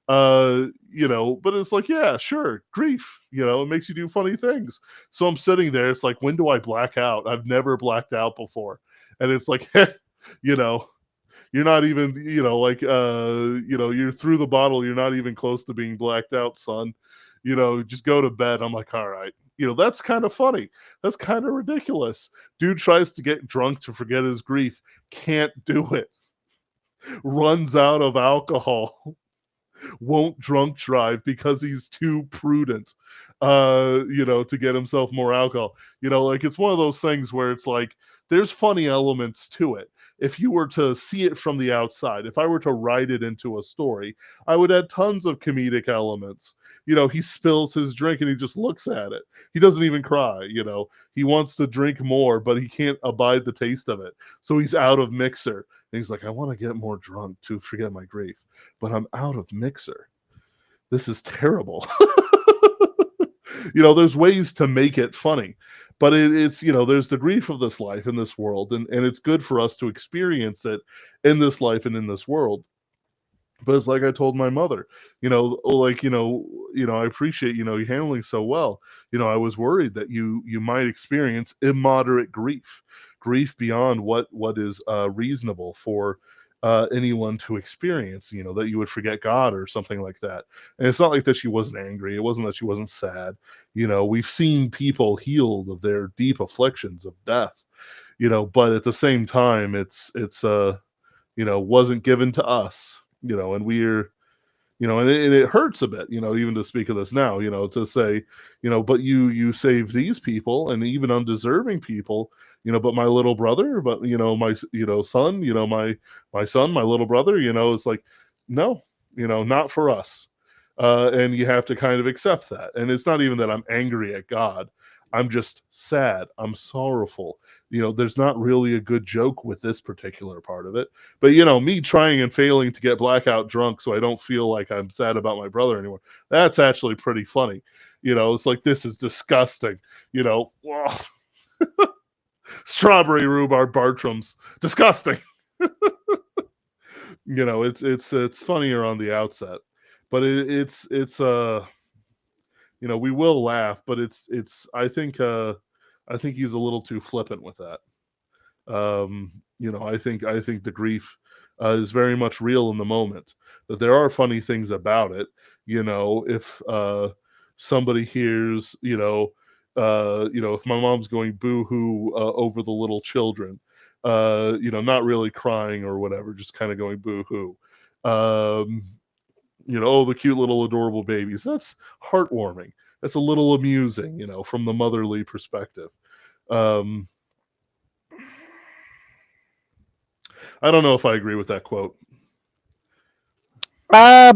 But it's like, yeah, sure, grief. It makes you do funny things. So I'm sitting there. It's like, when do I black out? I've never blacked out before, and it's like, you know, you're not even, like, you're through the bottle. You're not even close to being blacked out, son. Just go to bed. I'm like, all right. That's kind of funny. That's kind of ridiculous. Dude tries to get drunk to forget his grief. Can't do it. Runs out of alcohol. Won't drunk drive because he's too prudent, to get himself more alcohol. Like it's one of those things where it's like there's funny elements to it. If you were to see it from the outside, if I were to write it into a story, I would add tons of comedic elements. He spills his drink and he just looks at it. He doesn't even cry. He wants to drink more, but he can't abide the taste of it. So he's out of mixer. And he's like, I want to get more drunk to forget my grief, but I'm out of mixer. This is terrible. There's ways to make it funny, but there's the grief of this life in this world, and it's good for us to experience it in this life and in this world. But it's like I told my mother, like, I appreciate, you handling so well. I was worried that you might experience immoderate grief beyond what is reasonable for anyone to experience, that you would forget God or something like that. And it's not like that she wasn't angry. It wasn't that she wasn't sad. We've seen people healed of their deep afflictions of death, but at the same time, it's wasn't given to us, and we're, and it hurts a bit, even to speak of this now, to say, but you save these people and even undeserving people, but my little brother, but my, son, my son, my little brother, it's like, no, not for us. And you have to kind of accept that. And it's not even that I'm angry at God. I'm just sad. I'm sorrowful. There's not really a good joke with this particular part of it. But me trying and failing to get blackout drunk so I don't feel like I'm sad about my brother anymore. That's actually pretty funny. It's like, this is disgusting. Strawberry rhubarb Bartrams, disgusting. It's funnier on the outset, but we will laugh, but it's I think he's a little too flippant with that. I think the grief is very much real in the moment. That there are funny things about it. If somebody hears, if my mom's going boo hoo over the little children, not really crying or whatever, just kind of going boo hoo. Um, oh, the cute little adorable babies. That's heartwarming. That's a little amusing, from the motherly perspective. Um, I don't know if I agree with that quote. Uh,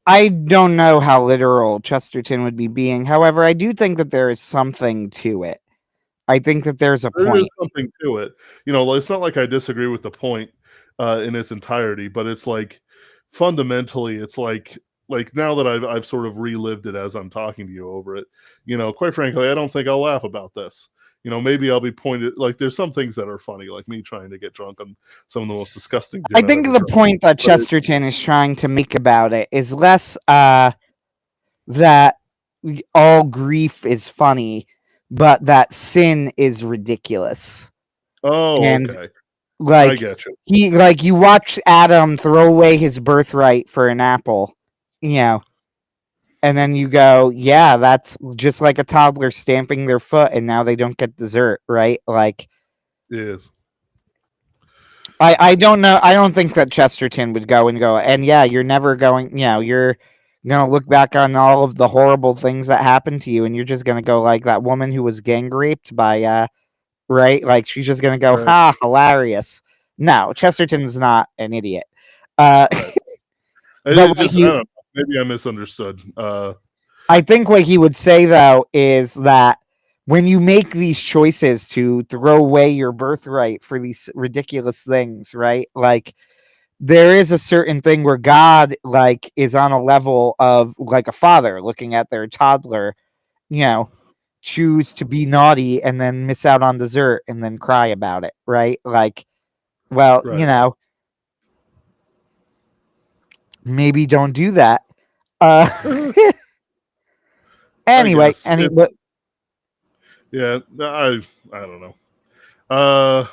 I don't know how literal Chesterton would be being. However, I do think that there is something to it. I think that there's a There is point. something to it. It's not like I disagree with the point in its entirety, but it's like fundamentally, it's like now that I've sort of relived it as I'm talking to you over it. Quite frankly, I don't think I'll laugh about this. Maybe I'll be pointed like there's some things that are funny, like me trying to get drunk on some of the most disgusting I gin I've think ever the drunk. point that But Chesterton is trying to make about it is less that all grief is funny, but that sin is ridiculous. oh, And okay, I like get you. you watch Adam throw away his birthright for an apple, you know, and then you go, yeah, that's just like a toddler stamping their foot and now they don't get dessert, right? Like Yes, I don't know. I don't think that Chesterton would go, and yeah, you're never going, you're going to look back on all of the horrible things that happened to you, and you're just going to go like that woman who was gang raped by, right? Like, she's just going to go, right, ha, hilarious. No, Chesterton's not an idiot. Uh, right. but It just I don't know. Maybe I misunderstood. I think what he would say, though, is that when you make these choices to throw away your birthright for these ridiculous things, right? Like, there is a certain thing where God like is on a level of like a father looking at their toddler, you know, choose to be naughty and then miss out on dessert and then cry about it, right? Like, well, Right. maybe don't do that. Uh I anyway, guess. Yeah, I don't know. Uh,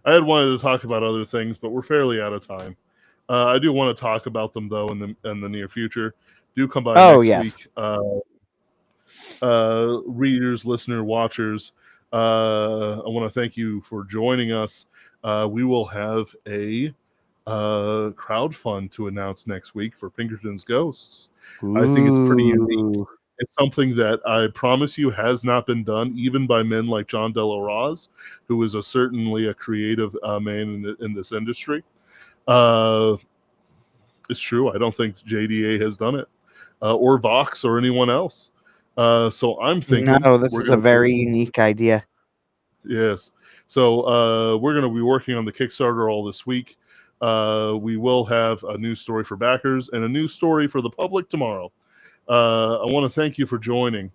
I had wanted to talk about other things, but we're fairly out of time. I do want to talk about them though in the near future. Do come by oh next yes. week, readers, listener, watchers. I want to thank you for joining us. We will have a crowd fund to announce next week for Pinkerton's Ghosts. I think it's pretty unique. Ooh. It's something that I promise you has not been done, even by men like John De La Rose, who is certainly a creative man in this industry. Uh, it's true. I don't think JDA has done it, or Vox, or anyone else. So I'm thinking No, this we're is a going to be very unique idea. yes. So we're going to be working on the Kickstarter all this week. We will have a news story for backers and a news story for the public tomorrow. I want to thank you for joining,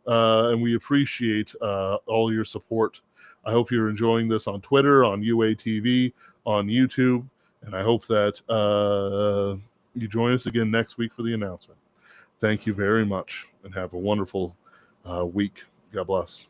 and we appreciate all your support. I hope you're enjoying this on Twitter, on UATV, on YouTube, and I hope that you join us again next week for the announcement. Thank you very much, and have a wonderful week. God bless.